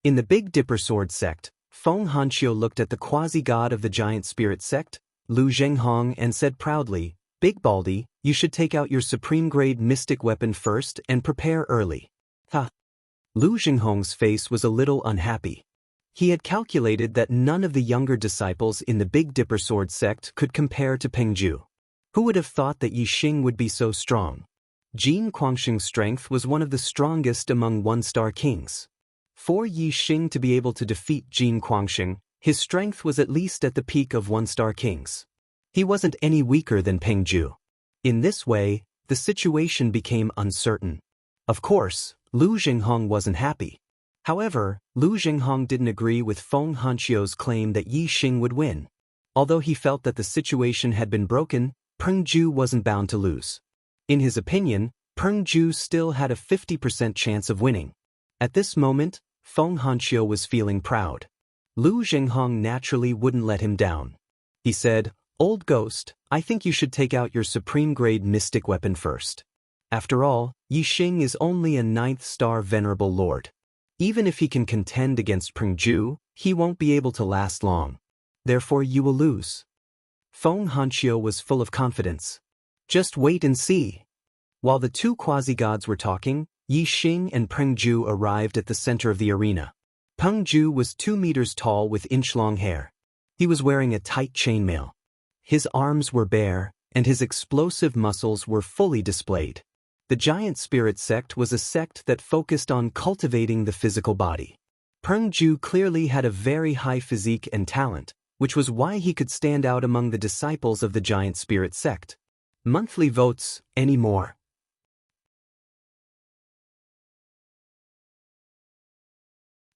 In the Big Dipper Sword sect, Feng Hanqiu looked at the quasi-god of the Giant Spirit sect, Lu Zhenghong, and said proudly, "Big Baldy, you should take out your supreme-grade mystic weapon first and prepare early." Ha! Lu Zhenghong's face was a little unhappy. He had calculated that none of the younger disciples in the Big Dipper Sword sect could compare to Pengju. Who would have thought that Yi Xing would be so strong? Jin Guangxing's strength was one of the strongest among 1-star kings. For Yi Xing to be able to defeat Jin Guangxing, his strength was at least at the peak of 1-star kings. He wasn't any weaker than Pengju. In this way, the situation became uncertain. Of course, Lu Zhenghong wasn't happy. However, Lu Zhenghong didn't agree with Feng Hanqiu's claim that Yi Xing would win. Although he felt that the situation had been broken, Pengju wasn't bound to lose. In his opinion, Pengju still had a 50% chance of winning. At this moment, Feng Hanqiu was feeling proud. Lu Zhenghong naturally wouldn't let him down. He said, "Old ghost, I think you should take out your supreme-grade mystic weapon first. After all, Yixing is only a 9th-star venerable lord. Even if he can contend against Pengju, he won't be able to last long. Therefore you will lose." Feng Hanqiu was full of confidence. "Just wait and see." While the two quasi-gods were talking, Yixing and Pengju arrived at the center of the arena. Pengju was 2 meters tall with inch-long hair. He was wearing a tight chainmail. His arms were bare, and his explosive muscles were fully displayed. The Giant Spirit sect was a sect that focused on cultivating the physical body. Pengju clearly had a very high physique and talent, which was why he could stand out among the disciples of the Giant Spirit sect. Monthly votes, any more?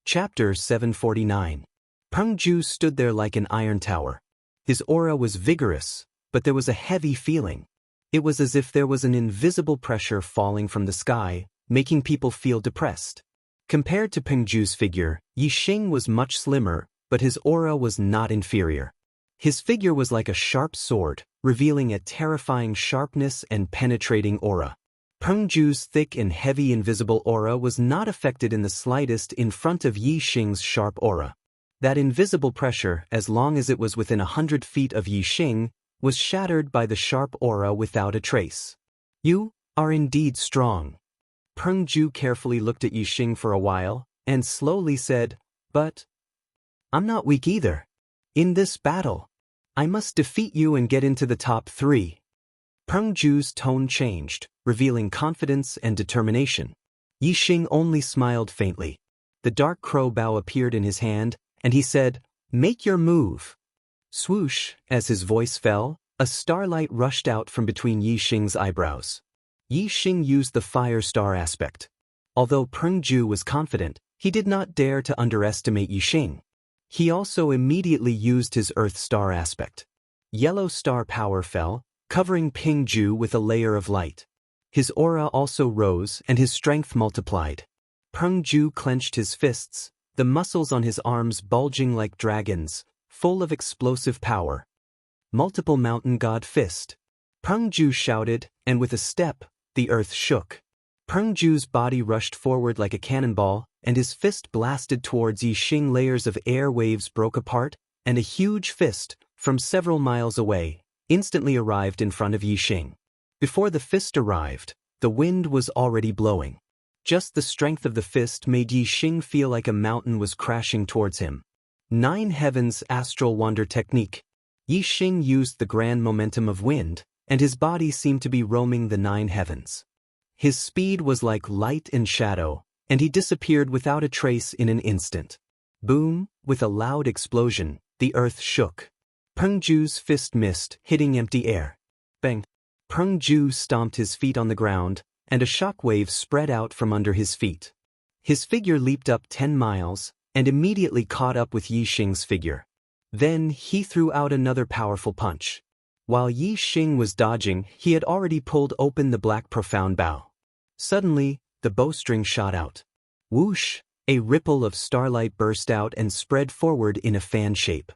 Chapter 749. Pengju stood there like an iron tower. His aura was vigorous, but there was a heavy feeling. It was as if there was an invisible pressure falling from the sky, making people feel depressed. Compared to Pengju's figure, Yixing was much slimmer, but his aura was not inferior. His figure was like a sharp sword, revealing a terrifying sharpness and penetrating aura. Pengju's thick and heavy invisible aura was not affected in the slightest in front of Yixing's sharp aura. That invisible pressure, as long as it was within 100 feet of Yixing, was shattered by the sharp aura without a trace. "You are indeed strong." Pengju carefully looked at Yixing for a while, and slowly said, "But I'm not weak either. In this battle, I must defeat you and get into the top 3. Pengju's tone changed, revealing confidence and determination. Yixing only smiled faintly. The dark crow bow appeared in his hand, and he said, "Make your move." Swoosh, as his voice fell, a starlight rushed out from between Yixing's eyebrows. Yixing used the fire star aspect. Although Pengju was confident, he did not dare to underestimate Yixing. He also immediately used his earth star aspect. Yellow star power fell, covering Pengju with a layer of light. His aura also rose and his strength multiplied. Pengju clenched his fists, the muscles on his arms bulging like dragons, full of explosive power. Multiple mountain god fist. Pengju shouted, and with a step, the earth shook. Pengju's body rushed forward like a cannonball, and his fist blasted towards Yixing. Layers of air waves broke apart, and a huge fist, from several miles away, instantly arrived in front of Yixing. Before the fist arrived, the wind was already blowing. Just the strength of the fist made Yixing feel like a mountain was crashing towards him. 9 Heavens Astral Wander Technique. Yixing used the grand momentum of wind, and his body seemed to be roaming the 9 heavens. His speed was like light and shadow, and he disappeared without a trace in an instant. Boom, with a loud explosion, the earth shook. Pengju's fist missed, hitting empty air. Bang! Pengju stomped his feet on the ground, and a shockwave spread out from under his feet. His figure leaped up 10 miles, and immediately caught up with Yixing's figure. Then he threw out another powerful punch. While Yixing was dodging, he had already pulled open the black profound bow. Suddenly, the bowstring shot out. Whoosh! A ripple of starlight burst out and spread forward in a fan shape.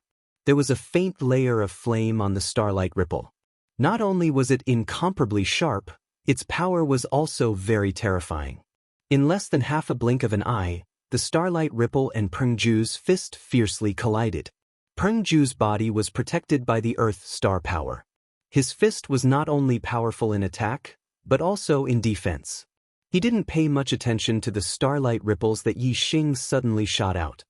There was a faint layer of flame on the starlight ripple. Not only was it incomparably sharp, its power was also very terrifying. In less than half a blink of an eye, the starlight ripple and Pengju's fist fiercely collided. Pengju's body was protected by the earth star power. His fist was not only powerful in attack, but also in defense. He didn't pay much attention to the starlight ripples that Yixing suddenly shot out.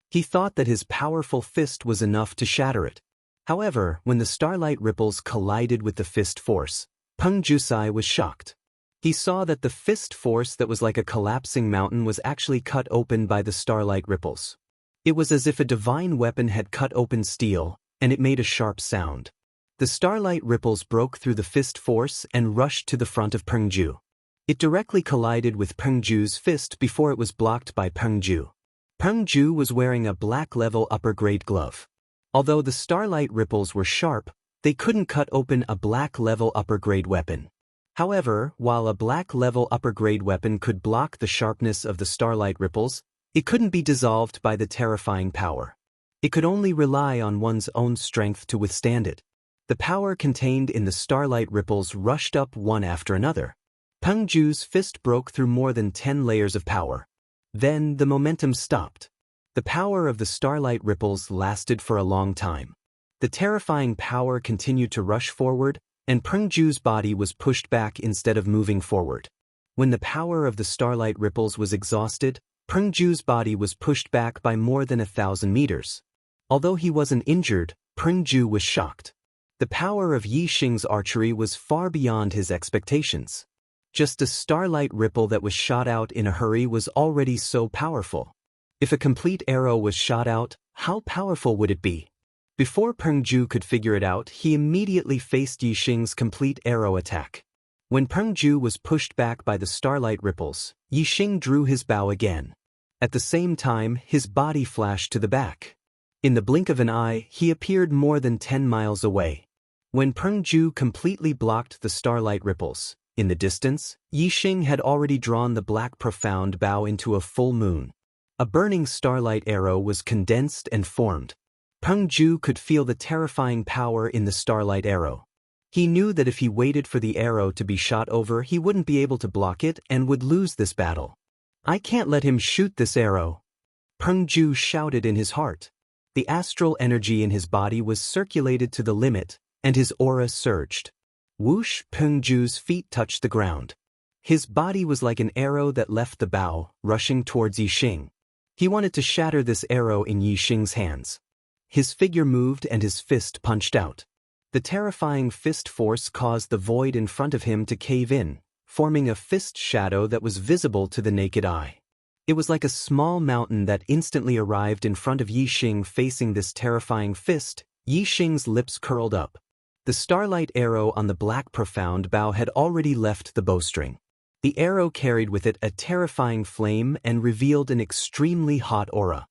He thought that his powerful fist was enough to shatter it. However, when the starlight ripples collided with the fist force, Pengju's eye was shocked. He saw that the fist force that was like a collapsing mountain was actually cut open by the starlight ripples. It was as if a divine weapon had cut open steel, and it made a sharp sound. The starlight ripples broke through the fist force and rushed to the front of Pengju. It directly collided with Pengju's fist before it was blocked by Pengju. Pengju was wearing a black-level upper-grade glove. Although the starlight ripples were sharp, they couldn't cut open a black-level upper-grade weapon. However, while a black-level upper-grade weapon could block the sharpness of the starlight ripples, it couldn't be dissolved by the terrifying power. It could only rely on one's own strength to withstand it. The power contained in the starlight ripples rushed up one after another. Peng Ju's fist broke through more than 10 layers of power. Then the momentum stopped. The power of the starlight ripples lasted for a long time. The terrifying power continued to rush forward, and Peng Ju's body was pushed back instead of moving forward. When the power of the starlight ripples was exhausted, Peng Ju's body was pushed back by more than 1,000 meters. Although he wasn't injured, Peng Ju was shocked. The power of Yi Xing's archery was far beyond his expectations. Just a starlight ripple that was shot out in a hurry was already so powerful. If a complete arrow was shot out, how powerful would it be? Before Peng Ju could figure it out, he immediately faced Yi Xing's complete arrow attack. When Peng Ju was pushed back by the starlight ripples, Yi Xing drew his bow again. At the same time, his body flashed to the back. In the blink of an eye, he appeared more than 10 miles away. When Peng Ju completely blocked the starlight ripples, in the distance, Yi Xing had already drawn the black profound bow into a full moon. A burning starlight arrow was condensed and formed. Peng Ju could feel the terrifying power in the starlight arrow. He knew that if he waited for the arrow to be shot over, he wouldn't be able to block it and would lose this battle. "I can't let him shoot this arrow," Peng Ju shouted in his heart. The astral energy in his body was circulated to the limit, and his aura surged. Whoosh! Peng Ju's feet touched the ground. His body was like an arrow that left the bow, rushing towards Yi Xing. He wanted to shatter this arrow in Yi Xing's hands. His figure moved and his fist punched out. The terrifying fist force caused the void in front of him to cave in, forming a fist shadow that was visible to the naked eye. It was like a small mountain that instantly arrived in front of Yi Xing. Facing this terrifying fist, Yi Xing's lips curled up. The starlight arrow on the black profound bow had already left the bowstring. The arrow carried with it a terrifying flame and revealed an extremely hot aura.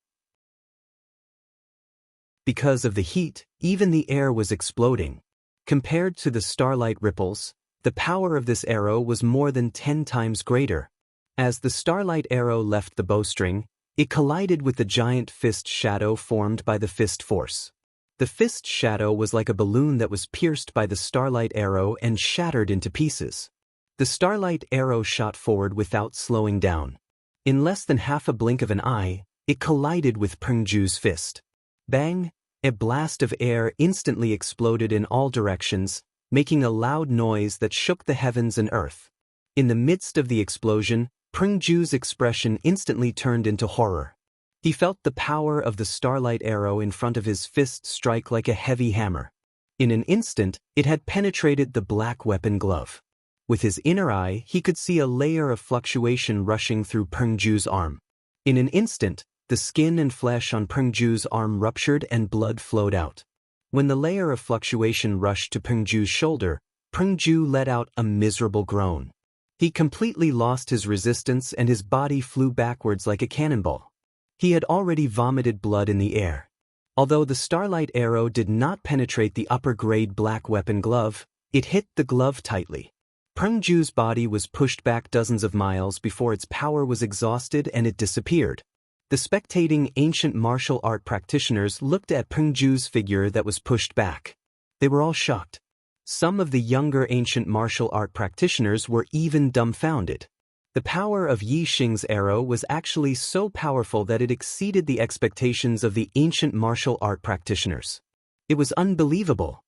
Because of the heat, even the air was exploding. Compared to the starlight ripples, the power of this arrow was more than 10 times greater. As the starlight arrow left the bowstring, it collided with the giant fist shadow formed by the fist force. The fist shadow was like a balloon that was pierced by the starlight arrow and shattered into pieces. The starlight arrow shot forward without slowing down. In less than half a blink of an eye, it collided with Peng Ju's fist. Bang! A blast of air instantly exploded in all directions, making a loud noise that shook the heavens and earth. In the midst of the explosion, Peng Ju's expression instantly turned into horror. He felt the power of the starlight arrow in front of his fist strike like a heavy hammer. In an instant, it had penetrated the black weapon glove. With his inner eye, he could see a layer of fluctuation rushing through Peng Ju's arm. In an instant, the skin and flesh on Peng Ju's arm ruptured and blood flowed out. When the layer of fluctuation rushed to Peng Ju's shoulder, Peng Ju let out a miserable groan. He completely lost his resistance and his body flew backwards like a cannonball. He had already vomited blood in the air. Although the starlight arrow did not penetrate the upper-grade black weapon glove, it hit the glove tightly. Peng Ju's body was pushed back dozens of miles before its power was exhausted and it disappeared. The spectating ancient martial art practitioners looked at Peng Ju's figure that was pushed back. They were all shocked. Some of the younger ancient martial art practitioners were even dumbfounded. The power of Yi Xing's arrow was actually so powerful that it exceeded the expectations of the ancient martial art practitioners. It was unbelievable.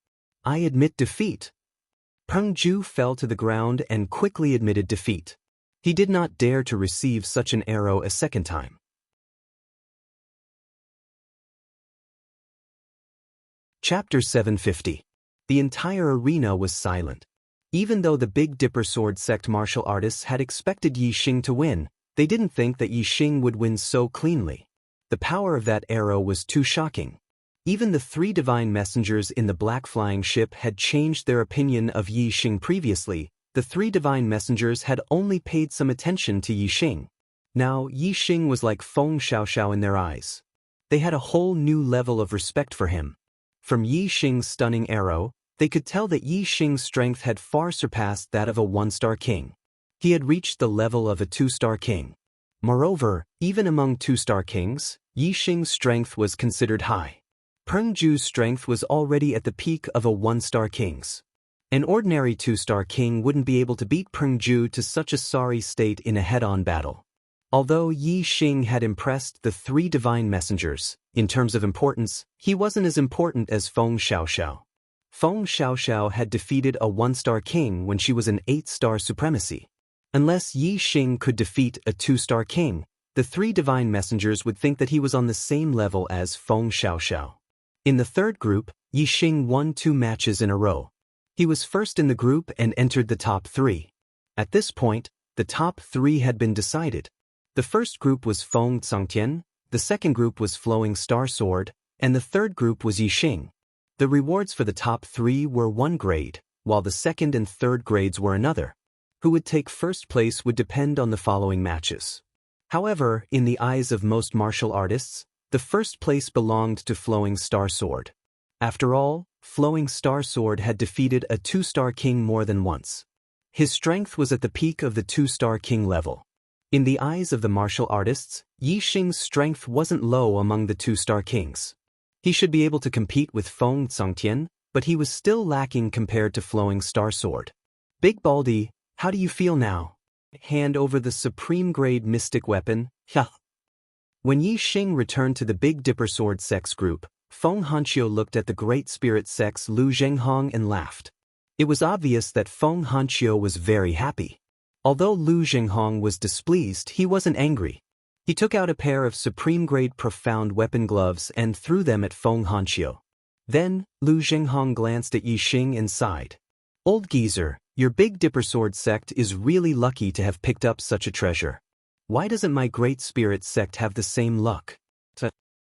"I admit defeat." Peng Ju fell to the ground and quickly admitted defeat. He did not dare to receive such an arrow a second time. Chapter 750. The entire arena was silent. Even though the Big Dipper Sword sect martial artists had expected Yi Xing to win, they didn't think that Yi Xing would win so cleanly. The power of that arrow was too shocking. Even the 3 divine messengers in the black flying ship had changed their opinion of Yi Xing previously. The 3 divine messengers had only paid some attention to Yi Xing. Now Yi Xing was like Feng Xiaoxiao in their eyes. They had a whole new level of respect for him. From Yi Xing's stunning arrow, They could tell that Yi Xing's strength had far surpassed that of a one-star king. He had reached the level of a two-star king. Moreover, even among two-star kings, Yi Xing's strength was considered high. Peng Ju's strength was already at the peak of a one-star king's. An ordinary two-star king wouldn't be able to beat Peng Ju to such a sorry state in a head-on battle. Although Yi Xing had impressed the three divine messengers, in terms of importance, he wasn't as important as Feng Xiaoxiao. Feng Xiaoxiao had defeated a one-star king when she was an 8-star supremacy. Unless Yi Xing could defeat a 2-star king, the three divine messengers would think that he was on the same level as Feng Xiaoxiao. In the third group, Yi Xing won 2 matches in a row. He was first in the group and entered the top 3. At this point, the top 3 had been decided. The first group was Feng Zhangtian, the second group was Flowing Star Sword, and the third group was Yi Xing. The rewards for the top 3 were 1 grade, while the second and third grades were another. Who would take first place would depend on the following matches. However, in the eyes of most martial artists, the first place belonged to Flowing Star Sword. After all, Flowing Star Sword had defeated a 2-star king more than once. His strength was at the peak of the 2-star king level. In the eyes of the martial artists, Yi Xing's strength wasn't low among the 2-star kings. He should be able to compete with Feng Zhangtian, but he was still lacking compared to Flowing Star Sword. Big Baldy, how do you feel now? Hand over the supreme grade mystic weapon, Hya. When Yi Xing returned to the Big Dipper Sword Sects group, Feng Hanqiu looked at the Great Spirit Sects Lu Zhenghong and laughed. It was obvious that Feng Hanqiu was very happy. Although Lu Zhenghong was displeased, he wasn't angry. He took out a pair of supreme-grade profound weapon gloves and threw them at Feng Hanqiu. Then, Lu Zhenghong glanced at Yi Xing and sighed. Old geezer, your Big Dipper Sword sect is really lucky to have picked up such a treasure. Why doesn't my Great Spirit sect have the same luck?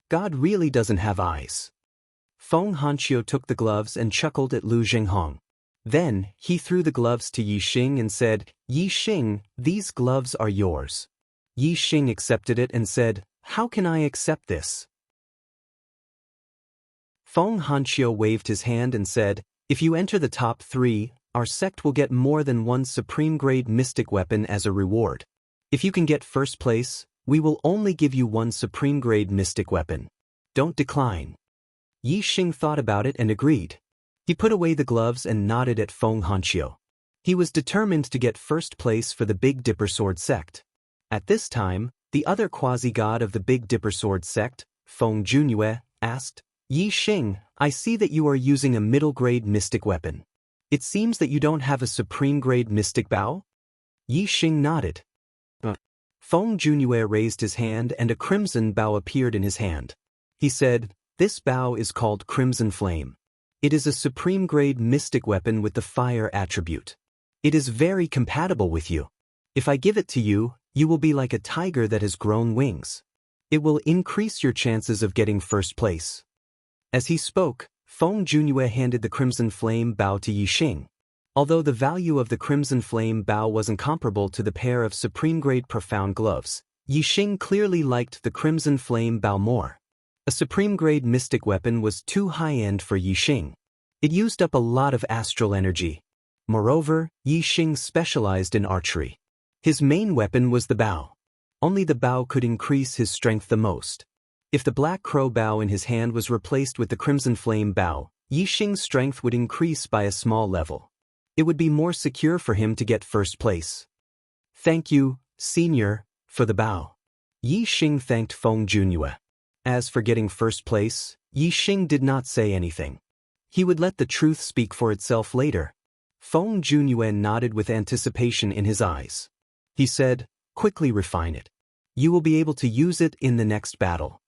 God really doesn't have eyes. Feng Hanqiu took the gloves and chuckled at Lu Zhenghong. Then, he threw the gloves to Yi Xing and said, Yi Xing, these gloves are yours. Yi Xing accepted it and said, How can I accept this? Feng Hanqiu waved his hand and said, If you enter the top 3, our sect will get more than 1 supreme-grade mystic weapon as a reward. If you can get first place, we will only give you 1 supreme-grade mystic weapon. Don't decline. Yi Xing thought about it and agreed. He put away the gloves and nodded at Feng Hanqiu. He was determined to get first place for the Big Dipper Sword sect. At this time, the other quasi-god of the Big Dipper Sword sect, Feng Junyue, asked, Yi Xing, I see that you are using a middle-grade mystic weapon. It seems that you don't have a supreme-grade mystic bow? Yi Xing nodded. Feng Junyue raised his hand and a crimson bow appeared in his hand. He said, This bow is called Crimson Flame. It is a supreme-grade mystic weapon with the fire attribute. It is very compatible with you. If I give it to you, you will be like a tiger that has grown wings. It will increase your chances of getting first place. As he spoke, Feng Junyue handed the Crimson Flame bow to Yi Xing. Although the value of the Crimson Flame bow wasn't comparable to the pair of supreme-grade profound gloves, Yi Xing clearly liked the Crimson Flame bow more. A supreme-grade mystic weapon was too high-end for Yi Xing. It used up a lot of astral energy. Moreover, Yi Xing specialized in archery. His main weapon was the bow. Only the bow could increase his strength the most. If the Black Crow bow in his hand was replaced with the Crimson Flame bow, Yi Xing's strength would increase by a small level. It would be more secure for him to get first place. Thank you, Senior, for the bow. Yi Xing thanked Feng Junyue. As for getting first place, Yi Xing did not say anything. He would let the truth speak for itself later. Feng Junyue nodded with anticipation in his eyes. He said, Quickly refine it. You will be able to use it in the next battle.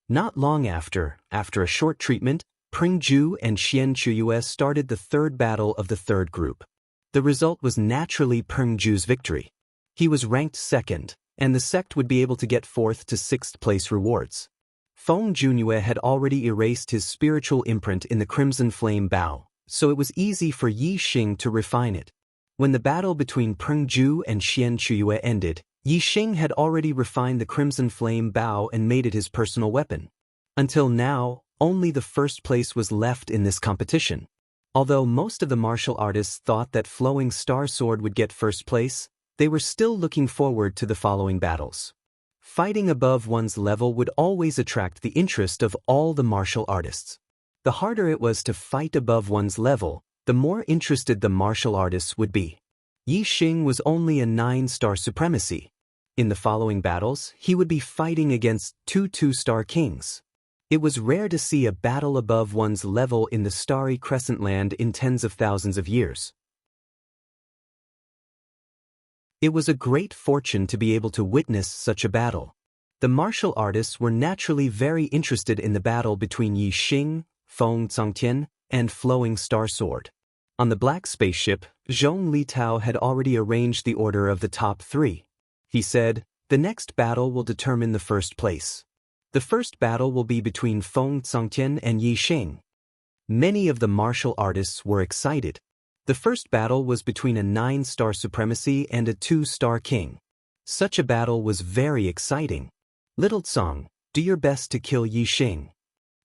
Not long after a short treatment, Peng Ju and Xianxia started the third battle of the third group. The result was naturally Peng Ju's victory. He was ranked second, and the sect would be able to get 4th to 6th place rewards. Feng Junyue had already erased his spiritual imprint in the Crimson Flame bow, so it was easy for Yi Xing to refine it. When the battle between Peng Ju and Xianxia ended, Yi Xing had already refined the Crimson Flame bow and made it his personal weapon. Until now, only the first place was left in this competition. Although most of the martial artists thought that Flowing Star Sword would get first place, they were still looking forward to the following battles. Fighting above one's level would always attract the interest of all the martial artists. The harder it was to fight above one's level, the more interested the martial artists would be. Yi Xing was only a 9-star supremacy. In the following battles, he would be fighting against 2 2-star kings. It was rare to see a battle above one's level in the Starry Crescent Land in tens of thousands of years. It was a great fortune to be able to witness such a battle. The martial artists were naturally very interested in the battle between Yi Xing, Feng Zongtian, and Flowing Star Sword. On the black spaceship, Zhong Litao had already arranged the order of the top 3. He said, "The next battle will determine the first place. The first battle will be between Feng Zongtian and Yi Xing." Many of the martial artists were excited. The first battle was between a 9-star supremacy and a 2-star king. Such a battle was very exciting. "Little Tsong, do your best to kill Yi Xing."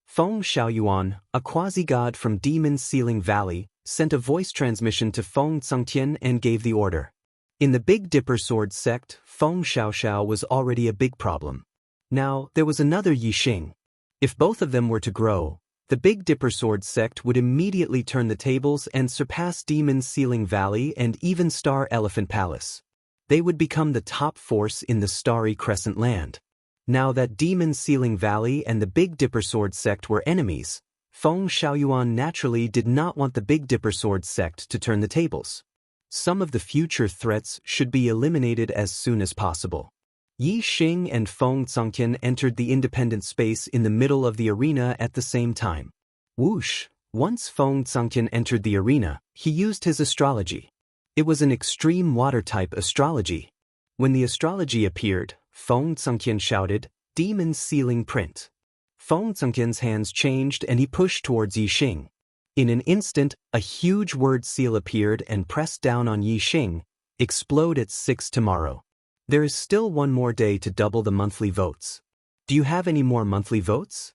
Feng Xiaoyuan, a quasi-god from Demon Ceiling Valley, sent a voice transmission to Feng Zongtian and gave the order. In the Big Dipper Sword sect, Feng Xiaoxiao was already a big problem. Now, there was another Yi Xing. If both of them were to grow, the Big Dipper Sword sect would immediately turn the tables and surpass Demon Ceiling Valley and even Star Elephant Palace. They would become the top force in the Starry Crescent Land. Now that Demon Ceiling Valley and the Big Dipper Sword sect were enemies, Feng Xiaoyuan naturally did not want the Big Dipper Sword sect to turn the tables. Some of the future threats should be eliminated as soon as possible. Yi Xing and Feng Zongtian entered the independent space in the middle of the arena at the same time. Whoosh! Once Feng Zongtian entered the arena, he used his astrology. It was an extreme water-type astrology. When the astrology appeared, Feng Zongtian shouted, "Demon Ceiling Print." Feng Zongtian's hands changed and he pushed towards Yi Xing. In an instant, a huge word seal appeared and pressed down on Yi Xing. "Explode at 6 tomorrow. There is still one more day to double the monthly votes. Do you have any more monthly votes?"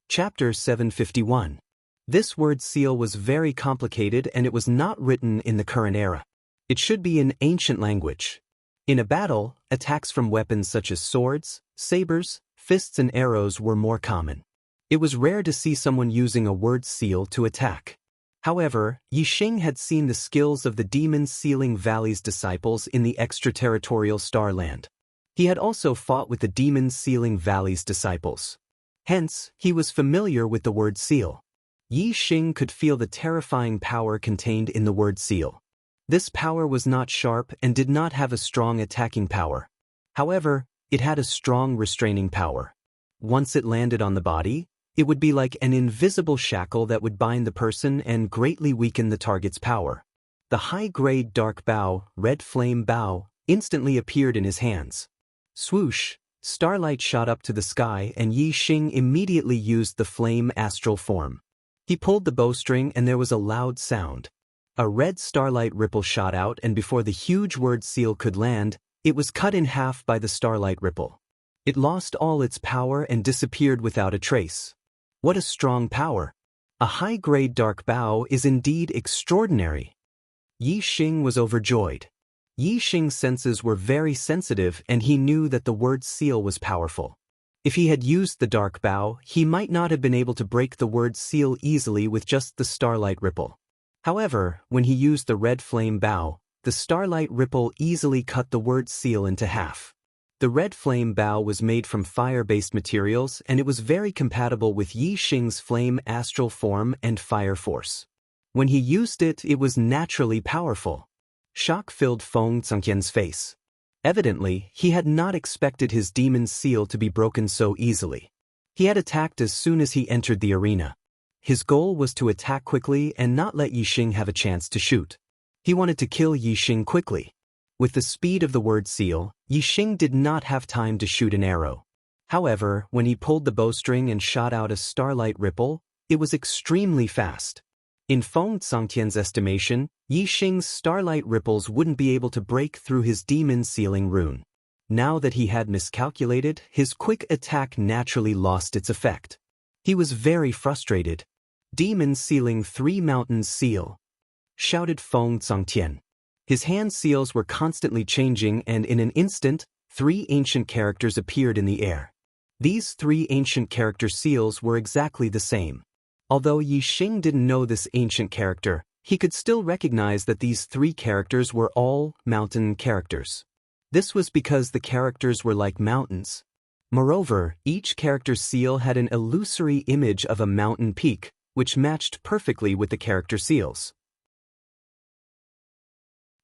Chapter 751. This word seal was very complicated and it was not written in the current era. It should be in ancient language. In a battle, attacks from weapons such as swords, sabers, fists and arrows were more common. It was rare to see someone using a word seal to attack. However, Yi Xing had seen the skills of the Demon Ceiling Valley's disciples in the extraterritorial Starland. He had also fought with the Demon Ceiling Valley's disciples. Hence, he was familiar with the word seal. Yi Xing could feel the terrifying power contained in the word seal. This power was not sharp and did not have a strong attacking power. However, it had a strong restraining power. Once it landed on the body, it would be like an invisible shackle that would bind the person and greatly weaken the target's power. The high-grade dark bow, red flame bow, instantly appeared in his hands. Swoosh! Starlight shot up to the sky and Yi Xing immediately used the flame astral form. He pulled the bowstring and there was a loud sound. A red starlight ripple shot out and before the huge word seal could land, it was cut in half by the starlight ripple. It lost all its power and disappeared without a trace. What a strong power! A high-grade dark bow is indeed extraordinary. Yi Xing was overjoyed. Yi Xing's senses were very sensitive and he knew that the word seal was powerful. If he had used the dark bow, he might not have been able to break the word seal easily with just the starlight ripple. However, when he used the red flame bow, the starlight ripple easily cut the word seal into half. The red flame bow was made from fire-based materials and it was very compatible with Yi Xing's flame astral form and fire force. When he used it, it was naturally powerful. Shock filled Feng Zongtian's face. Evidently, he had not expected his demon seal to be broken so easily. He had attacked as soon as he entered the arena. His goal was to attack quickly and not let Yi Xing have a chance to shoot. He wanted to kill Yi Xing quickly. With the speed of the word seal, Yi Xing did not have time to shoot an arrow. However, when he pulled the bowstring and shot out a starlight ripple, it was extremely fast. In Feng Zongtian's estimation, Yi Xing's starlight ripples wouldn't be able to break through his demon sealing rune. Now that he had miscalculated, his quick attack naturally lost its effect. He was very frustrated. "Demon sealing 3 mountains seal," shouted Feng Tsangtian. His hand seals were constantly changing, and in an instant, 3 ancient characters appeared in the air. These 3 ancient character seals were exactly the same. Although Yi Xing didn't know this ancient character, he could still recognize that these 3 characters were all mountain characters. This was because the characters were like mountains. Moreover, each character seal had an illusory image of a mountain peak, which matched perfectly with the character seals.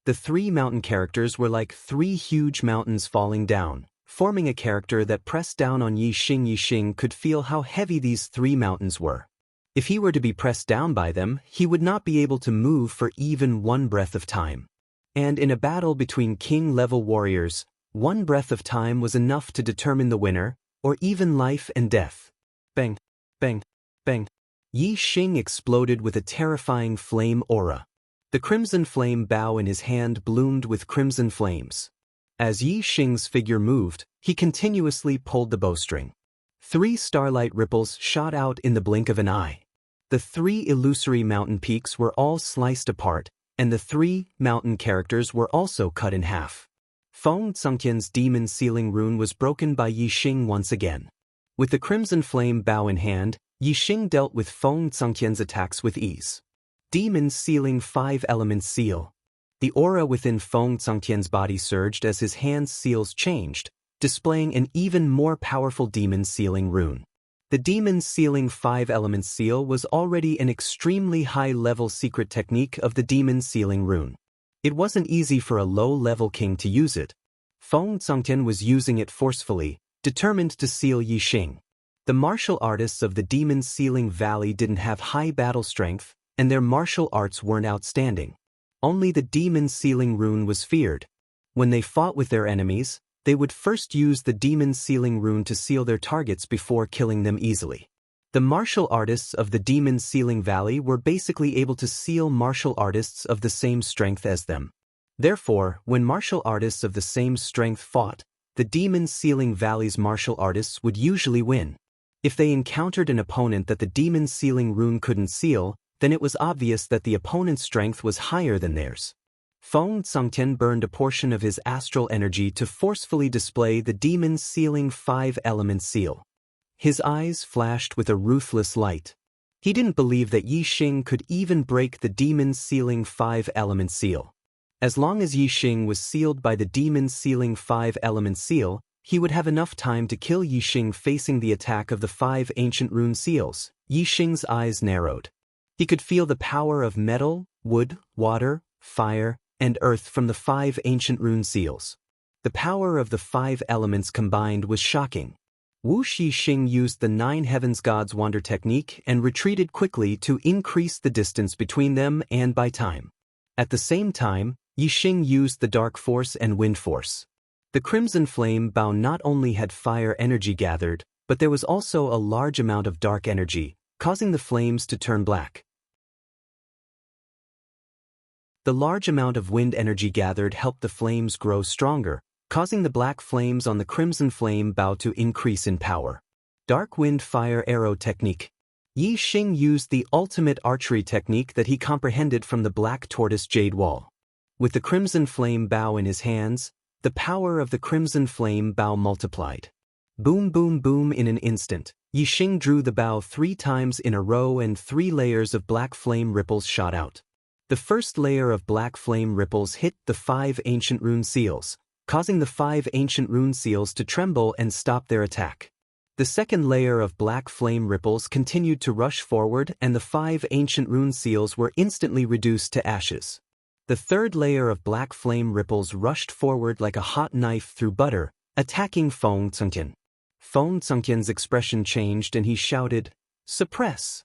The 3 mountain characters were like 3 huge mountains falling down, forming a character that pressed down on Yi Xing. Yi Xing could feel how heavy these 3 mountains were. If he were to be pressed down by them, he would not be able to move for even 1 breath of time. And in a battle between king-level warriors, 1 breath of time was enough to determine the winner, or even life and death. Bang, bang, bang. Yi Xing exploded with a terrifying flame aura. The crimson flame bow in his hand bloomed with crimson flames. As Yi Xing's figure moved, he continuously pulled the bowstring. 3 starlight ripples shot out in the blink of an eye. The 3 illusory mountain peaks were all sliced apart, and the 3 mountain characters were also cut in half. Feng Tsangtian's demon sealing rune was broken by Yi Xing once again. With the crimson flame bow in hand, Yi Xing dealt with Feng Tsangtian's attacks with ease. Demon sealing 5 elements seal. The aura within Feng Tsangtian's body surged as his hand's seals changed, displaying an even more powerful demon sealing rune. The demon sealing 5 elements seal was already an extremely high-level secret technique of the demon sealing rune. It wasn't easy for a low-level king to use it. Feng Tsangtian was using it forcefully, determined to seal Yi Xing. The martial artists of the demon sealing valley didn't have high battle strength, and their martial arts weren't outstanding. Only the demon sealing rune was feared. When they fought with their enemies, they would first use the demon sealing rune to seal their targets before killing them easily. The martial artists of the demon sealing valley were basically able to seal martial artists of the same strength as them. Therefore, when martial artists of the same strength fought, the demon sealing valley's martial artists would usually win. If they encountered an opponent that the demon sealing rune couldn't seal, then it was obvious that the opponent's strength was higher than theirs. Feng Tsangtian burned a portion of his astral energy to forcefully display the demon sealing 5 elements seal. His eyes flashed with a ruthless light. He didn't believe that Yi Xing could even break the demon sealing 5 elements seal. As long as Yi Xing was sealed by the demon sealing 5 elements seal, he would have enough time to kill Yi Xing. Facing the attack of the 5 ancient rune seals, Yi Xing's eyes narrowed. He could feel the power of metal, wood, water, fire, and earth from the 5 ancient rune seals. The power of the 5 elements combined was shocking. Yi Xing used the 9 Heavens God's Wander technique and retreated quickly to increase the distance between them and buy time. At the same time, Yi Xing used the dark force and wind force. The crimson flame bow not only had fire energy gathered, but there was also a large amount of dark energy, causing the flames to turn black. The large amount of wind energy gathered helped the flames grow stronger, causing the black flames on the crimson flame bow to increase in power. Dark Wind Fire Arrow Technique. Yi Xing used the ultimate archery technique that he comprehended from the Black Tortoise Jade Wall. With the crimson flame bow in his hands, the power of the crimson flame bow multiplied. Boom boom boom in an instant, Yi Xing drew the bow 3 times in a row and 3 layers of black flame ripples shot out. The first layer of black flame ripples hit the 5 ancient rune seals, causing the 5 ancient rune seals to tremble and stop their attack. The second layer of black flame ripples continued to rush forward, and the 5 ancient rune seals were instantly reduced to ashes. The third layer of black flame ripples rushed forward like a hot knife through butter, attacking Feng Tsangtian. Feng Tsangtian's expression changed and he shouted, "Suppress!"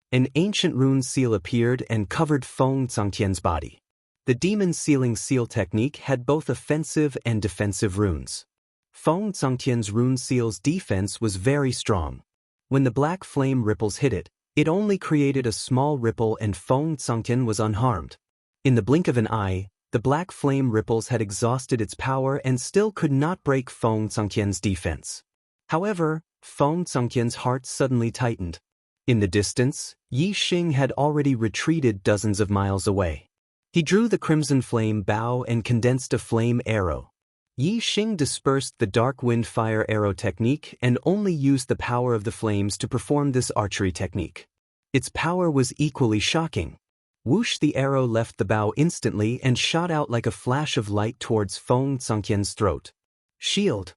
An ancient rune seal appeared and covered Feng Tsangtian's body. The demon sealing seal technique had both offensive and defensive runes. Feng Tsangtian's rune seal's defense was very strong. When the black flame ripples hit it, it only created a small ripple and Feng Tsangtian was unharmed. In the blink of an eye, The black flame ripples had exhausted its power and still could not break Feng Zhongqian's defense. However, Feng Zhongqian's heart suddenly tightened. In the distance, Yi Xing had already retreated dozens of miles away. He drew the crimson flame bow and condensed a flame arrow. Yi Xing dispersed the dark wind fire arrow technique and only used the power of the flames to perform this archery technique. Its power was equally shocking. Whoosh! The arrow left the bow instantly and shot out like a flash of light towards Feng Zhongqian's throat. Shield!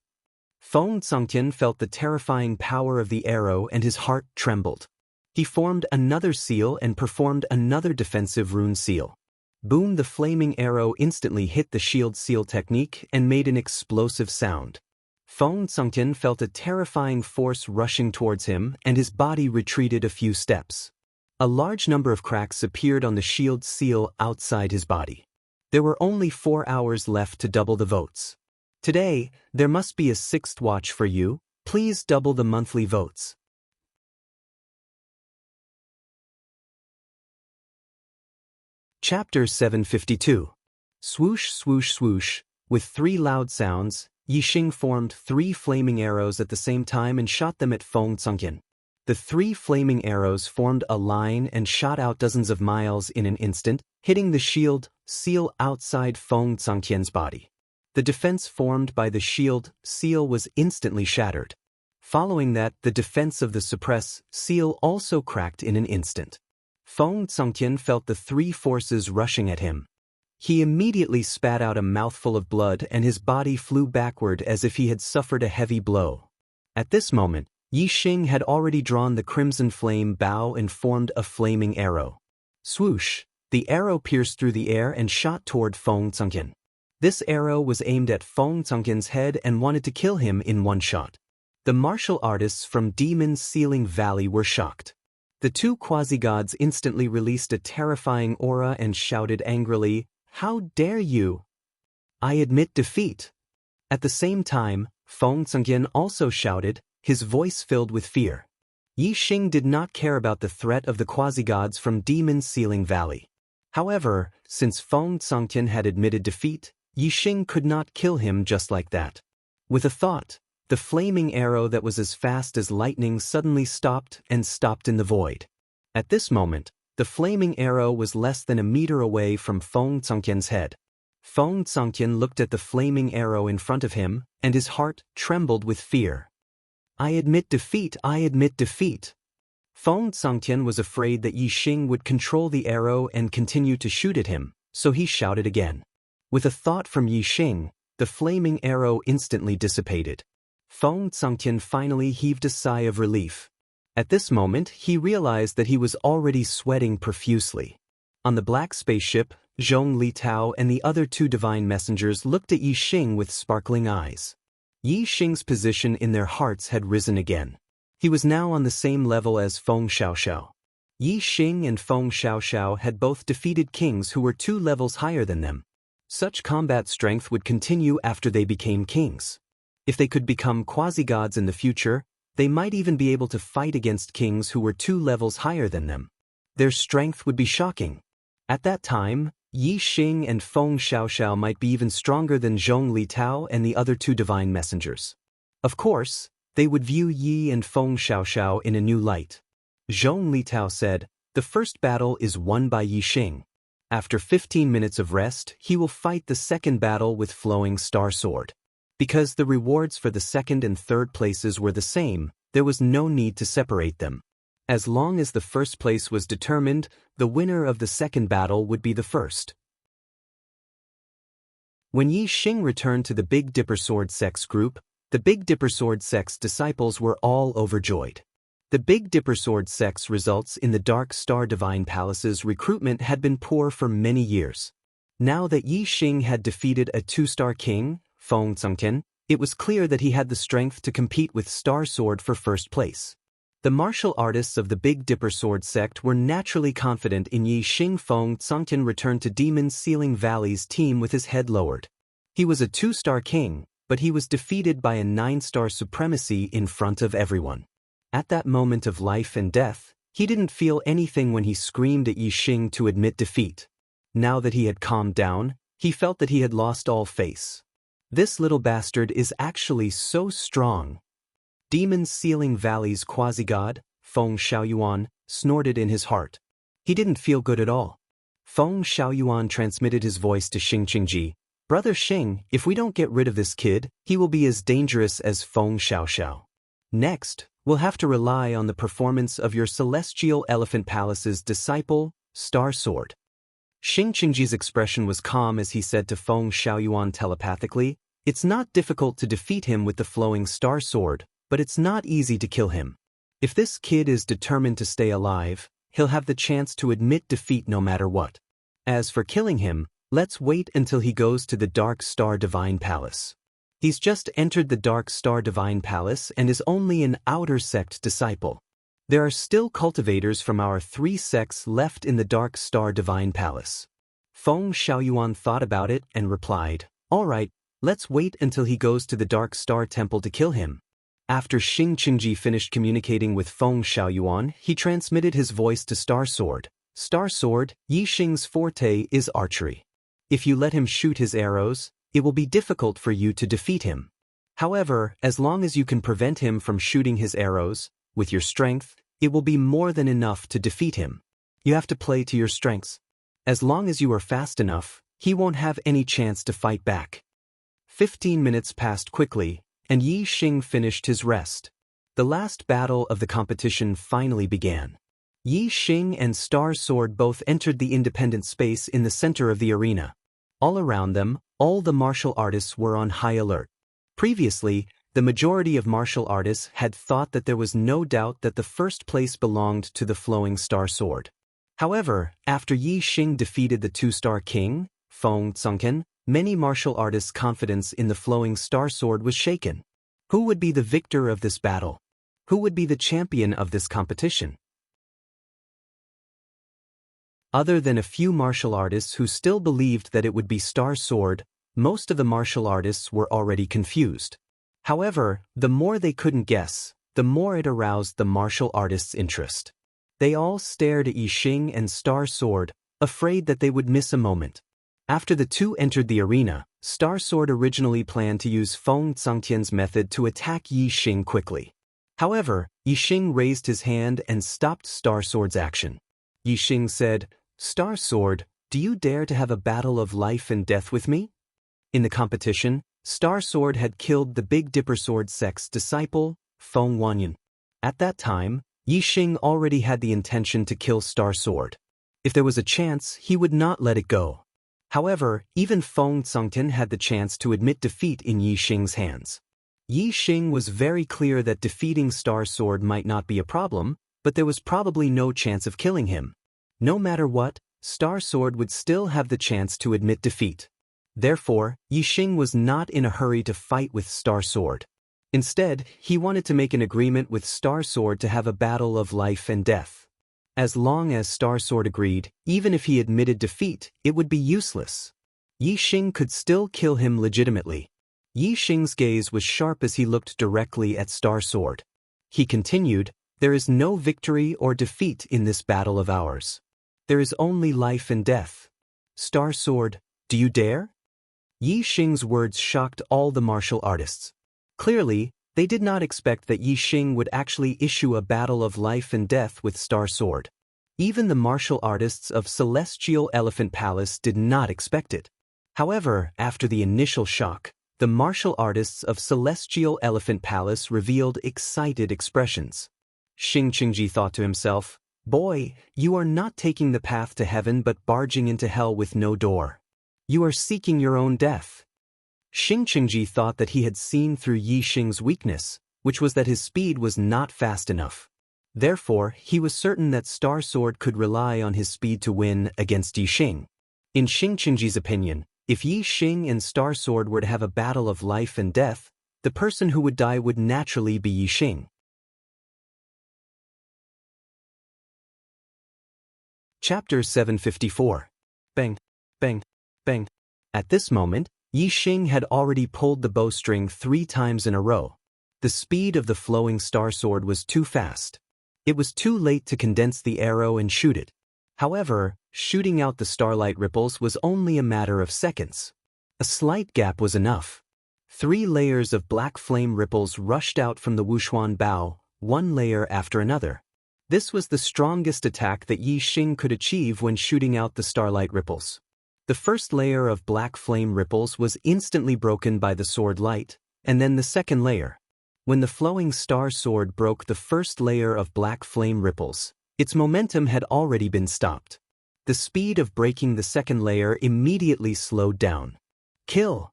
Feng Zhongqian felt the terrifying power of the arrow and his heart trembled. He formed another seal and performed another defensive rune seal. Boom! The flaming arrow instantly hit the shield seal technique and made an explosive sound. Feng Zhongqian felt a terrifying force rushing towards him and his body retreated a few steps. A large number of cracks appeared on the shield seal outside his body. There were only 4 hours left to double the votes. Today, there must be a 6th watch for you. Please double the monthly votes. Chapter 752. Swoosh, swoosh, swoosh. With 3 loud sounds, Yi Xing formed 3 flaming arrows at the same time and shot them at Feng Zhongqian. The 3 flaming arrows formed a line and shot out dozens of miles in an instant, hitting the shield seal outside Feng Zhongqian's body. The defense formed by the shield seal was instantly shattered. Following that, the defense of the suppress seal also cracked in an instant. Feng Zhongqian felt the 3 forces rushing at him. He immediately spat out a mouthful of blood and his body flew backward as if he had suffered a heavy blow. At this moment, Yi Xing had already drawn the crimson flame bow and formed a flaming arrow. Swoosh! The arrow pierced through the air and shot toward Feng Zhongqian. This arrow was aimed at Feng Zhongqian's head and wanted to kill him in one shot. The martial artists from Demon's Ceiling Valley were shocked. The 2 quasi-gods instantly released a terrifying aura and shouted angrily, "How dare you! I admit defeat!" At the same time, Feng Zhongqian also shouted, his voice filled with fear. Yi Xing did not care about the threat of the quasi-gods from Demon's Ceiling Valley. However, since Feng Zhongqian had admitted defeat, Yi Xing could not kill him just like that. With a thought, the flaming arrow that was as fast as lightning suddenly stopped in the void. At this moment, the flaming arrow was less than a meter away from Feng Zhongqian's head. Feng Zhongqian looked at the flaming arrow in front of him, and his heart trembled with fear. "I admit defeat, I admit defeat." Feng Zhongqian was afraid that Yi Xing would control the arrow and continue to shoot at him, so he shouted again. With a thought from Yi Xing, the flaming arrow instantly dissipated. Feng Zhongqian finally heaved a sigh of relief. At this moment, he realized that he was already sweating profusely. On the black spaceship, Zhong Li Tao and the other 2 divine messengers looked at Yi Xing with sparkling eyes. Yi Xing's position in their hearts had risen again. He was now on the same level as Feng Xiaoxiao. Yi Xing and Feng Xiaoxiao had both defeated kings who were 2 levels higher than them. Such combat strength would continue after they became kings. If they could become quasi-gods in the future, they might even be able to fight against kings who were 2 levels higher than them. Their strength would be shocking. At that time, Yi Xing and Feng Xiaoxiao might be even stronger than Zhong Li Tao and the other 2 divine messengers. Of course, they would view Yi and Feng Xiaoxiao in a new light. Zhong Li Tao said, "The first battle is won by Yi Xing. After 15 minutes of rest, he will fight the second battle with flowing star sword." Because the rewards for the 2nd and 3rd places were the same, there was no need to separate them. As long as the 1st place was determined, the winner of the 2nd battle would be the 1st. When Yi Xing returned to the Big Dipper Sword sects group, the Big Dipper Sword sects disciples were all overjoyed. The Big Dipper Sword sects results in the Dark Star Divine Palace's recruitment had been poor for many years. Now that Yi Xing had defeated a 2-star king, Feng Zhongqian, it was clear that he had the strength to compete with Star Sword for 1st place. The martial artists of the Big Dipper Sword sect were naturally confident in Yi Xing. Feng Zhongqian returned to Demon's Ceiling Valley's team with his head lowered. He was a 2-star king, but he was defeated by a 9-star supremacy in front of everyone. At that moment of life and death, he didn't feel anything when he screamed at Yi Xing to admit defeat. Now that he had calmed down, He felt that he had lost all face. This little bastard is actually so strong. Demon Sealing Valley's quasi-god, Feng Xiaoyuan, snorted in his heart. He didn't feel good at all. Feng Xiaoyuan transmitted his voice to Xing Qingji. Brother Xing, if we don't get rid of this kid, he will be as dangerous as Feng Xiaoxiao. Next, we'll have to rely on the performance of your Celestial Elephant Palace's disciple, Star Sword. Xing Qingji's expression was calm as he said to Feng Xiaoyuan telepathically, "It's not difficult to defeat him with the flowing Star Sword, but it's not easy to kill him. If this kid is determined to stay alive, he'll have the chance to admit defeat no matter what. As for killing him, let's wait until he goes to the Dark Star Divine Palace. He's just entered the Dark Star Divine Palace and is only an outer sect disciple. There are still cultivators from our 3 sects left in the Dark Star Divine Palace." Feng Xiaoyuan thought about it and replied, "All right, let's wait until he goes to the Dark Star Temple to kill him." After Xing Qingji finished communicating with Feng Xiaoyuan, he transmitted his voice to Star Sword. "Star Sword, Yi Xing's forte is archery. If you let him shoot his arrows, it will be difficult for you to defeat him. However, as long as you can prevent him from shooting his arrows, with your strength, it will be more than enough to defeat him. You have to play to your strengths. As long as you are fast enough, he won't have any chance to fight back." 15 minutes passed quickly, and Yi Xing finished his rest. The last battle of the competition finally began. Yi Xing and Star Sword both entered the independent space in the center of the arena. All around them, all the martial artists were on high alert. Previously, the majority of martial artists had thought that there was no doubt that the first place belonged to the flowing Star Sword. However, after Yi Xing defeated the 2-star king, Feng Zongken, many martial artists' confidence in the flowing Star Sword was shaken. Who would be the victor of this battle? Who would be the champion of this competition? Other than a few martial artists who still believed that it would be Star Sword, most of the martial artists were already confused. However, the more they couldn't guess, the more it aroused the martial artists' interest. They all stared at Yi Xing and Star Sword, afraid that they would miss a moment. After the two entered the arena, Star Sword originally planned to use Feng Zongtian's method to attack Yi Xing quickly. However, Yi Xing raised his hand and stopped Star Sword's action. Yi Xing said, "Star Sword, do you dare to have a battle of life and death with me?" In the competition, Star Sword had killed the Big Dipper Sword sect's disciple, Feng Wanyan. At that time, Yi Xing already had the intention to kill Star Sword. If there was a chance, he would not let it go. However, even Feng Zongtian had the chance to admit defeat in Yi Xing's hands. Yi Xing was very clear that defeating Star Sword might not be a problem, but there was probably no chance of killing him. No matter what, Star Sword would still have the chance to admit defeat. Therefore, Yi Xing was not in a hurry to fight with Star Sword. Instead, he wanted to make an agreement with Star Sword to have a battle of life and death. As long as Star Sword agreed, even if he admitted defeat, it would be useless. Yi Xing could still kill him legitimately. Yi Xing's gaze was sharp as he looked directly at Star Sword. He continued, "There is no victory or defeat in this battle of ours. There is only life and death. Star Sword, do you dare?" Yi Xing's words shocked all the martial artists. Clearly, they did not expect that Yi Xing would actually issue a battle of life and death with Star Sword. Even the martial artists of Celestial Elephant Palace did not expect it. However, after the initial shock, the martial artists of Celestial Elephant Palace revealed excited expressions. Xing Qingji thought to himself, "Boy, you are not taking the path to heaven but barging into hell with no door. You are seeking your own death." Xing Qingji thought that he had seen through Yi Xing's weakness, which was that his speed was not fast enough. Therefore, he was certain that Star Sword could rely on his speed to win against Yi Xing. In Xing Qingji's opinion, if Yi Xing and Star Sword were to have a battle of life and death, the person who would die would naturally be Yi Xing. Chapter 754. Bang, bang, bang. At this moment, Yi Xing had already pulled the bowstring 3 times in a row. The speed of the flowing Star Sword was too fast. It was too late to condense the arrow and shoot it. However, Shooting out the starlight ripples was only a matter of seconds. A slight gap was enough. 3 layers of black flame ripples rushed out from the Wuxuan bow, one layer after another. This was the strongest attack that Yi Xing could achieve when shooting out the starlight ripples. The first layer of black flame ripples was instantly broken by the sword light, and then the second layer. When the flowing star sword broke the first layer of black flame ripples, its momentum had already been stopped. The speed of breaking the second layer immediately slowed down. Kill!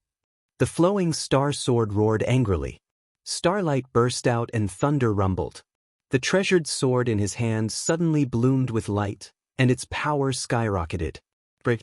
The flowing star sword roared angrily. Starlight burst out and thunder rumbled. The treasured sword in his hand suddenly bloomed with light, and its power skyrocketed. Break.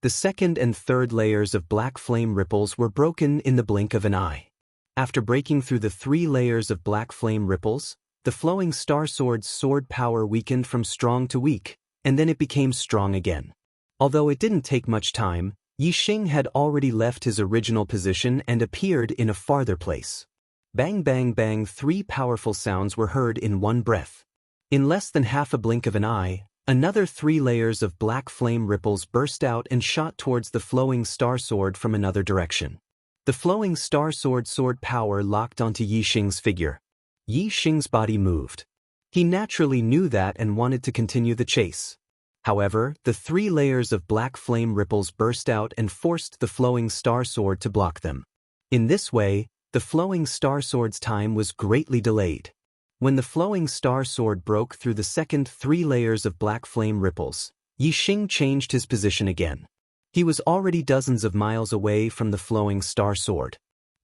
The second and third layers of black flame ripples were broken in the blink of an eye. After breaking through the 3 layers of black flame ripples, the flowing star sword's sword power weakened from strong to weak, and then it became strong again. Although it didn't take much time, Yi Xing had already left his original position and appeared in a farther place. Bang bang bang, 3 powerful sounds were heard in one breath. In less than half a blink of an eye, another 3 layers of black flame ripples burst out and shot towards the flowing star sword from another direction. The flowing star sword power locked onto Yi Xing's figure. Yi Xing's body moved. He naturally knew that and wanted to continue the chase. However, the 3 layers of black flame ripples burst out and forced the flowing star sword to block them. In this way, the flowing star sword's time was greatly delayed. When the flowing star sword broke through the second 3 layers of black flame ripples, Yi Xing changed his position again. He was already dozens of miles away from the flowing star sword.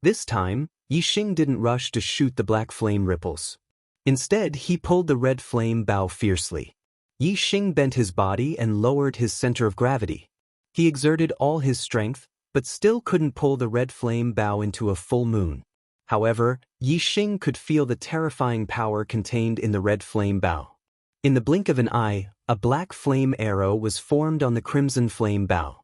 This time, Yi Xing didn't rush to shoot the black flame ripples. Instead, he pulled the red flame bow fiercely. Yi Xing bent his body and lowered his center of gravity. He exerted all his strength, but still couldn't pull the red flame bow into a full moon. However, Yi Xing could feel the terrifying power contained in the red flame bow. In the blink of an eye, a black flame arrow was formed on the crimson flame bow.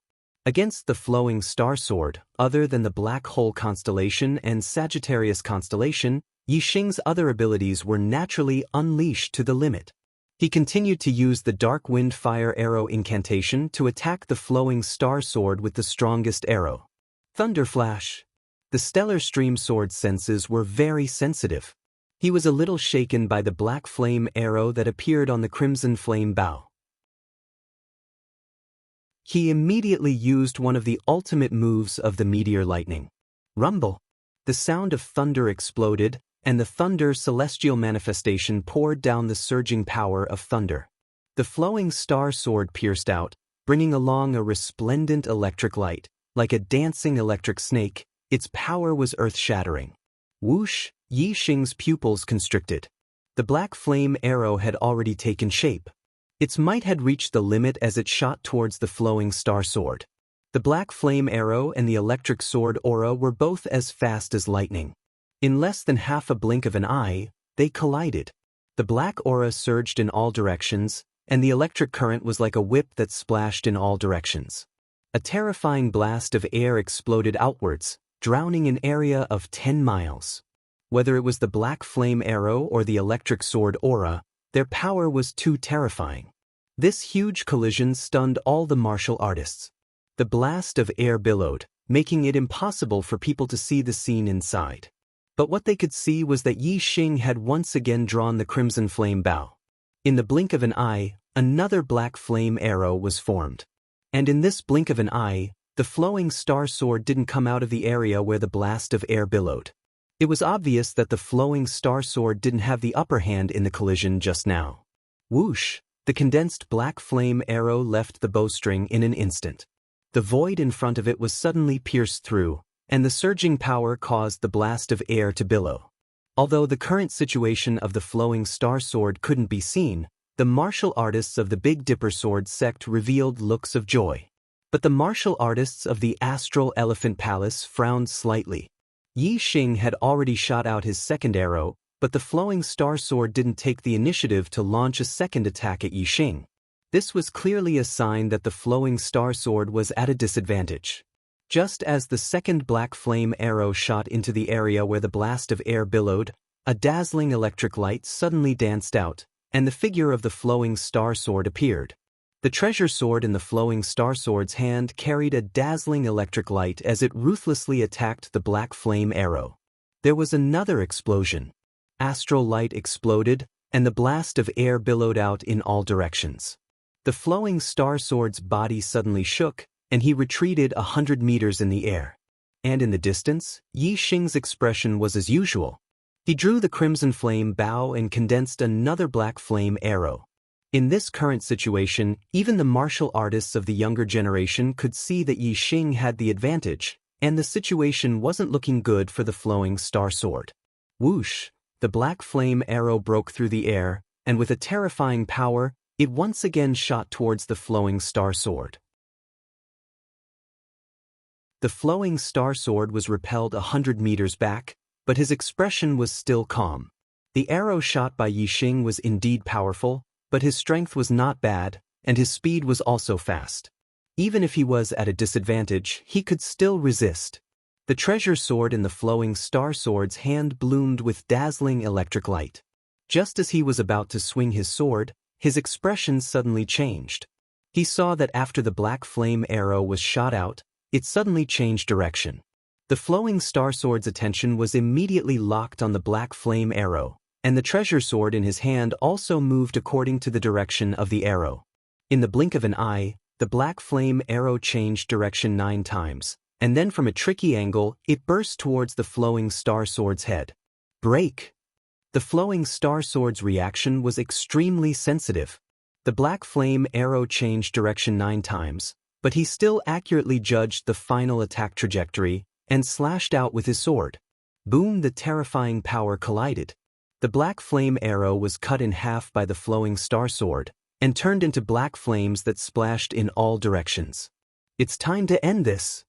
Against the flowing star sword, other than the Black Hole constellation and Sagittarius constellation, Yi Xing's other abilities were naturally unleashed to the limit. He continued to use the Dark Wind Fire Arrow incantation to attack the flowing star sword with the strongest arrow. Thunder Flash! The Stellar Stream Sword's senses were very sensitive. He was a little shaken by the black flame arrow that appeared on the crimson flame bow. He immediately used one of the ultimate moves of the meteor lightning. Rumble! The sound of thunder exploded, and the thunder celestial manifestation poured down the surging power of thunder. The flowing star sword pierced out, bringing along a resplendent electric light. Like a dancing electric snake, its power was earth-shattering. Whoosh! Yi Xing's pupils constricted. The black flame arrow had already taken shape. Its might had reached the limit as it shot towards the flowing star sword. The black flame arrow and the electric sword aura were both as fast as lightning. In less than half a blink of an eye, they collided. The black aura surged in all directions, and the electric current was like a whip that splashed in all directions. A terrifying blast of air exploded outwards, drowning an area of 10 miles. Whether it was the black flame arrow or the electric sword aura, their power was too terrifying. This huge collision stunned all the martial artists. The blast of air billowed, making it impossible for people to see the scene inside. But what they could see was that Yi Xing had once again drawn the crimson flame bow. In the blink of an eye, another black flame arrow was formed. And in this blink of an eye, the flowing star sword didn't come out of the area where the blast of air billowed. It was obvious that the flowing star sword didn't have the upper hand in the collision just now. Whoosh! The condensed black flame arrow left the bowstring in an instant. The void in front of it was suddenly pierced through, and the surging power caused the blast of air to billow. Although the current situation of the flowing star sword couldn't be seen, the martial artists of the Big Dipper Sword sect revealed looks of joy. But the martial artists of the Astral Elephant Palace frowned slightly. Yi Xing had already shot out his second arrow, but the flowing star sword didn't take the initiative to launch a second attack at Yi Xing. This was clearly a sign that the flowing star sword was at a disadvantage. Just as the second black flame arrow shot into the area where the blast of air billowed, a dazzling electric light suddenly danced out, and the figure of the flowing star sword appeared. The treasure sword in the flowing star sword's hand carried a dazzling electric light as it ruthlessly attacked the black flame arrow. There was another explosion. Astral light exploded, and the blast of air billowed out in all directions. The flowing star sword's body suddenly shook, and he retreated 100 meters in the air. And in the distance, Yi Xing's expression was as usual. He drew the crimson flame bow and condensed another black flame arrow. In this current situation, even the martial artists of the younger generation could see that Yi Xing had the advantage, and the situation wasn't looking good for the flowing star sword. Whoosh! The black flame arrow broke through the air, and with a terrifying power, it once again shot towards the flowing star sword. The flowing star sword was repelled 100 meters back, but his expression was still calm. The arrow shot by Yi Xing was indeed powerful, but his strength was not bad, and his speed was also fast. Even if he was at a disadvantage, he could still resist. The treasure sword in the flowing star sword's hand bloomed with dazzling electric light. Just as he was about to swing his sword, his expression suddenly changed. He saw that after the black flame arrow was shot out, it suddenly changed direction. The flowing star sword's attention was immediately locked on the black flame arrow, and the treasure sword in his hand also moved according to the direction of the arrow. In the blink of an eye, the black flame arrow changed direction 9 times, and then from a tricky angle, it burst towards the flowing star sword's head. Break! The flowing star sword's reaction was extremely sensitive. The black flame arrow changed direction 9 times, but he still accurately judged the final attack trajectory and slashed out with his sword. Boom! The terrifying power collided. The black flame arrow was cut in half by the flowing star sword and turned into black flames that splashed in all directions. It's time to end this!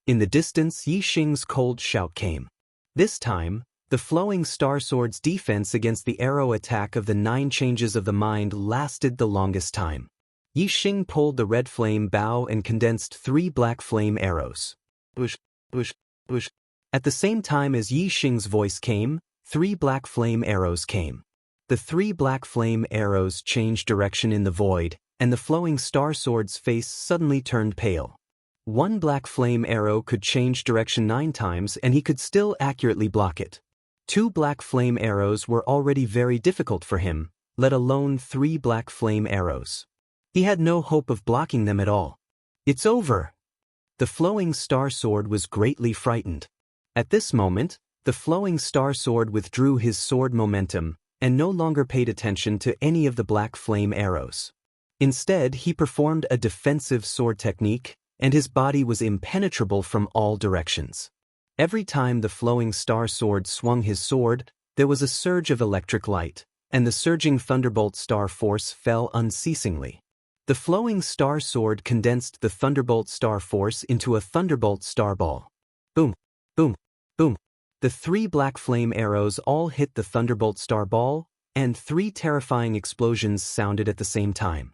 In the distance, Yi Xing's cold shout came. This time, the flowing star sword's defense against the arrow attack of the 9 changes of the mind lasted the longest time. Yi Xing pulled the red flame bow and condensed 3 black flame arrows. Bush, bush, bush. At the same time as Yi Xing's voice came, 3 black flame arrows came. The 3 black flame arrows changed direction in the void, and the flowing star sword's face suddenly turned pale. 1 black flame arrow could change direction 9 times and he could still accurately block it. 2 black flame arrows were already very difficult for him, let alone 3 black flame arrows. He had no hope of blocking them at all. It's over! The flowing star sword was greatly frightened. At this moment, the flowing star sword withdrew his sword momentum and no longer paid attention to any of the black flame arrows. Instead, he performed a defensive sword technique, and his body was impenetrable from all directions. Every time the flowing star sword swung his sword, there was a surge of electric light, and the surging thunderbolt star force fell unceasingly. The flowing star sword condensed the thunderbolt star force into a thunderbolt star ball. Boom, boom, boom. The 3 black flame arrows all hit the thunderbolt star ball, and 3 terrifying explosions sounded at the same time.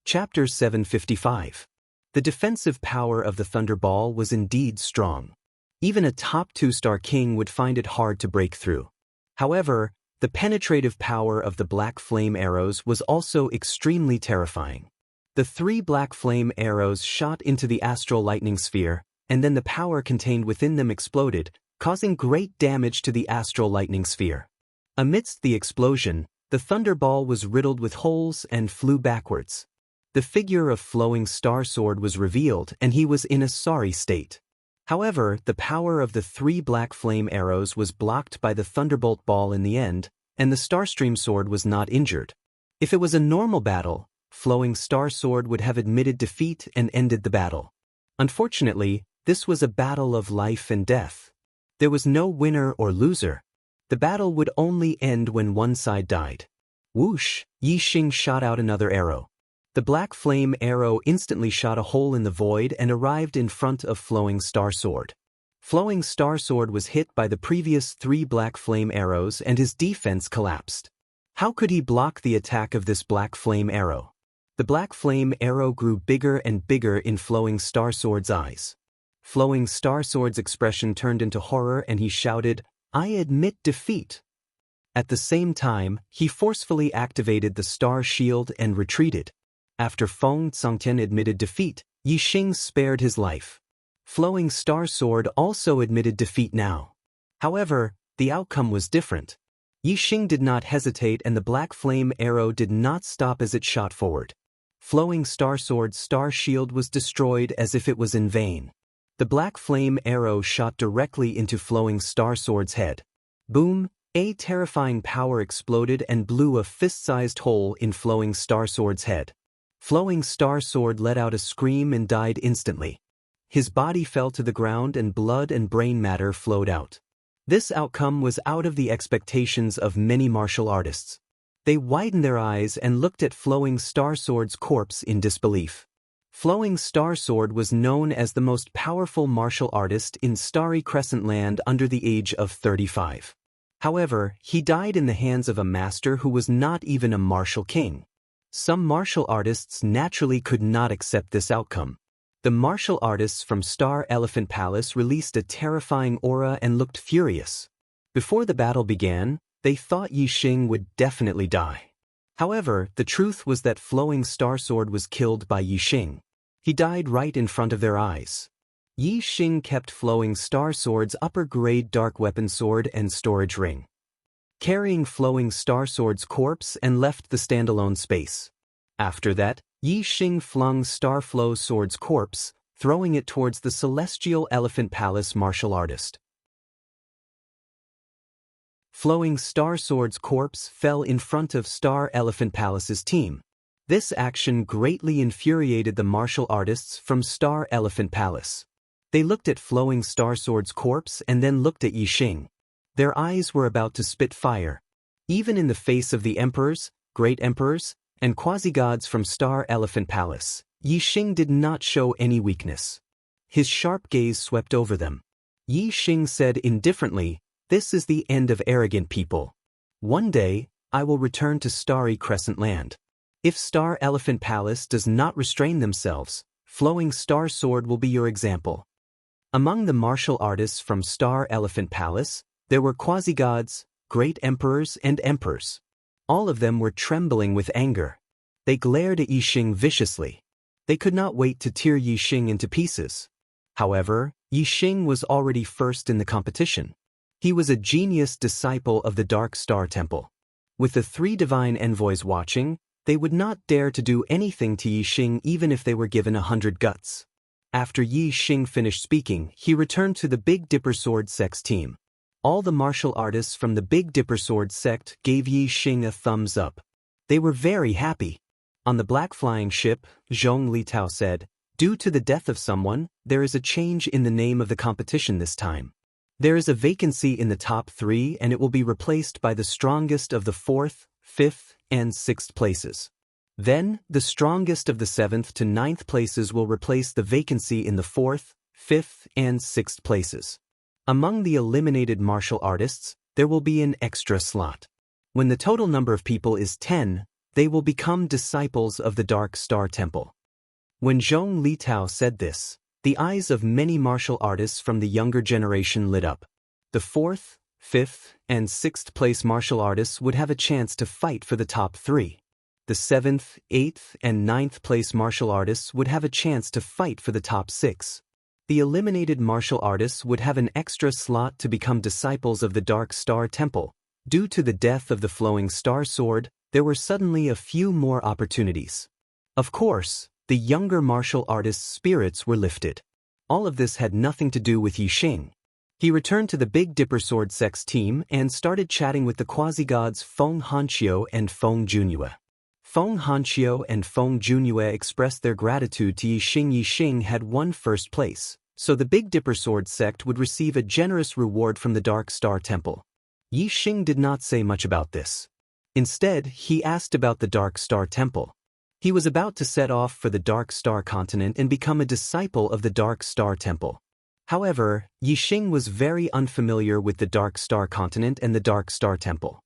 Chapter 755. The defensive power of the Thunderball was indeed strong. Even a top 2-star king would find it hard to break through. However, the penetrative power of the black flame arrows was also extremely terrifying. The 3 black flame arrows shot into the astral lightning sphere, and then the power contained within them exploded, causing great damage to the astral lightning sphere. Amidst the explosion, the Thunderball was riddled with holes and flew backwards. The figure of flowing star sword was revealed, and he was in a sorry state. However, the power of the 3 black flame arrows was blocked by the thunderbolt ball in the end, and the Starstream sword was not injured. If it was a normal battle, flowing star sword would have admitted defeat and ended the battle. Unfortunately, this was a battle of life and death. There was no winner or loser. The battle would only end when one side died. Whoosh! Yi Xing shot out another arrow. The black flame arrow instantly shot a hole in the void and arrived in front of Flowing Star Sword. Flowing Star Sword was hit by the previous 3 black flame arrows and his defense collapsed. How could he block the attack of this black flame arrow? The black flame arrow grew bigger and bigger in Flowing Star Sword's eyes. Flowing Star Sword's expression turned into horror and he shouted, "I admit defeat." At the same time, he forcefully activated the star shield and retreated. After Feng Tsangtian admitted defeat, Yixing spared his life. Flowing Star Sword also admitted defeat now. However, the outcome was different. Yixing did not hesitate and the black flame arrow did not stop as it shot forward. Flowing Star Sword's star shield was destroyed as if it was in vain. The black flame arrow shot directly into Flowing Star Sword's head. Boom! A terrifying power exploded and blew a fist-sized hole in Flowing Star Sword's head. Flowing Star Sword let out a scream and died instantly. His body fell to the ground and blood and brain matter flowed out. This outcome was out of the expectations of many martial artists. They widened their eyes and looked at Flowing Star Sword's corpse in disbelief. Flowing Star Sword was known as the most powerful martial artist in Starry Crescent Land under the age of 35. However, he died in the hands of a master who was not even a martial king. Some martial artists naturally could not accept this outcome. The martial artists from Star Elephant Palace released a terrifying aura and looked furious. Before the battle began, they thought Yixing would definitely die. However, the truth was that Flowing Star Sword was killed by Yixing. He died right in front of their eyes. Yixing kept Flowing Star Sword's upper-grade dark weapon sword and storage ring, carrying Flowing Star Sword's corpse and left the standalone space. After that, Yixing flung Starflow Sword's corpse, throwing it towards the Celestial Elephant Palace martial artist. Flowing Star Sword's corpse fell in front of Star Elephant Palace's team. This action greatly infuriated the martial artists from Star Elephant Palace. They looked at Flowing Star Sword's corpse and then looked at Yixing. Their eyes were about to spit fire. Even in the face of the emperors, great emperors, and quasi-gods from Star Elephant Palace, Yixing did not show any weakness. His sharp gaze swept over them. Yixing said indifferently, "This is the end of arrogant people. One day, I will return to Starry Crescent Land. If Star Elephant Palace does not restrain themselves, Flowing Star Sword will be your example." Among the martial artists from Star Elephant Palace, there were quasi-gods, great emperors and emperors. All of them were trembling with anger. They glared at Yixing viciously. They could not wait to tear Yixing into pieces. However, Yixing was already first in the competition. He was a genius disciple of the Dark Star Temple. With the three divine envoys watching, they would not dare to do anything to Yixing even if they were given 100 guts. After Yixing finished speaking, he returned to the Big Dipper Sword Sect's team. All the martial artists from the Big Dipper Sword sect gave Yixing a thumbs up. They were very happy. On the black flying ship, Zhong Litao said, "Due to the death of someone, there is a change in the name of the competition this time. There is a vacancy in the top 3 and it will be replaced by the strongest of the 4th, 5th, and 6th places. Then, the strongest of the 7th to 9th places will replace the vacancy in the 4th, 5th, and 6th places. Among the eliminated martial artists, there will be an extra slot. When the total number of people is 10, they will become disciples of the Dark Star Temple." When Zhong Litao said this, the eyes of many martial artists from the younger generation lit up. The 4th, 5th, and 6th place martial artists would have a chance to fight for the top 3. The 7th, 8th, and 9th place martial artists would have a chance to fight for the top 6. The eliminated martial artists would have an extra slot to become disciples of the Dark Star Temple. Due to the death of the Flowing Star Sword, there were suddenly a few more opportunities. Of course, the younger martial artists' spirits were lifted. All of this had nothing to do with Yixing. He returned to the Big Dipper Sword Sect's team and started chatting with the quasi-gods Feng Hanqiu and Feng Junyue. Feng Hanqiu and Feng Junyue expressed their gratitude to Yixing. Yixing had won first place, so the Big Dipper Sword Sect would receive a generous reward from the Dark Star Temple. Yixing did not say much about this. Instead, he asked about the Dark Star Temple. He was about to set off for the Dark Star Continent and become a disciple of the Dark Star Temple. However, Yixing was very unfamiliar with the Dark Star Continent and the Dark Star Temple.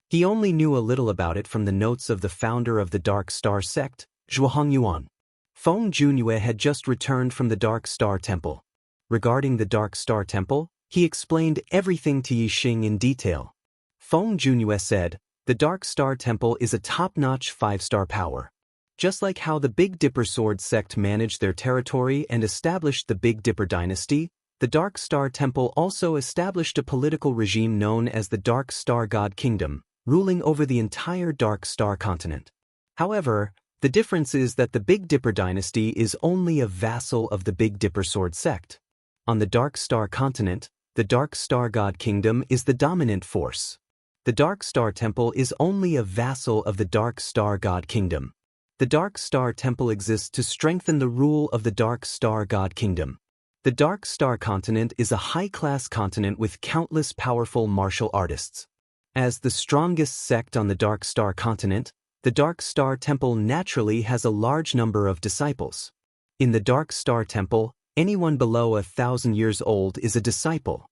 He only knew a little about it from the notes of the founder of the Dark Star Sect, Zhuang Yuan. Feng Junyue had just returned from the Dark Star Temple. Regarding the Dark Star Temple, He explained everything to Yixing in detail. Feng Junyue said, "The Dark Star Temple is a top-notch 5-star power. Just like how the Big Dipper Sword sect managed their territory and established the Big Dipper dynasty, the Dark Star Temple also established a political regime known as the Dark Star God Kingdom, ruling over the entire Dark Star continent. However, the difference is that the Big Dipper dynasty is only a vassal of the Big Dipper Sword sect. On the Dark Star continent, the Dark Star God Kingdom is the dominant force. The Dark Star Temple is only a vassal of the Dark Star God Kingdom. The Dark Star Temple exists to strengthen the rule of the Dark Star God Kingdom. The Dark Star continent is a high-class continent with countless powerful martial artists. As the strongest sect on the Dark Star continent, the Dark Star Temple naturally has a large number of disciples. In the Dark Star Temple, anyone below 1,000 years old is a disciple.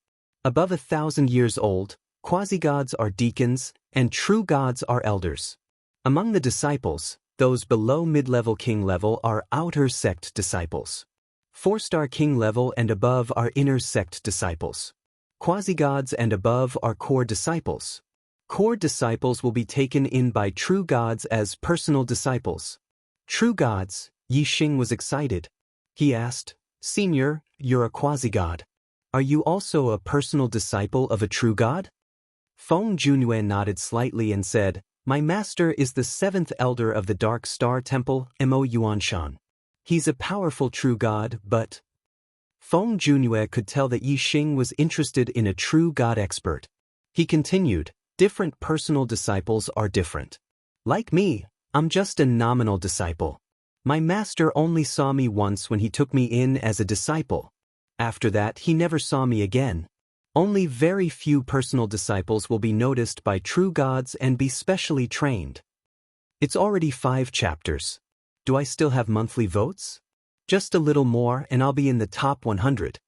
Above 1,000 years old, quasi-gods are deacons, and true gods are elders. Among the disciples, those below mid-level king level are outer sect disciples. 4-star king level and above are inner sect disciples. Quasi-gods and above are core disciples. Core disciples will be taken in by true gods as personal disciples. True gods, Yixing was excited. He asked, "Senior, you're a quasi-god. Are you also a personal disciple of a true god?" Feng Junyue nodded slightly and said, "My master is the 7th elder of the Dark Star Temple, Mo Yuanshan. He's a powerful true god, but..." Feng Junyue could tell that Yixing was interested in a true god expert. He continued, "Different personal disciples are different. Like me, I'm just a nominal disciple. My master only saw me once when he took me in as a disciple. After that, he never saw me again. Only very few personal disciples will be noticed by true gods and be specially trained." It's already 5 chapters. Do I still have monthly votes? Just a little more and I'll be in the top 100.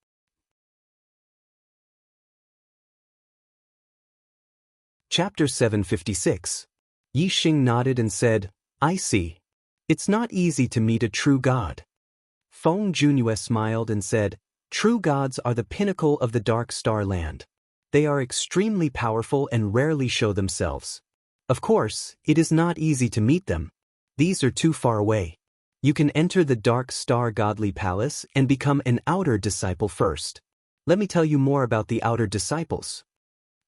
Chapter 756. Yixing nodded and said, "I see. It's not easy to meet a true god." Feng Junyue smiled and said, "True gods are the pinnacle of the Dark Star land. They are extremely powerful and rarely show themselves. Of course, it is not easy to meet them. These are too far away. You can enter the Dark Star Godly Palace and become an outer disciple first. Let me tell you more about the outer disciples.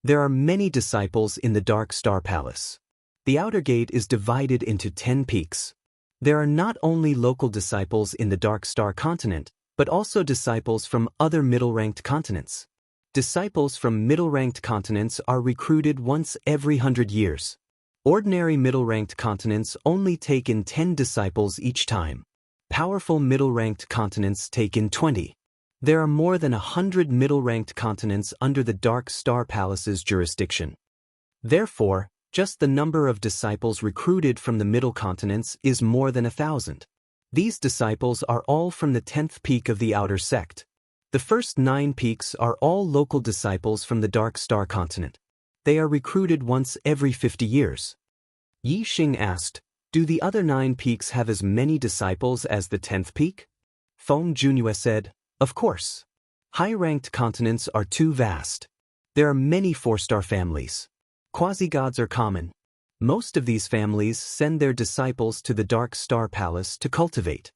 There are many disciples in the Dark Star Palace. The outer gate is divided into 10 peaks. There are not only local disciples in the Dark Star continent, but also disciples from other middle-ranked continents. Disciples from middle-ranked continents are recruited once every 100 years. Ordinary middle-ranked continents only take in 10 disciples each time. Powerful middle-ranked continents take in 20. There are more than 100 middle-ranked continents under the Dark Star Palace's jurisdiction. Therefore, just the number of disciples recruited from the middle continents is more than 1,000. These disciples are all from the 10th peak of the outer sect. The first 9 peaks are all local disciples from the Dark Star continent. They are recruited once every 50 years. Yixing asked, "Do the other 9 peaks have as many disciples as the 10th peak?" Feng Junyue said, "Of course. High-ranked continents are too vast. There are many 4-star families. Quasi-gods are common. Most of these families send their disciples to the Dark Star Palace to cultivate.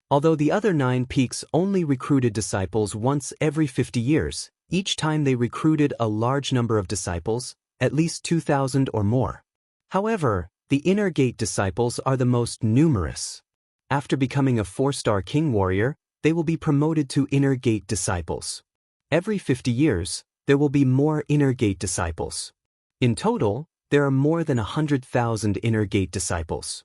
Although the other 9 peaks only recruited disciples once every 50 years, each time they recruited a large number of disciples, at least 2,000 or more. However, the inner gate disciples are the most numerous. After becoming a 4-star king warrior, they will be promoted to inner gate disciples. Every 50 years, there will be more inner gate disciples. In total, there are more than 100,000 inner gate disciples."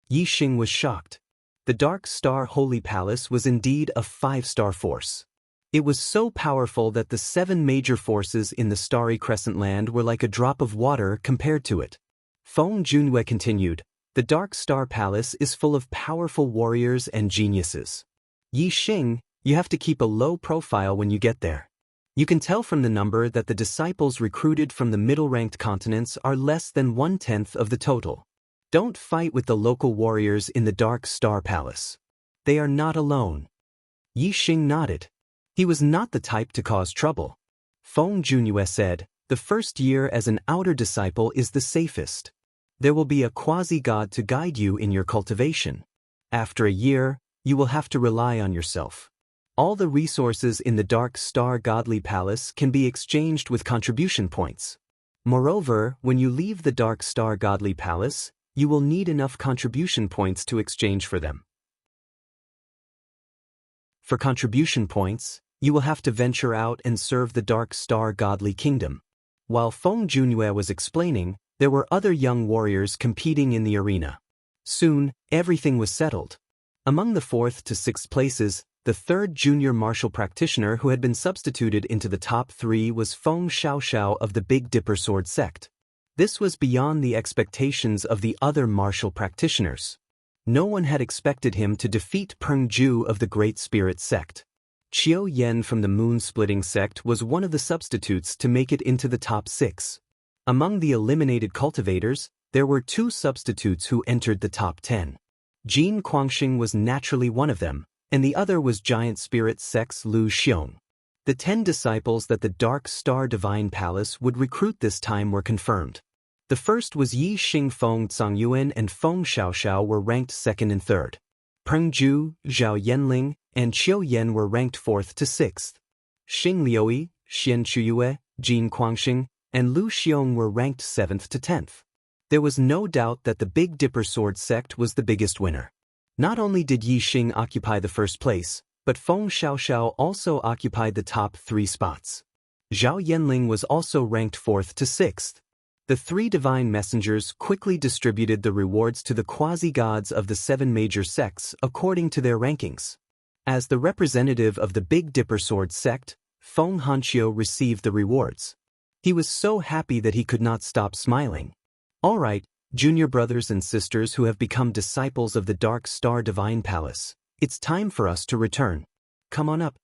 Yixing was shocked. The Dark Star Holy Palace was indeed a 5-star force. It was so powerful that the 7 major forces in the Starry Crescent Land were like a drop of water compared to it. Feng Junyue continued, "The Dark Star Palace is full of powerful warriors and geniuses. Yixing, you have to keep a low profile when you get there. You can tell from the number that the disciples recruited from the middle-ranked continents are less than 1/10 of the total. Don't fight with the local warriors in the Dark Star Palace. They are not alone." Yixing nodded. He was not the type to cause trouble. Feng Junyue said, "The first year as an outer disciple is the safest. There will be a quasi-god to guide you in your cultivation. After a year, you will have to rely on yourself. All the resources in the Dark Star Godly Palace can be exchanged with contribution points. Moreover, when you leave the Dark Star Godly Palace, you will need enough contribution points to exchange for them. For contribution points, you will have to venture out and serve the Dark Star Godly Kingdom." While Feng Junyue was explaining, there were other young warriors competing in the arena. Soon, everything was settled. Among the 4th to 6th places, the 3rd junior martial practitioner who had been substituted into the top 3 was Feng Xiaoxiao of the Big Dipper Sword sect. This was beyond the expectations of the other martial practitioners. No one had expected him to defeat Peng Ju of the Great Spirit sect. Qiu Yen from the Moon-Splitting sect was one of the substitutes to make it into the top 6. Among the eliminated cultivators, there were 2 substitutes who entered the top 10. Jin Guangxing was naturally one of them, and the other was Giant Spirit sect's Lu Xiong. The 10 disciples that the Dark Star Divine Palace would recruit this time were confirmed. The first was Yi Xing Feng Zhongyuan and Feng Xiaoxiao were ranked 2nd and 3rd. Peng Ju, Zhao Yanling, and Qiu Yen were ranked 4th to 6th. Xing Liuyi, Xian Chuyue, Jin Guangxing, and Lu Xiong were ranked 7th to 10th. There was no doubt that the Big Dipper Sword sect was the biggest winner. Not only did Yi Xing occupy the first place, but Feng Xiaoxiao also occupied the top 3 spots. Zhao Yanling was also ranked 4th to 6th. The 3 divine messengers quickly distributed the rewards to the quasi-gods of the 7 major sects according to their rankings. As the representative of the Big Dipper Sword sect, Feng Hanqiu received the rewards. He was so happy that he could not stop smiling. "All right, junior brothers and sisters who have become disciples of the Dark Star Divine Palace, it's time for us to return. Come on up."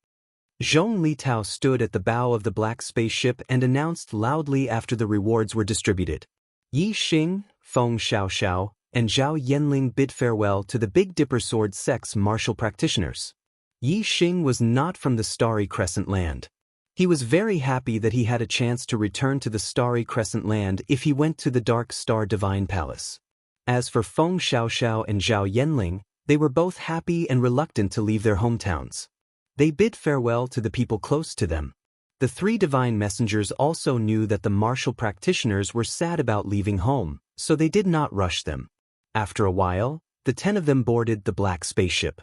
Zhong Litao stood at the bow of the black spaceship and announced loudly after the rewards were distributed. Yi Xing, Feng Xiaoxiao, and Zhao Yanling bid farewell to the Big Dipper Sword sect's martial practitioners. Yi Xing was not from the Starry Crescent Land. He was very happy that he had a chance to return to the Starry Crescent Land if he went to the Dark Star Divine Palace. As for Feng Xiaoxiao and Zhao Yanling, they were both happy and reluctant to leave their hometowns. They bid farewell to the people close to them. The 3 divine messengers also knew that the martial practitioners were sad about leaving home, so they did not rush them. After a while, the 10 of them boarded the black spaceship.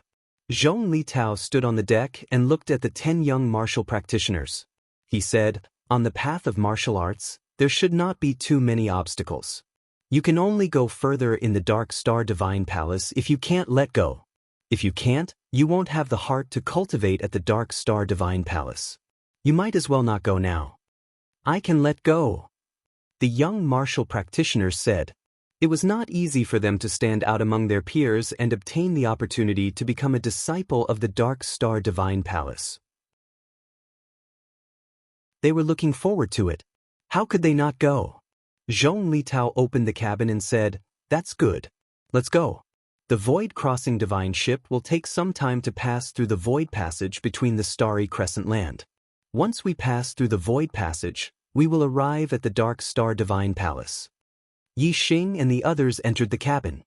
Zhong Litao stood on the deck and looked at the 10 young martial practitioners. He said, "On the path of martial arts, there should not be too many obstacles. You can only go further in the Dark Star Divine Palace if you can't let go. If you can't, you won't have the heart to cultivate at the Dark Star Divine Palace. You might as well not go now." "I can let go," the young martial practitioners said. It was not easy for them to stand out among their peers and obtain the opportunity to become a disciple of the Dark Star Divine Palace. They were looking forward to it. How could they not go? Zhong Litao opened the cabin and said, "That's good. Let's go." The Void Crossing Divine Ship will take some time to pass through the Void Passage between the Starry Crescent Land. Once we pass through the Void Passage, we will arrive at the Dark Star Divine Palace. Yi Xing and the others entered the cabin.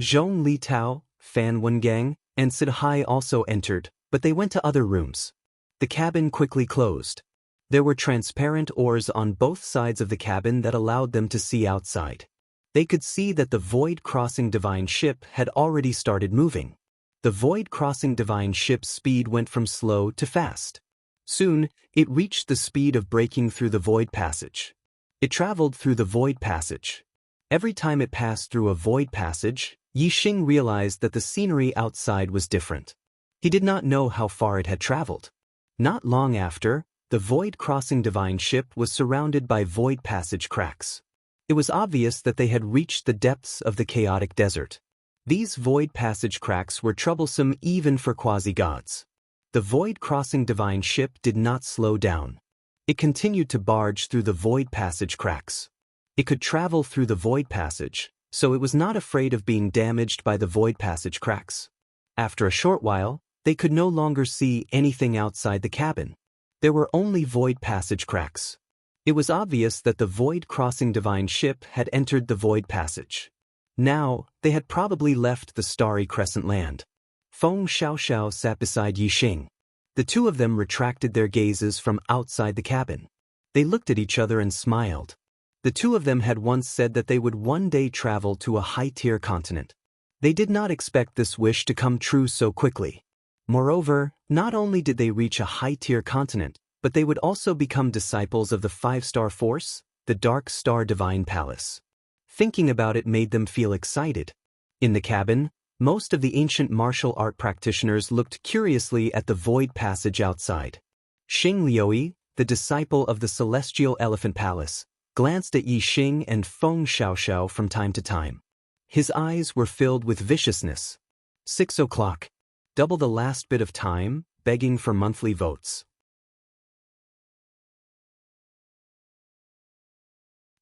Zhong Litao, Fan Wengang, and Sidhai also entered, but they went to other rooms. The cabin quickly closed. There were transparent oars on both sides of the cabin that allowed them to see outside. They could see that the Void Crossing Divine Ship had already started moving. The Void Crossing Divine Ship's speed went from slow to fast. Soon, it reached the speed of breaking through the Void Passage. It traveled through the Void Passage. Every time it passed through a Void Passage, Yi Xing realized that the scenery outside was different. He did not know how far it had traveled. Not long after, the Void Crossing Divine Ship was surrounded by Void Passage cracks. It was obvious that they had reached the depths of the chaotic desert. These Void Passage cracks were troublesome even for quasi-gods. The Void Crossing Divine Ship did not slow down. It continued to barge through the Void Passage cracks. It could travel through the Void Passage, so it was not afraid of being damaged by the Void Passage cracks. After a short while, they could no longer see anything outside the cabin. There were only void passage cracks. It was obvious that the void-crossing divine ship had entered the void passage. Now, they had probably left the starry crescent land. Feng Xiaoxiao sat beside Yixing. The two of them retracted their gazes from outside the cabin. They looked at each other and smiled. The two of them had once said that they would one day travel to a high-tier continent. They did not expect this wish to come true so quickly. Moreover, not only did they reach a high-tier continent, but they would also become disciples of the five-star force, the Dark Star Divine Palace. Thinking about it made them feel excited. In the cabin, most of the ancient martial art practitioners looked curiously at the void passage outside. Xing Liui, the disciple of the Celestial Elephant Palace, glanced at Yixing and Feng Xiaoxiao from time to time. His eyes were filled with viciousness. 6 o'clock. Double the last bit of time, begging for monthly votes.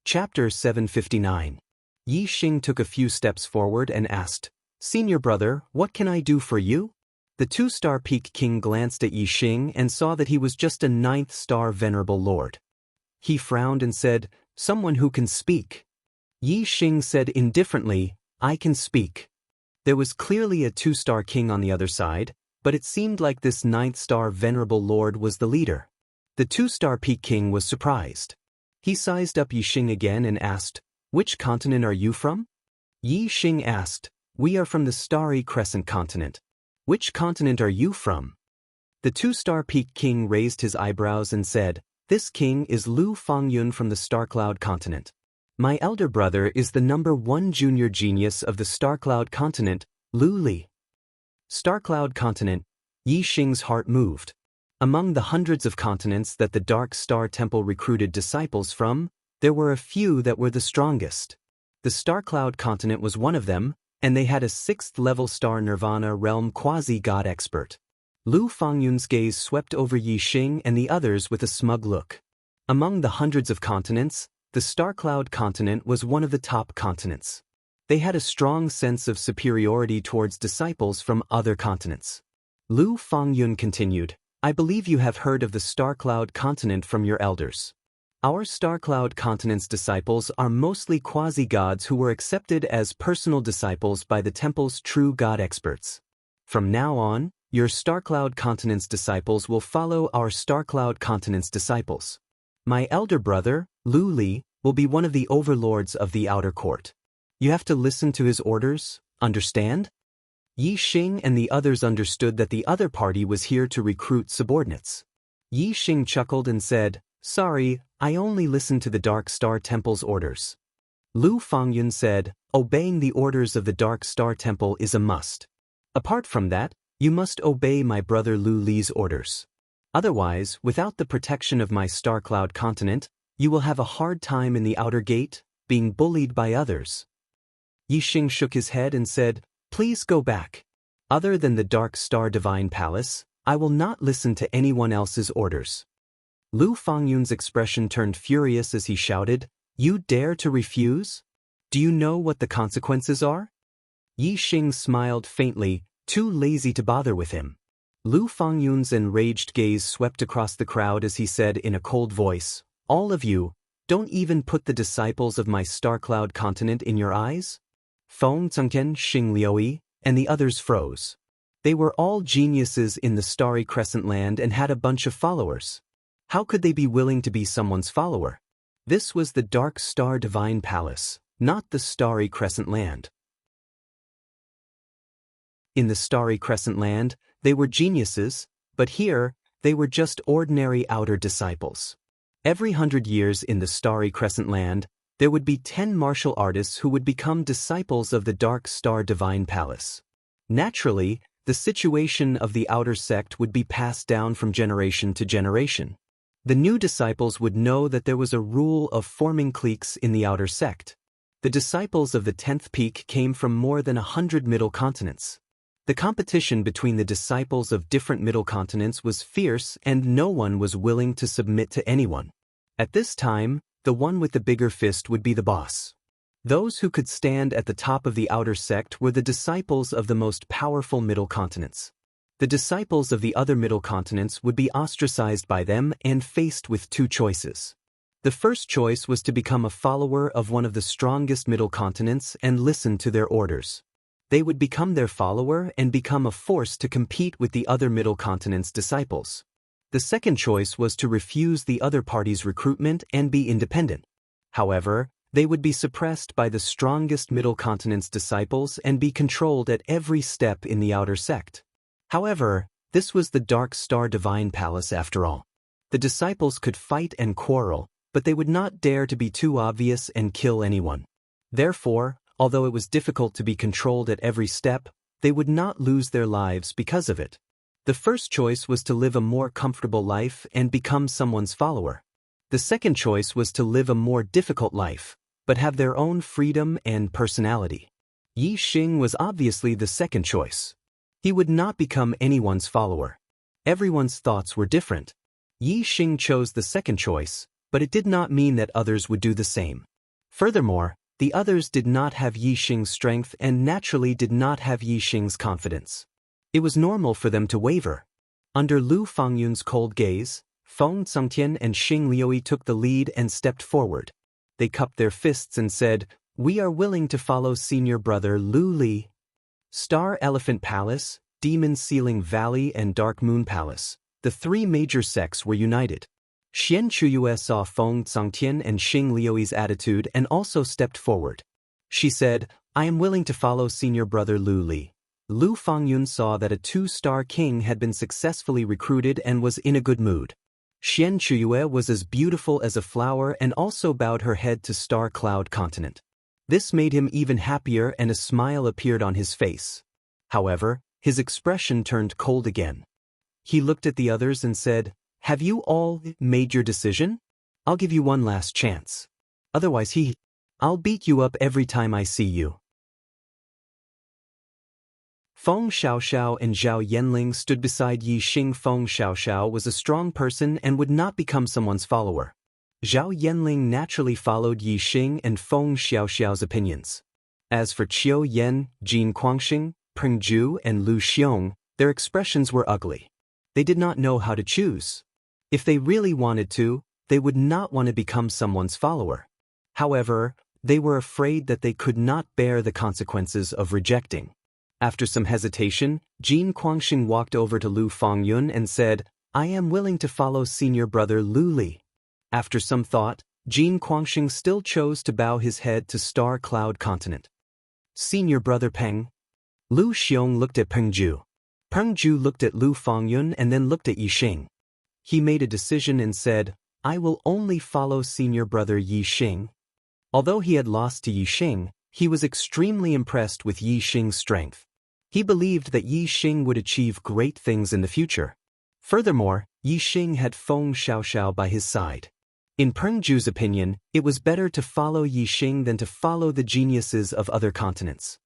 Chapter 759. Yixing took a few steps forward and asked, "Senior brother, what can I do for you?" The two-star Peak King glanced at Yixing and saw that he was just a 9th-star Venerable Lord. He frowned and said, "Someone who can speak." Yixing said indifferently, "I can speak." There was clearly a 2-star king on the other side, but it seemed like this 9th-star Venerable Lord was the leader. The 2-star Peak King was surprised. He sized up Yixing again and asked, "Which continent are you from?" Yixing asked, "We are from the Starry Crescent continent." "Which continent are you from?" The 2-star Peak King raised his eyebrows and said, "This king is Lu Fangyun from the Starcloud continent. My elder brother is the number 1 junior genius of the Starcloud continent, Lu Li." Starcloud continent. Yixing's heart moved. Among the hundreds of continents that the Dark Star Temple recruited disciples from, there were a few that were the strongest. The Starcloud continent was one of them, and they had a 6th-level Star Nirvana realm quasi-god expert. Lu Fangyun's gaze swept over Yixing and the others with a smug look. Among the hundreds of continents, the Starcloud continent was one of the top continents. They had a strong sense of superiority towards disciples from other continents. Lu Fangyun continued, "I believe you have heard of the Starcloud continent from your elders. Our Starcloud continent's disciples are mostly quasi-gods who were accepted as personal disciples by the temple's true god experts. From now on, your Starcloud continent's disciples will follow our Starcloud continent's disciples. My elder brother, Lu Li, will be one of the overlords of the outer court. You have to listen to his orders, understand?" Yixing and the others understood that the other party was here to recruit subordinates. Yixing chuckled and said, "Sorry, I only listen to the Dark Star Temple's orders." Lu Fangyun said, "Obeying the orders of the Dark Star Temple is a must. Apart from that, you must obey my brother Lu Li's orders. Otherwise, without the protection of my Starcloud continent, you will have a hard time in the outer gate, being bullied by others." Yixing shook his head and said, "Please go back. Other than the Dark Star Divine Palace, I will not listen to anyone else's orders." Lu Fangyun's expression turned furious as he shouted, "You dare to refuse? Do you know what the consequences are?" Yixing smiled faintly, too lazy to bother with him. Lu Fangyun's enraged gaze swept across the crowd as he said in a cold voice, "All of you, don't even put the disciples of my Starcloud continent in your eyes?" Feng Zhengtian, Xing Liui, and the others froze. They were all geniuses in the Starry Crescent land and had a bunch of followers. How could they be willing to be someone's follower? This was the Dark Star Divine Palace, not the Starry Crescent land. In the Starry Crescent land, they were geniuses, but here, they were just ordinary outer disciples. Every 100 years in the Starry Crescent land, there would be 10 martial artists who would become disciples of the Dark Star Divine Palace. Naturally, the situation of the outer sect would be passed down from generation to generation. The new disciples would know that there was a rule of forming cliques in the outer sect. The disciples of the 10th peak came from more than 100 middle continents. The competition between the disciples of different middle continents was fierce and no one was willing to submit to anyone. At this time, the one with the bigger fist would be the boss. Those who could stand at the top of the outer sect were the disciples of the most powerful middle continents. The disciples of the other middle continents would be ostracized by them and faced with two choices. The first choice was to become a follower of one of the strongest middle continents and listen to their orders. They would become their follower and become a force to compete with the other middle continent's disciples. The second choice was to refuse the other party's recruitment and be independent. However, they would be suppressed by the strongest middle continent's disciples and be controlled at every step in the outer sect. However, this was the Dark Star Divine Palace after all. The disciples could fight and quarrel, but they would not dare to be too obvious and kill anyone. Therefore, although it was difficult to be controlled at every step, they would not lose their lives because of it. The first choice was to live a more comfortable life and become someone's follower. The second choice was to live a more difficult life, but have their own freedom and personality. Yi Xing was obviously the second choice. He would not become anyone's follower. Everyone's thoughts were different. Yi Xing chose the second choice, but it did not mean that others would do the same. Furthermore, the others did not have Yi Xing's strength and naturally did not have Yi Xing's confidence. It was normal for them to waver. Under Lu Fangyun's cold gaze, Feng Cengtian and Xing Liuyi took the lead and stepped forward. They cupped their fists and said, "We are willing to follow senior brother Lu Li." Star Elephant Palace, Demon Ceiling Valley and Dark Moon Palace, the three major sects were united. Xianxia saw Feng Cengtian and Xing Liuyi's attitude and also stepped forward. She said, "I am willing to follow senior brother Lu Li." Lu Fangyun saw that a two-star king had been successfully recruited and was in a good mood. Xianxia was as beautiful as a flower and also bowed her head to Star Cloud Continent. This made him even happier and a smile appeared on his face. However, his expression turned cold again. He looked at the others and said, "Have you all made your decision? I'll give you one last chance. Otherwise I'll beat you up every time I see you." Feng Xiaoxiao and Zhao Yanling stood beside Yi Xing. Feng Xiaoxiao was a strong person and would not become someone's follower. Zhao Yanling naturally followed Yi Xing and Feng Xiaoxiao's opinions. As for Qiu Yan, Jin Guangxing, Peng Zhu and Lu Xiong, their expressions were ugly. They did not know how to choose. If they really wanted to, they would not want to become someone's follower. However, they were afraid that they could not bear the consequences of rejecting. After some hesitation, Jin Guangxing walked over to Lu Fangyun and said, "I am willing to follow senior brother Lu Li." After some thought, Jin Guangxing still chose to bow his head to Star Cloud Continent. "Senior brother Peng." Lu Xiong looked at Peng Zhu. Peng Zhu looked at Lu Fangyun and then looked at Yi Xing. He made a decision and said, "I will only follow senior brother Yi Xing." Although he had lost to Yi Xing, he was extremely impressed with Yi Xing's strength. He believed that Yi Xing would achieve great things in the future. Furthermore, Yi Xing had Feng Xiaoxiao by his side. In Peng Zhu's opinion, it was better to follow Yi Xing than to follow the geniuses of other continents.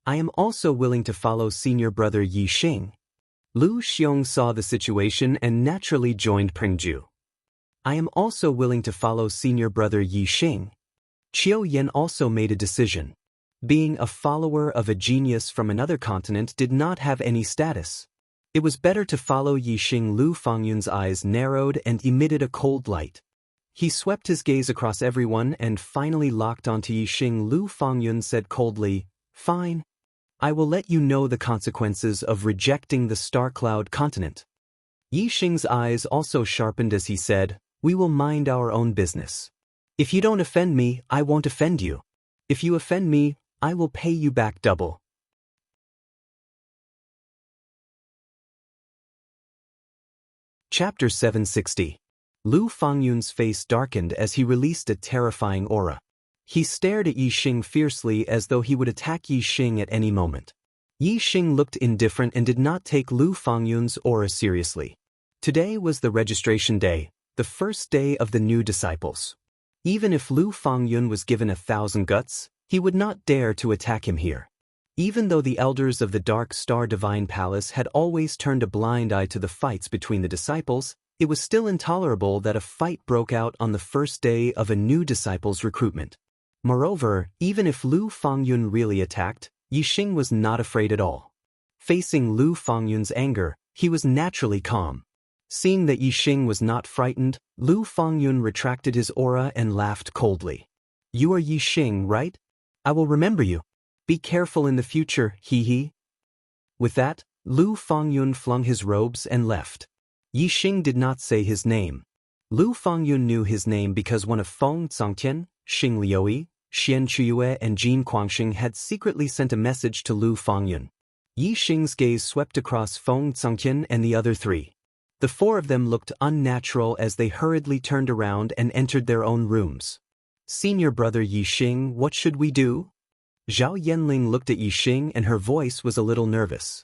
"I am also willing to follow senior brother Yi Xing." Lu Xiong saw the situation and naturally joined Peng Zhu. "I am also willing to follow senior brother Yi Xing." Qiu Yan also made a decision. Being a follower of a genius from another continent did not have any status. It was better to follow Yi Xing. Lu Fangyun's eyes narrowed and emitted a cold light. He swept his gaze across everyone and finally locked onto Yi Xing. Lu Fangyun said coldly, "Fine. I will let you know the consequences of rejecting the Star Cloud Continent." Yi Xing's eyes also sharpened as he said, "We will mind our own business. If you don't offend me, I won't offend you. If you offend me, I will pay you back double." Chapter 760. Lu Fangyun's face darkened as he released a terrifying aura. He stared at Yi Xing fiercely as though he would attack Yi Xing at any moment. Yi Xing looked indifferent and did not take Lu Fangyun's aura seriously. Today was the registration day, the first day of the new disciples. Even if Lu Fangyun was given 1,000 guts, he would not dare to attack him here. Even though the elders of the Dark Star Divine Palace had always turned a blind eye to the fights between the disciples, it was still intolerable that a fight broke out on the first day of a new disciple's recruitment. Moreover, even if Lu Fangyun really attacked, Yi Xing was not afraid at all. Facing Lu Fengyun's anger, he was naturally calm. Seeing that Yixing was not frightened, Lu Fengyun retracted his aura and laughed coldly. "You are Yixing, right? I will remember you. Be careful in the future, hee." With that, Lu Fengyun flung his robes and left. Yixing did not say his name. Lu Fengyun knew his name because one of Feng Zongtian, Xing Liuyi, Xian Chuyue and Jin Guangxing had secretly sent a message to Lu Fengyun. Yixing's gaze swept across Feng Zongtian and the other three. The four of them looked unnatural as they hurriedly turned around and entered their own rooms. "Senior brother Yixing, what should we do?" Zhao Yanling looked at Yixing and her voice was a little nervous.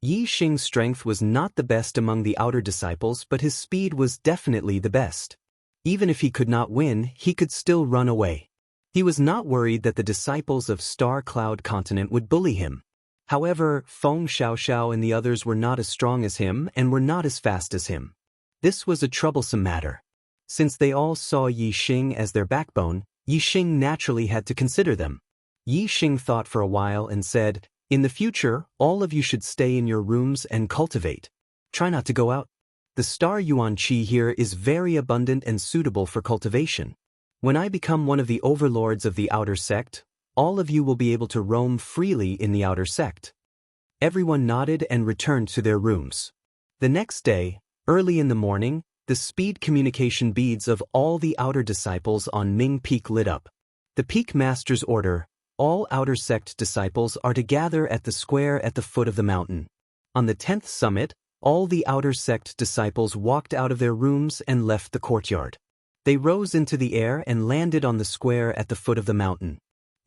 Yixing's strength was not the best among the outer disciples, but his speed was definitely the best. Even if he could not win, he could still run away. He was not worried that the disciples of Star Cloud Continent would bully him. However, Feng Xiaoxiao and the others were not as strong as him and were not as fast as him. This was a troublesome matter. Since they all saw Yixing as their backbone, Yixing naturally had to consider them. Yixing thought for a while and said, "In the future, all of you should stay in your rooms and cultivate. Try not to go out. The star yuan qi here is very abundant and suitable for cultivation. When I become one of the overlords of the outer sect, all of you will be able to roam freely in the outer sect." Everyone nodded and returned to their rooms. The next day, early in the morning, the speed communication beads of all the outer disciples on Ming Peak lit up. The Peak Master's order: all outer sect disciples are to gather at the square at the foot of the mountain. On the 10th summit, all the outer sect disciples walked out of their rooms and left the courtyard. They rose into the air and landed on the square at the foot of the mountain.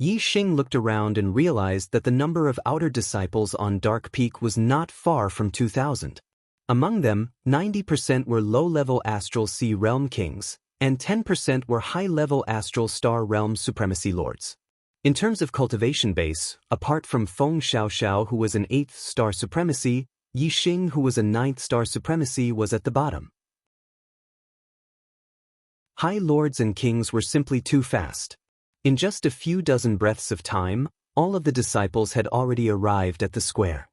Yixing looked around and realized that the number of outer disciples on Dark Peak was not far from 2,000. Among them, 90% were low-level Astral Sea Realm Kings, and 10% were high-level Astral Star Realm Supremacy Lords. In terms of cultivation base, apart from Feng Xiaoxiao who was an 8th Star Supremacy, Yixing who was a 9th Star Supremacy was at the bottom. High Lords and Kings were simply too fast. In just a few dozen breaths of time, all of the disciples had already arrived at the square.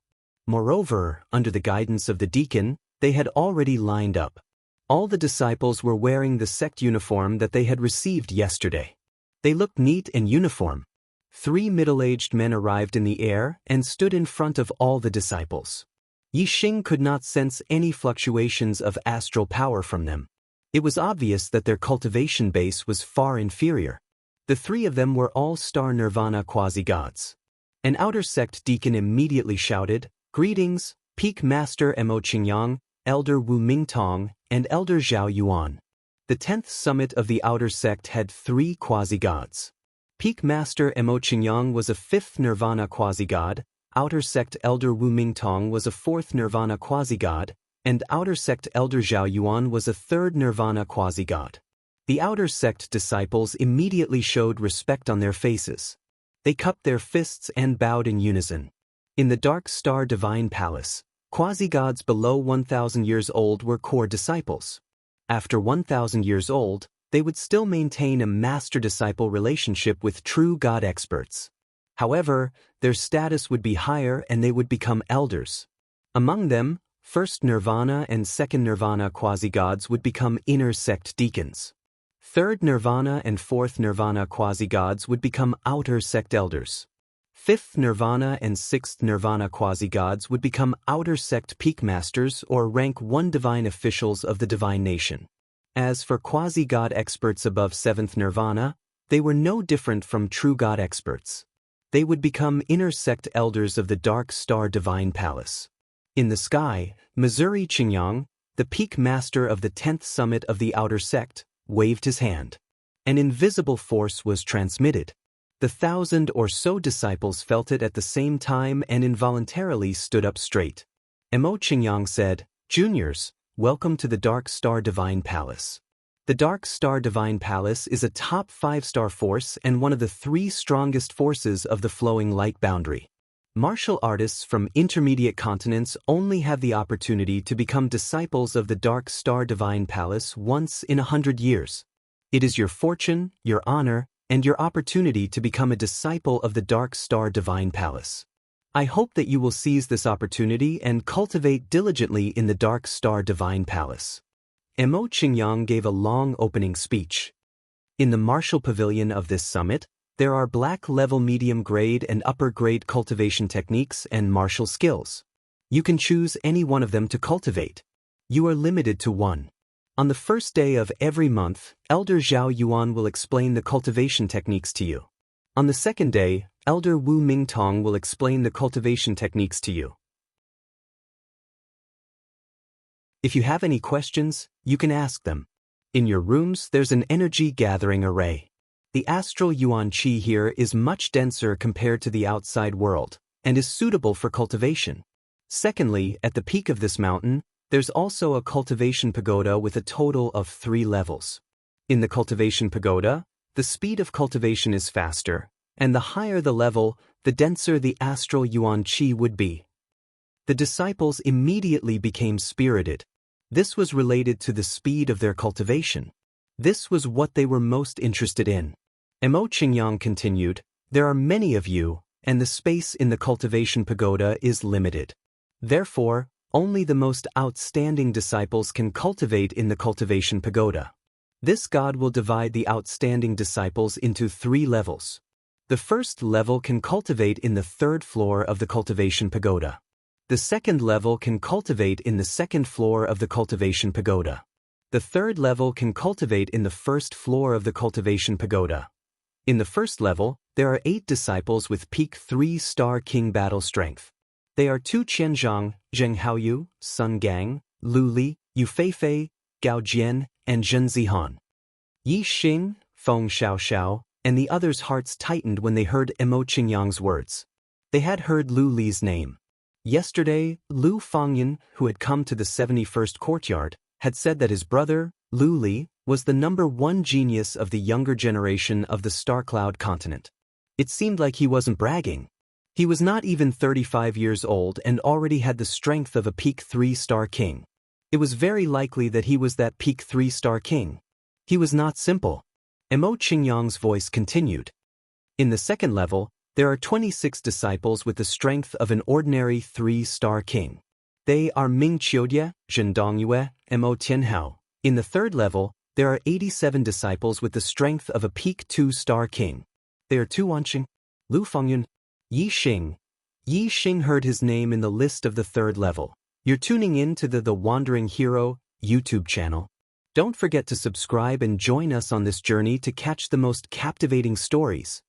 Moreover, under the guidance of the deacon, they had already lined up. All the disciples were wearing the sect uniform that they had received yesterday. They looked neat and uniform. 3 middle-aged men arrived in the air and stood in front of all the disciples. Yixing could not sense any fluctuations of astral power from them. It was obvious that their cultivation base was far inferior. The 3 of them were all-star Nirvana quasi-gods. An outer sect deacon immediately shouted, "Greetings, Peak Master Mo Qingyang, Elder Wu Mingtong, and Elder Zhao Yuan." The 10th summit of the outer sect had 3 quasi-gods. Peak Master Mo Qingyang was a 5th Nirvana quasi-god, outer sect Elder Wu Mingtong was a 4th Nirvana quasi-god, and outer sect Elder Zhao Yuan was a 3rd Nirvana quasi-god. The outer sect disciples immediately showed respect on their faces. They cupped their fists and bowed in unison. In the Dark Star Divine Palace, quasi-gods below 1,000 years old were core disciples. After 1,000 years old, they would still maintain a master-disciple relationship with true god experts. However, their status would be higher and they would become elders. Among them, 1st Nirvana and 2nd Nirvana quasi-gods would become inner sect deacons. 3rd Nirvana and 4th Nirvana quasi-gods would become outer sect elders. 5th Nirvana and 6th Nirvana quasi-gods would become outer sect peak masters or rank 1 divine officials of the divine nation. As for quasi-god experts above 7th Nirvana, they were no different from true god experts. They would become inner sect elders of the Dark Star Divine Palace. In the sky, Missouri Qingyang, the peak master of the 10th summit of the outer sect, waved his hand. An invisible force was transmitted. The 1,000 or so disciples felt it at the same time and involuntarily stood up straight. Mo Qingyang said, "Juniors, welcome to the Dark Star Divine Palace." The Dark Star Divine Palace is a top 5-star force and one of the 3 strongest forces of the flowing light boundary. Martial artists from intermediate continents only have the opportunity to become disciples of the Dark Star Divine Palace once in 100 years. It is your fortune, your honor, and your opportunity to become a disciple of the Dark Star Divine Palace. I hope that you will seize this opportunity and cultivate diligently in the Dark Star Divine Palace. Mo Qingyang gave a long opening speech. In the martial pavilion of this summit, there are black-level medium-grade and upper-grade cultivation techniques and martial skills. You can choose any one of them to cultivate. You are limited to one. On the first day of every month, Elder Zhao Yuan will explain the cultivation techniques to you. On the second day, Elder Wu Mingtong will explain the cultivation techniques to you. If you have any questions, you can ask them. In your rooms, there's an energy gathering array. The astral yuan qi here is much denser compared to the outside world, and is suitable for cultivation. Secondly, at the peak of this mountain, there's also a cultivation pagoda with a total of 3 levels. In the cultivation pagoda, the speed of cultivation is faster, and the higher the level, the denser the astral yuan qi would be. The disciples immediately became spirited. This was related to the speed of their cultivation. This was what they were most interested in. Mo Qingyang continued, "There are many of you, and the space in the cultivation pagoda is limited. Therefore, only the most outstanding disciples can cultivate in the cultivation pagoda. This god will divide the outstanding disciples into 3 levels. The first level can cultivate in the 3rd floor of the cultivation pagoda. The second level can cultivate in the 2nd floor of the cultivation pagoda. The third level can cultivate in the 1st floor of the cultivation pagoda. In the first level, there are 8 disciples with peak 3-star king battle strength. They are Tu Qianzhang, Zheng Haoyu, Sun Gang, Lu Li, Yu Feifei, Gao Jian, and Zhen Zihan. Yi Xing, Feng Xiaoxiao, and the others' hearts tightened when they heard Mo Qingyang's words. They had heard Lu Li's name. Yesterday, Lu Fangyan, who had come to the 71st courtyard, had said that his brother, Lu Li, was the #1 genius of the younger generation of the Starcloud continent. It seemed like he wasn't bragging. He was not even 35 years old and already had the strength of a peak 3-star king. It was very likely that he was that peak 3-star king. He was not simple. Mo Qingyang's voice continued. In the second level, there are 26 disciples with the strength of an ordinary 3-star king. They are Ming Qiudia, Zhen Dongyue, Mo Tianhao. In the third level, there are 87 disciples with the strength of a peak 2-star king. They are Tu Wanqing, Lu Fengyun, Yi Xing. Yi Xing heard his name in the list of the third level. You're tuning in to the Wandering Hero YouTube channel. Don't forget to subscribe and join us on this journey to catch the most captivating stories.